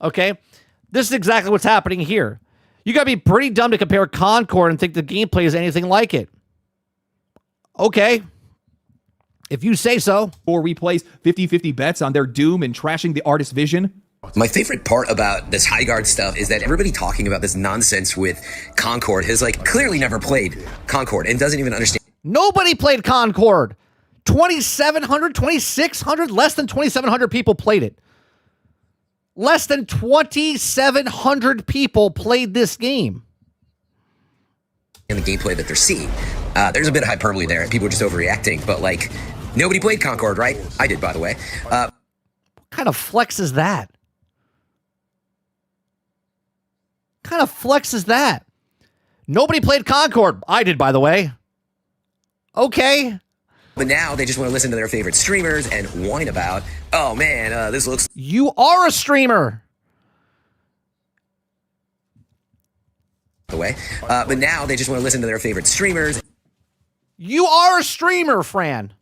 okay? This is exactly what's happening here. You gotta be pretty dumb to compare Concord and think the gameplay is anything like it. Okay. If you say so. Before we place 50-50 bets on their doom and trashing the artist's vision? My favorite part about this High Guard stuff is that everybody talking about this nonsense with Concord has like clearly never played Concord and doesn't even understand. Nobody played Concord. 2,700, 2,600, less than 2,700 people played it. Less than 2,700 people played this game. And the gameplay that they're seeing. There's a bit of hyperbole there. People are just overreacting, but like nobody played Concord, right? I did, by the way. What kind of flex is that? What kind of flex is that? Nobody played Concord. I did, by the way. Okay. But now they just want to listen to their favorite streamers and whine about, oh man, this looks. You are a streamer. The way. But now they just want to listen to their favorite streamers. You are a streamer, Fran.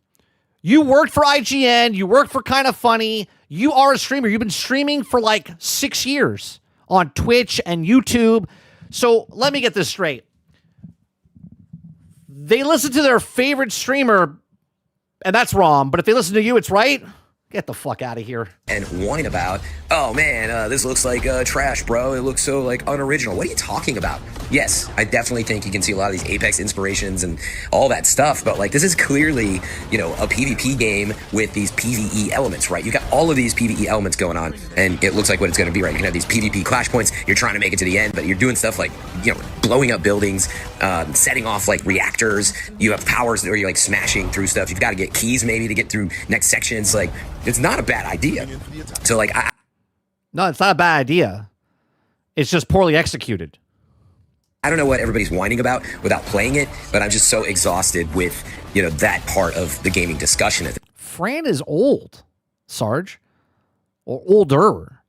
You worked for IGN. You worked for Kind of Funny. You are a streamer. You've been streaming for like 6 years on Twitch and YouTube. So let me get this straight. They listen to their favorite streamer, and that's wrong. But if they listen to you, it's right. Get the fuck out of here. And whine about, oh man, this looks like trash, bro. It looks so like unoriginal. What are you talking about? Yes, I definitely think you can see a lot of these Apex inspirations and all that stuff, but like this is clearly, you know, a PvP game with these PvE elements, right? You got all of these PvE elements going on, and it looks like what it's going to be, right? You can have these PvP clash points. You're trying to make it to the end, but you're doing stuff like, you know, blowing up buildings, setting off like reactors. You have powers where you're like smashing through stuff. You've got to get keys maybe to get through next sections. Like, it's not a bad idea. So like, No, it's not a bad idea. It's just poorly executed. I don't know what everybody's whining about without playing it, but I'm just so exhausted with, you know, that part of the gaming discussion. At Fran is old, Sarge. Or older.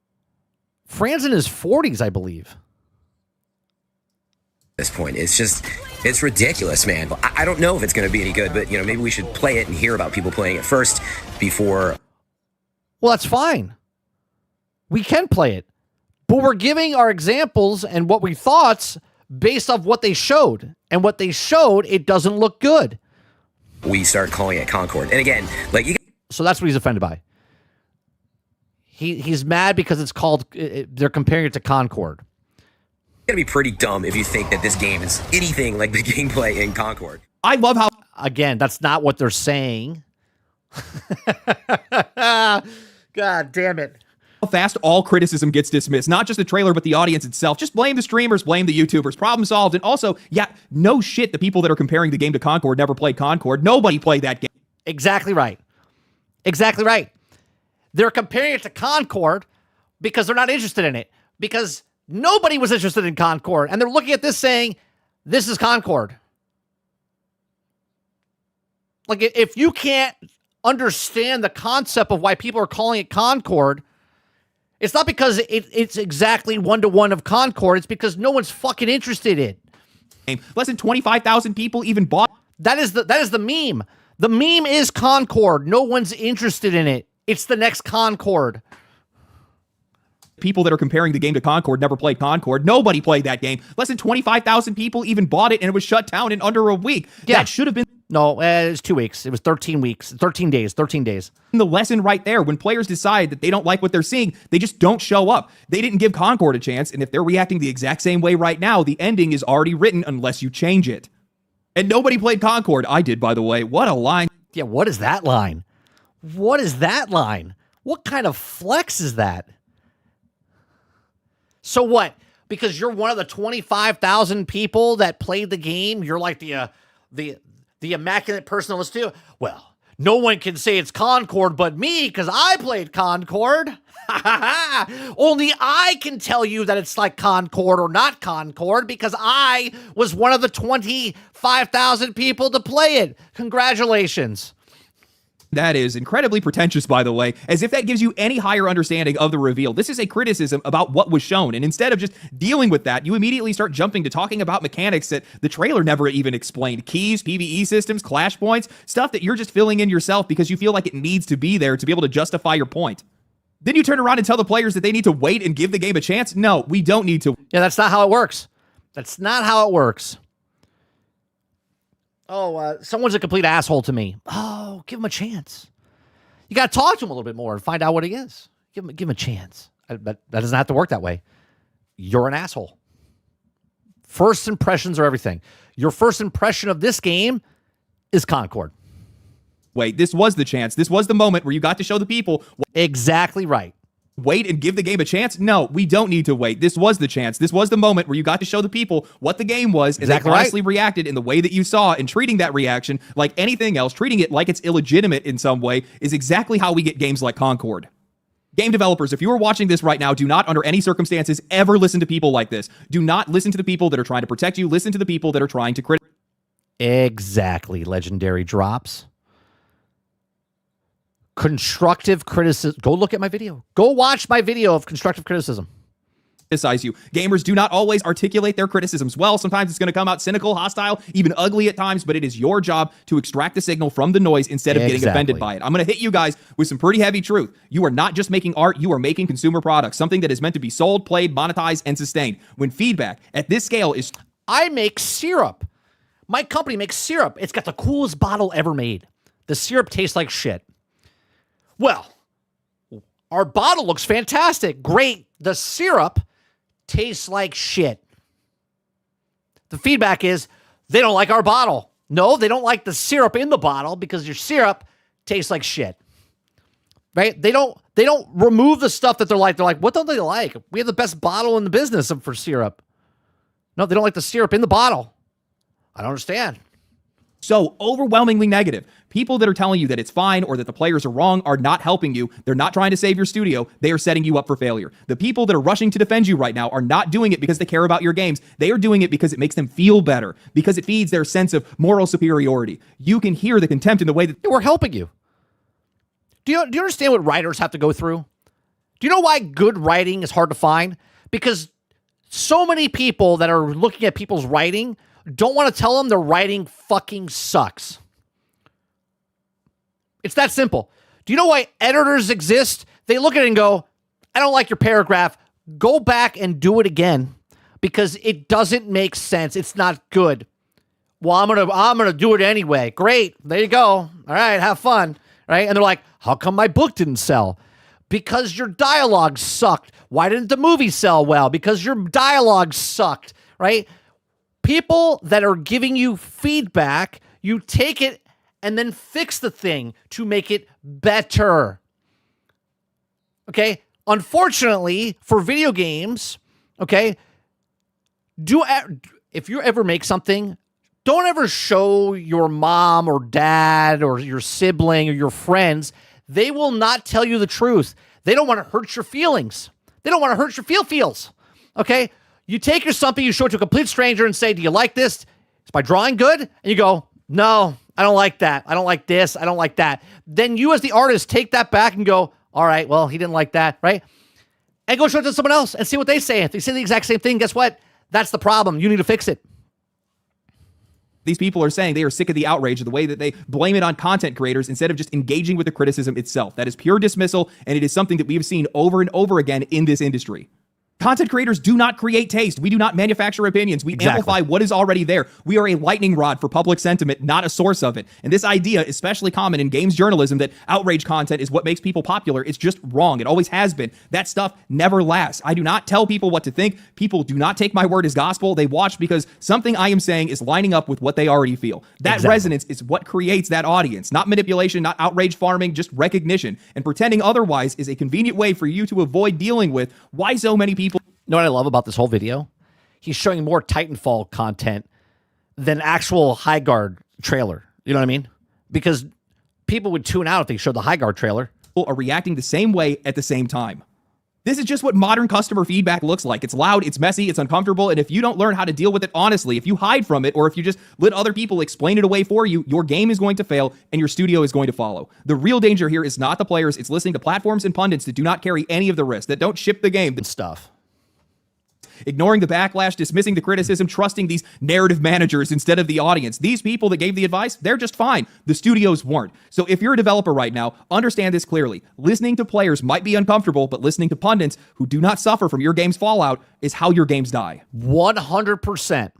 Fran's in his 40s, I believe. this point, it's ridiculous, man. I don't know if it's going to be any good, but, you know, maybe we should play it and hear about people playing it first before. Well, that's fine. We can play it. But we're giving our examples and what we thought based off what they showed. And what they showed, it doesn't look good. We start calling it Concord. And again, like you. So that's what he's offended by. He's mad because it's called, they're comparing it to Concord. You're going to be pretty dumb if you think that this game is anything like the gameplay in Concord. I love how... Again, that's not what they're saying. God damn it. Fast all criticism gets dismissed. Not just the trailer, but the audience itself. Just blame the streamers, blame the YouTubers. Problem solved. And also, yeah, no shit, the people that are comparing the game to Concord never played Concord. Nobody played that game. Exactly right. Exactly right. They're comparing it to Concord because they're not interested in it. Because nobody was interested in Concord. And they're looking at this saying, this is Concord. Like, if you can't understand the concept of why people are calling it Concord, it's not because it's exactly one-to-one of Concord. It's because no one's fucking interested in it. Less than 25,000 people even bought. That is the meme. The meme is Concord. No one's interested in it. It's the next Concord. People that are comparing the game to Concord never played Concord. Nobody played that game. Less than 25,000 people even bought it, and it was shut down in under a week. Yeah. That should have been... No, it was 2 weeks. It was 13 weeks. 13 days. 13 days. The lesson right there. When players decide that they don't like what they're seeing, they just don't show up. They didn't give Concord a chance, and if they're reacting the exact same way right now, the ending is already written unless you change it. And nobody played Concord. I did, by the way. What a line. Yeah, what is that line? What is that line? What kind of flex is that? So what? Because you're one of the 25,000 people that played the game, you're like the immaculate person to listen to? Well, no one can say it's Concord but me because I played Concord. Only I can tell you that it's like Concord or not Concord because I was one of the 25,000 people to play it. Congratulations. That is incredibly pretentious, by the way, as if that gives you any higher understanding of the reveal. This is a criticism about what was shown, and instead of just dealing with that, you immediately start jumping to talking about mechanics that the trailer never even explained. Keys, PvE systems, clash points, stuff that you're just filling in yourself because you feel like it needs to be there to be able to justify your point. Then you turn around and tell the players that they need to wait and give the game a chance? No, we don't need to. Yeah, that's not how it works. That's not how it works. Oh, someone's a complete asshole to me. Oh, give him a chance. You got to talk to him a little bit more and find out what he is. Give him a chance. That doesn't have to work that way. You're an asshole. First impressions are everything. Your first impression of this game is Concord. Wait, this was the chance. This was the moment where you got to show the people. Exactly right. Wait and give the game a chance? No, we don't need to wait. This was the chance. This was the moment where you got to show the people what the game was, and exactly they honestly reacted in the way that you saw, and treating that reaction like anything else, treating it like it's illegitimate in some way, is exactly how we get games like Concord. Game developers, if you are watching this right now, do not under any circumstances ever listen to people like this. Do not listen to the people that are trying to protect you. Listen to the people that are trying to criticize. Exactly. Legendary drops. Constructive criticism. Go look at my video. Go watch my video of constructive criticism. You. Gamers do not always articulate their criticisms well. Sometimes it's going to come out cynical, hostile, even ugly at times, but it is your job to extract the signal from the noise instead of getting offended by it. I'm going to hit you guys with some pretty heavy truth. You are not just making art, you are making consumer products, something that is meant to be sold, played, monetized, and sustained. When feedback at this scale is... I make syrup. My company makes syrup. It's got the coolest bottle ever made. The syrup tastes like shit. Well, our bottle looks fantastic. Great. The syrup tastes like shit. The feedback is they don't like our bottle. No, they don't like the syrup in the bottle because your syrup tastes like shit. Right? They don't remove the stuff that they're like, what don't they like? We have the best bottle in the business for syrup. No, they don't like the syrup in the bottle. I don't understand. So overwhelmingly negative. People that are telling you that it's fine or that the players are wrong are not helping you. They're not trying to save your studio. They are setting you up for failure. The people that are rushing to defend you right now are not doing it because they care about your games. They are doing it because it makes them feel better, because it feeds their sense of moral superiority. You can hear the contempt in the way that we're helping you. Do you understand what writers have to go through? Do you know why good writing is hard to find? Because so many people that are looking at people's writing don't want to tell them their writing fucking sucks. It's that simple. Do you know why editors exist? They look at it and go, I don't like your paragraph. Go back and do it again because it doesn't make sense. It's not good. Well, I'm gonna do it anyway. Great. There you go. All right, have fun. Right? And they're like, how come my book didn't sell? Because your dialogue sucked. Why didn't the movie sell well? Because your dialogue sucked. Right? People that are giving you feedback, you take it and then fix the thing to make it better. Okay? Unfortunately, for video games, okay, if you ever make something, don't ever show your mom or dad or your sibling or your friends. They will not tell you the truth. They don't want to hurt your feelings. They don't want to hurt your feels. Okay? You take your something, you show it to a complete stranger and say, do you like this? Is my drawing good? And you go, no, I don't like that. I don't like this. I don't like that. Then you as the artist take that back and go, all right, well, he didn't like that, right? And go show it to someone else and see what they say. If they say the exact same thing, guess what? That's the problem. You need to fix it. These people are saying they are sick of the outrage of the way that they blame it on content creators instead of just engaging with the criticism itself. That is pure dismissal, and it is something that we have seen over and over again in this industry. Content creators do not create taste. We do not manufacture opinions. We amplify what is already there. We are a lightning rod for public sentiment, not a source of it. And this idea, especially common in games journalism, that outrage content is what makes people popular, it's just wrong. It always has been. That stuff never lasts. I do not tell people what to think. People do not take my word as gospel. They watch because something I am saying is lining up with what they already feel. That resonance is what creates that audience. Not manipulation, not outrage farming, just recognition. And pretending otherwise is a convenient way for you to avoid dealing with why so many people. You know what I love about this whole video? He's showing more Titanfall content than actual High Guard trailer. You know what I mean? Because people would tune out if they showed the High Guard trailer. People are reacting the same way at the same time. This is just what modern customer feedback looks like. It's loud, it's messy, it's uncomfortable, and if you don't learn how to deal with it honestly, if you hide from it, or if you just let other people explain it away for you, your game is going to fail and your studio is going to follow. The real danger here is not the players, it's listening to platforms and pundits that do not carry any of the risk, that don't ship the game. And stuff. Ignoring the backlash, dismissing the criticism, trusting these narrative managers instead of the audience. These people that gave the advice, they're just fine. The studios weren't. So if you're a developer right now, understand this clearly. Listening to players might be uncomfortable, but listening to pundits who do not suffer from your game's fallout is how your games die. 100%.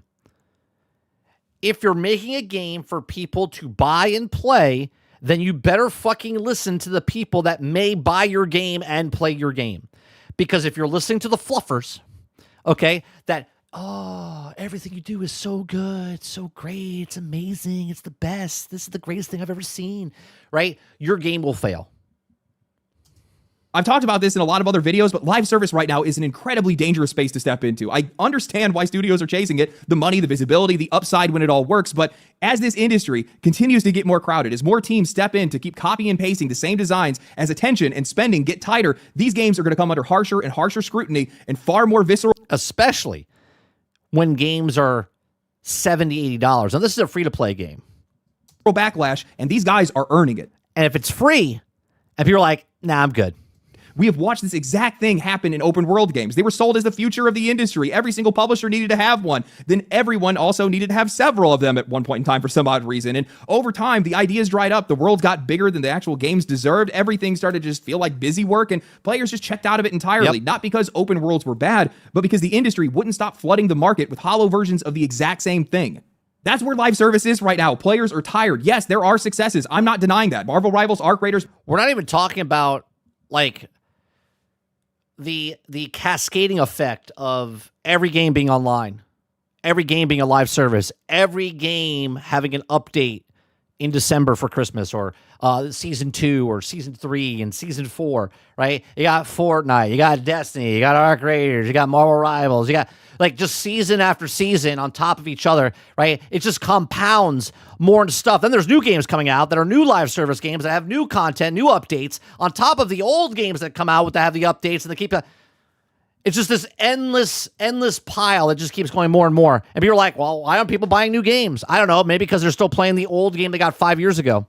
If you're making a game for people to buy and play, then you better fucking listen to the people that may buy your game and play your game. Because if you're listening to the fluffers, okay, that, oh, everything you do is so good, so great, it's amazing, it's the best, this is the greatest thing I've ever seen, right? Your game will fail. I've talked about this in a lot of other videos, but live service right now is an incredibly dangerous space to step into. I understand why studios are chasing it, the money, the visibility, the upside when it all works, but as this industry continues to get more crowded, as more teams step in to keep copying and pasting the same designs, as attention and spending get tighter, these games are going to come under harsher and harsher scrutiny and far more visceral. Especially when games are $70, $80. Now, this is a free-to-play game. Backlash, and these guys are earning it. And if it's free, and people are like, nah, I'm good. We have watched this exact thing happen in open world games. They were sold as the future of the industry. Every single publisher needed to have one. Then everyone also needed to have several of them at one point in time for some odd reason. And over time, the ideas dried up. The world got bigger than the actual games deserved. Everything started to just feel like busy work, and players just checked out of it entirely. Yep. Not because open worlds were bad, but because the industry wouldn't stop flooding the market with hollow versions of the exact same thing. That's where live service is right now. Players are tired. Yes, there are successes. I'm not denying that. Marvel Rivals, Arc Raiders. We're not even talking about, like, the cascading effect of every game being online, every game being a live service, every game having an update in December for Christmas, or season 2 or season 3 and season 4, right? You got Fortnite, you got Destiny, you got Arc Raiders, you got Marvel Rivals, you got like just season after season on top of each other, right? It just compounds more into stuff. Then there's new games coming out that are new live service games that have new content, new updates on top of the old games that come out with that have the updates, and they keep it's just this endless pile that just keeps going more and more. And people are like, well, why aren't people buying new games? I don't know. Maybe because they're still playing the old game they got 5 years ago.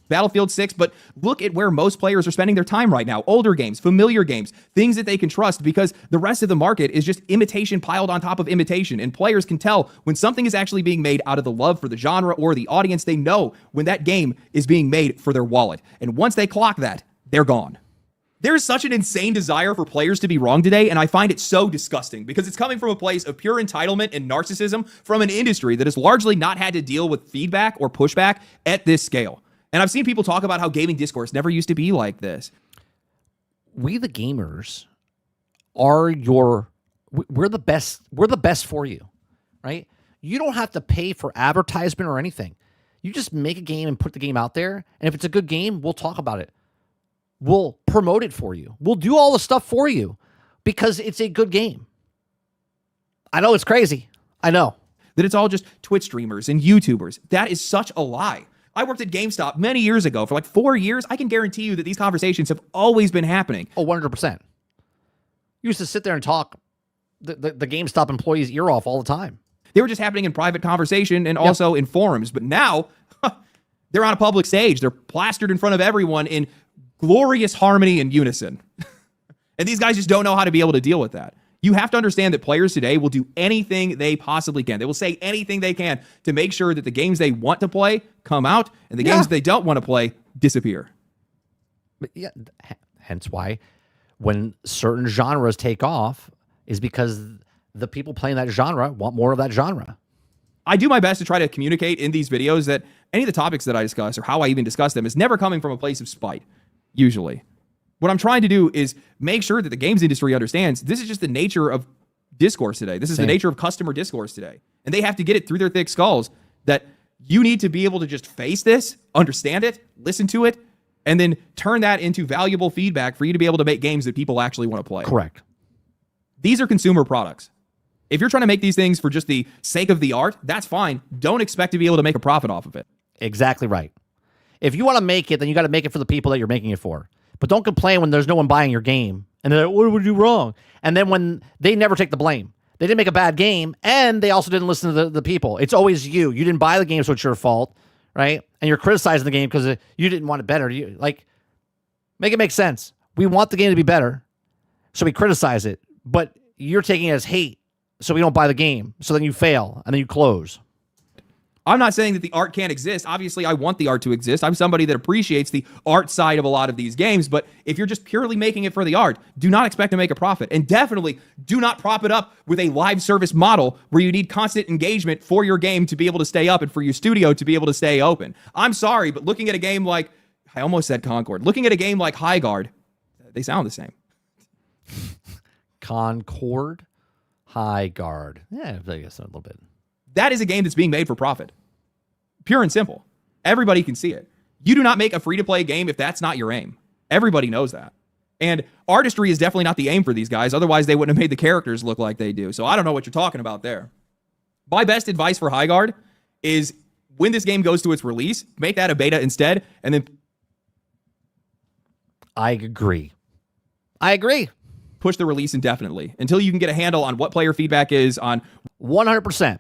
Battlefield 6, but look at where most players are spending their time right now. Older games, familiar games, things that they can trust, because the rest of the market is just imitation piled on top of imitation. And players can tell when something is actually being made out of the love for the genre or the audience. They know when that game is being made for their wallet. And once they clock that, they're gone. There's such an insane desire for players to be wrong today, and I find it so disgusting because it's coming from a place of pure entitlement and narcissism from an industry that has largely not had to deal with feedback or pushback at this scale. And I've seen people talk about how gaming discourse never used to be like this. We the gamers are we're the best for you, right? You don't have to pay for advertisement or anything. You just make a game and put the game out there, and if it's a good game, we'll talk about it. We'll promote it for you. We'll do all the stuff for you because it's a good game. I know it's crazy. I know. That it's all just Twitch streamers and YouTubers. That is such a lie. I worked at GameStop many years ago for like 4 years. I can guarantee you that these conversations have always been happening. Oh, 100%. You used to sit there and talk the GameStop employees' ear off all the time. They were just happening in private conversation and also in forums. But now they're on a public stage. They're plastered in front of everyone in glorious harmony and unison. And these guys just don't know how to be able to deal with that. You have to understand that players today will do anything they possibly can. They will say anything they can to make sure that the games they want to play come out and the games they don't want to play disappear. But yeah, hence why when certain genres take off, is because the people playing that genre want more of that genre. I do my best to try to communicate in these videos that any of the topics that I discuss or how I even discuss them is never coming from a place of spite, usually. What I'm trying to do is make sure that the games industry understands this is just the nature of discourse today. This is the nature of customer discourse today. And they have to get it through their thick skulls that you need to be able to just face this, understand it, listen to it, and then turn that into valuable feedback for you to be able to make games that people actually want to play. Correct. These are consumer products. If you're trying to make these things for just the sake of the art, that's fine. Don't expect to be able to make a profit off of it. Exactly right. If you want to make it, then you got to make it for the people that you're making it for. But don't complain when there's no one buying your game. And they're like, what did we do wrong? And then when they never take the blame. They didn't make a bad game, and they also didn't listen to the people. It's always you. You didn't buy the game, so it's your fault, right? And you're criticizing the game because you didn't want it better. Make it make sense. We want the game to be better, so we criticize it. But you're taking it as hate, so we don't buy the game. So then you fail, and then you close. I'm not saying that the art can't exist. Obviously, I want the art to exist. I'm somebody that appreciates the art side of a lot of these games, but if you're just purely making it for the art, do not expect to make a profit. And definitely do not prop it up with a live service model where you need constant engagement for your game to be able to stay up and for your studio to be able to stay open. I'm sorry, but looking at a game like, I almost said Concord, looking at a game like High Guard, they sound the same. Concord? High Guard. Yeah, I guess a little bit. That is a game that's being made for profit. Pure and simple. Everybody can see it. You do not make a free-to-play game if that's not your aim. Everybody knows that. And artistry is definitely not the aim for these guys. Otherwise, they wouldn't have made the characters look like they do. So I don't know what you're talking about there. My best advice for High Guard is when this game goes to its release, make that a beta instead, and then I agree. Push the release indefinitely until you can get a handle on what player feedback is on 100%.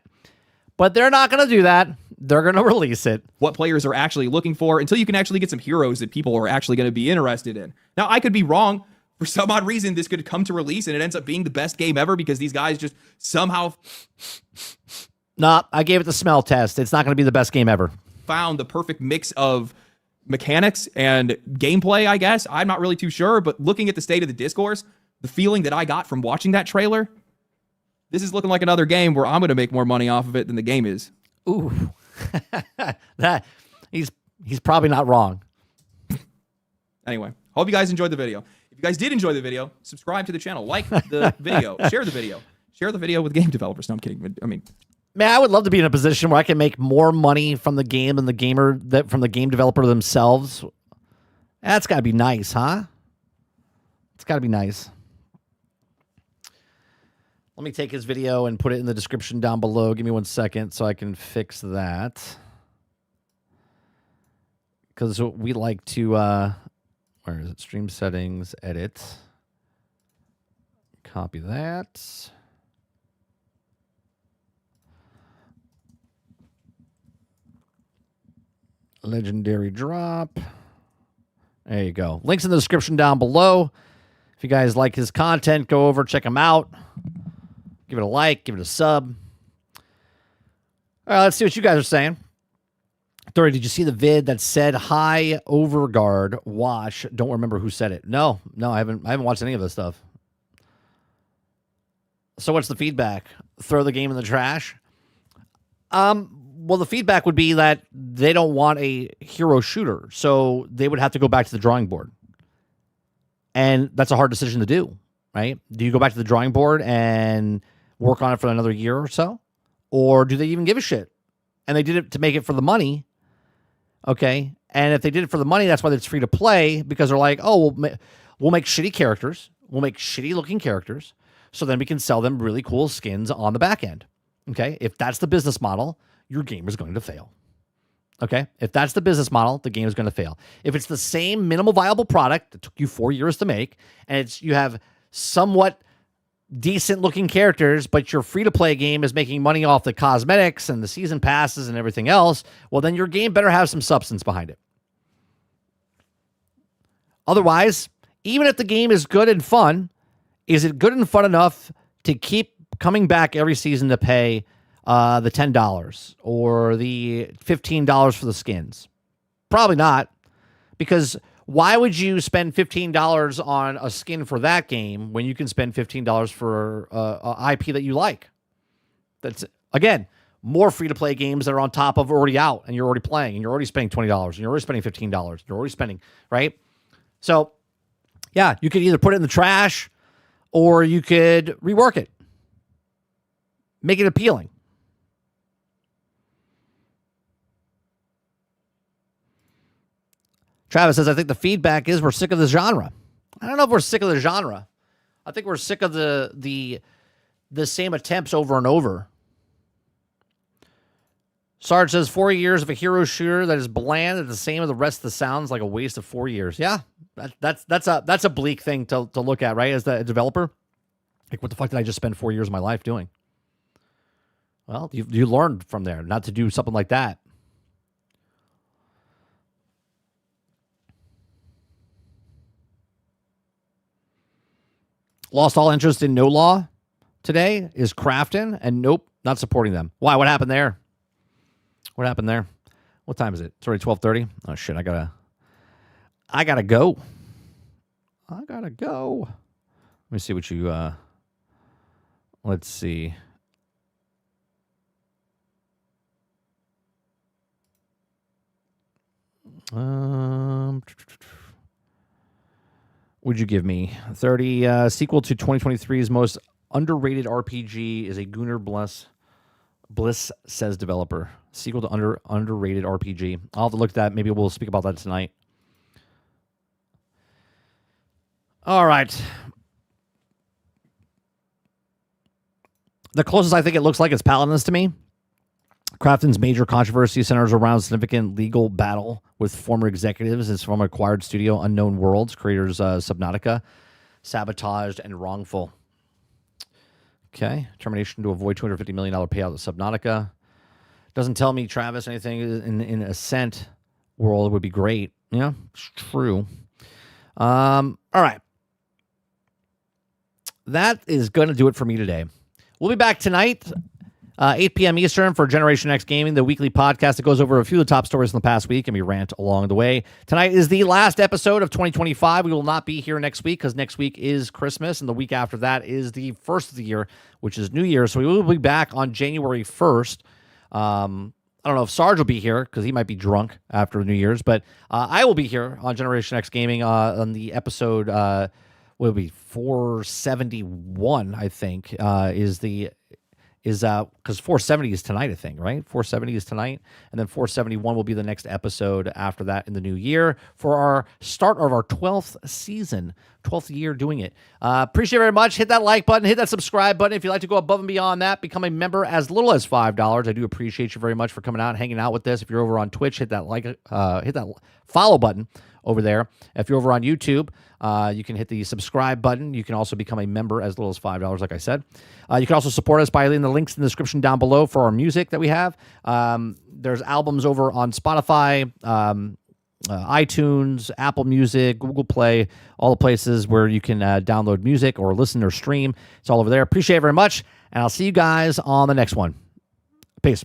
But they're not going to do that. They're going to release it. What players are actually looking for until you can actually get some heroes that people are actually going to be interested in. Now, I could be wrong. For some odd reason, this could come to release and it ends up being the best game ever because these guys just somehow Nah, I gave it the smell test. It's not going to be the best game ever. found the perfect mix of mechanics and gameplay, I guess. I'm not really too sure, but looking at the state of the discourse, the feeling that I got from watching that trailer, this is looking like another game where I'm going to make more money off of it than the game is. Ooh. He's probably not wrong. Anyway, hope you guys enjoyed the video. If you guys did enjoy the video, subscribe to the channel, like the video, share the video with game developers. No, I'm kidding. I mean, Man, I would love to be in a position where I can make more money from the game than from the game developer themselves. That's got to be nice, huh? It's got to be nice. Let me take his video and put it in the description down below. Give me 1 second so I can fix that. Because we like to, where is it? Stream settings, edit. Copy that. Legendary drop. There you go. Links in the description down below. If you guys like his content, go over, check him out. Give it a like, give it a sub. All right, let's see what you guys are saying. Dory, did you see the vid that said "High Overguard Wash"? Don't remember who said it. No, I haven't watched any of this stuff. So what's the feedback? Throw the game in the trash? Well, the feedback would be that they don't want a hero shooter, so they would have to go back to the drawing board. And that's a hard decision to do, right? Do you go back to the drawing board and work on it for another year or so? Or do they even give a shit? And they did it to make it for the money, okay? And if they did it for the money, that's why it's free to play, because they're like, oh, we'll make shitty characters. We'll make shitty-looking characters, so then we can sell them really cool skins on the back end, okay? If that's the business model, your game is going to fail. Okay? If that's the business model, the game is going to fail. If it's the same minimal viable product that took you 4 years to make, and you have somewhat decent looking characters, but your free-to-play game is making money off the cosmetics and the season passes and everything else, well, then your game better have some substance behind it. Otherwise, even if the game is good and fun, is it good and fun enough to keep coming back every season to pay the $10 or the $15 for the skins? Probably not, because Why would you spend $15 on a skin for that game when you can spend $15 for a IP that you like? That's, again, more free-to-play games that are on top of already out, and you're already playing, and you're already spending $20, and you're already spending $15. You're already spending, right? So, yeah, you could either put it in the trash or you could rework it. Make it appealing. Travis says, I think the feedback is we're sick of the genre. I don't know if we're sick of the genre. I think we're sick of the same attempts over and over. Sarge says 4 years of a hero shooter that is bland and the same as the rest of the sounds like a waste of 4 years. Yeah, that's a bleak thing to look at, right? As a developer, like what the fuck did I just spend 4 years of my life doing? Well, you learned from there not to do something like that. Lost all interest in No Law today is Crafton, and nope, not supporting them. Why? What happened there? What happened there? What time is it? It's already 12:30. Oh shit! I gotta go. I gotta go. Let me see what you. Let's see. Would you give me 30 sequel to 2023's most underrated RPG is a Gunnar Bliss says developer. Sequel to underrated RPG. I'll have to look at that. Maybe we'll speak about that tonight. All right. The closest I think it looks like is Paladins to me. Crafton's major controversy centers around significant legal battle with former executives. It's from acquired studio Unknown Worlds, creators Subnautica, sabotaged and wrongful. Okay, termination to avoid $250 million payout to Subnautica. Doesn't tell me, Travis, anything in Ascent world would be great. Yeah, it's true. All right. That is going to do it for me today. We'll be back tonight. 8 p.m. Eastern for Generation X Gaming, the weekly podcast that goes over a few of the top stories from the past week, and we rant along the way. Tonight is the last episode of 2025. We will not be here next week because next week is Christmas, and the week after that is the first of the year, which is New Year's. So we will be back on January 1st. I don't know if Sarge will be here because he might be drunk after New Year's, but I will be here on Generation X Gaming on the episode, will be 471, I think, is because 470 is tonight, I think, right? 470 is tonight, and then 471 will be the next episode after that in the new year for our start of our 12th season, 12th year doing it. Appreciate it very much. Hit that like button, hit that subscribe button. If you'd like to go above and beyond that, become a member as little as $5. I do appreciate you very much for coming out and hanging out with us. If you're over on Twitch, hit that follow button over there. If you're over on YouTube, you can hit the subscribe button. You can also become a member as little as $5, like I said. You can also support us by leaving the links in the description down below for our music that we have. There's albums over on Spotify, iTunes, Apple Music, Google Play, all the places where you can download music or listen or stream. It's all over there. Appreciate it very much, and I'll see you guys on the next one. Peace.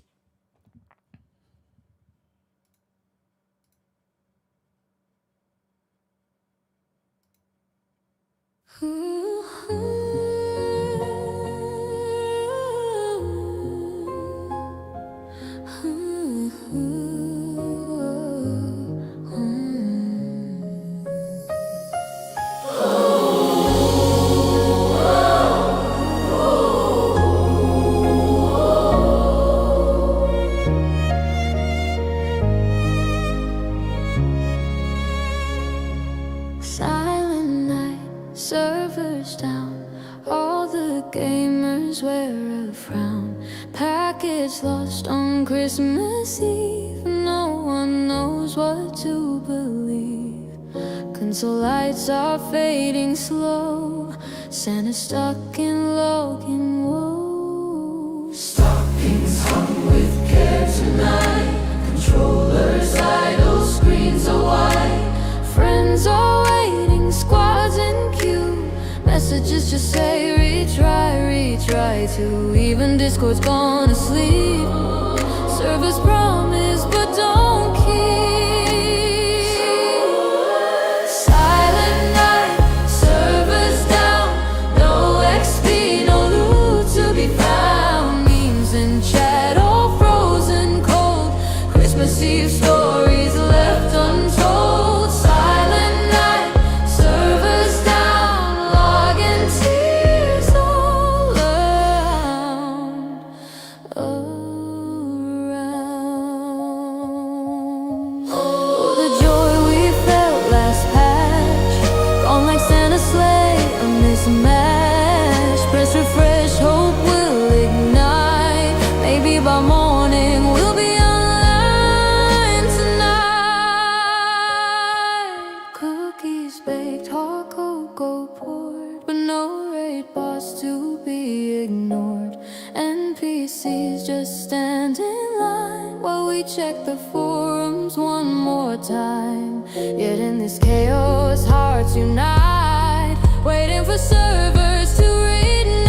Silent night, servers down. All the gamers wear a frown. Package lost on Christmas Eve. No one knows what to believe. Console lights are fading slow. Santa's stuck in Logan Woe. Stockings hung with care tonight. Controllers idle, screens are wide. Friends are waiting, squads in queue. Messages just say retry to. Even Discord's gone to sleep. Servers promise but don't keep. check the forums one more time. Yet in this chaos, hearts unite, waiting for servers to reignite.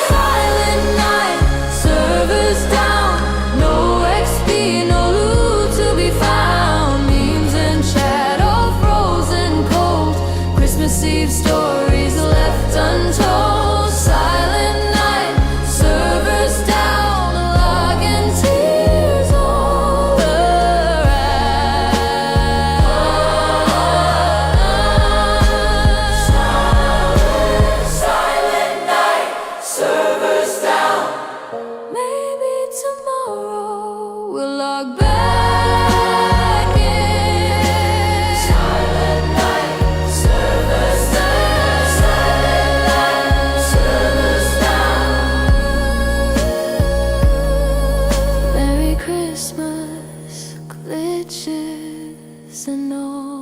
Silent night, servers down, no XP, no loot to be found. Memes and chat all frozen cold, Christmas Eve stories left untold. Silent night, servers down, log and tears all around. Silent night, servers down. Maybe tomorrow we'll log back in. Silent night, servers down. Silent night, servers down. Merry Christmas, glitches and all.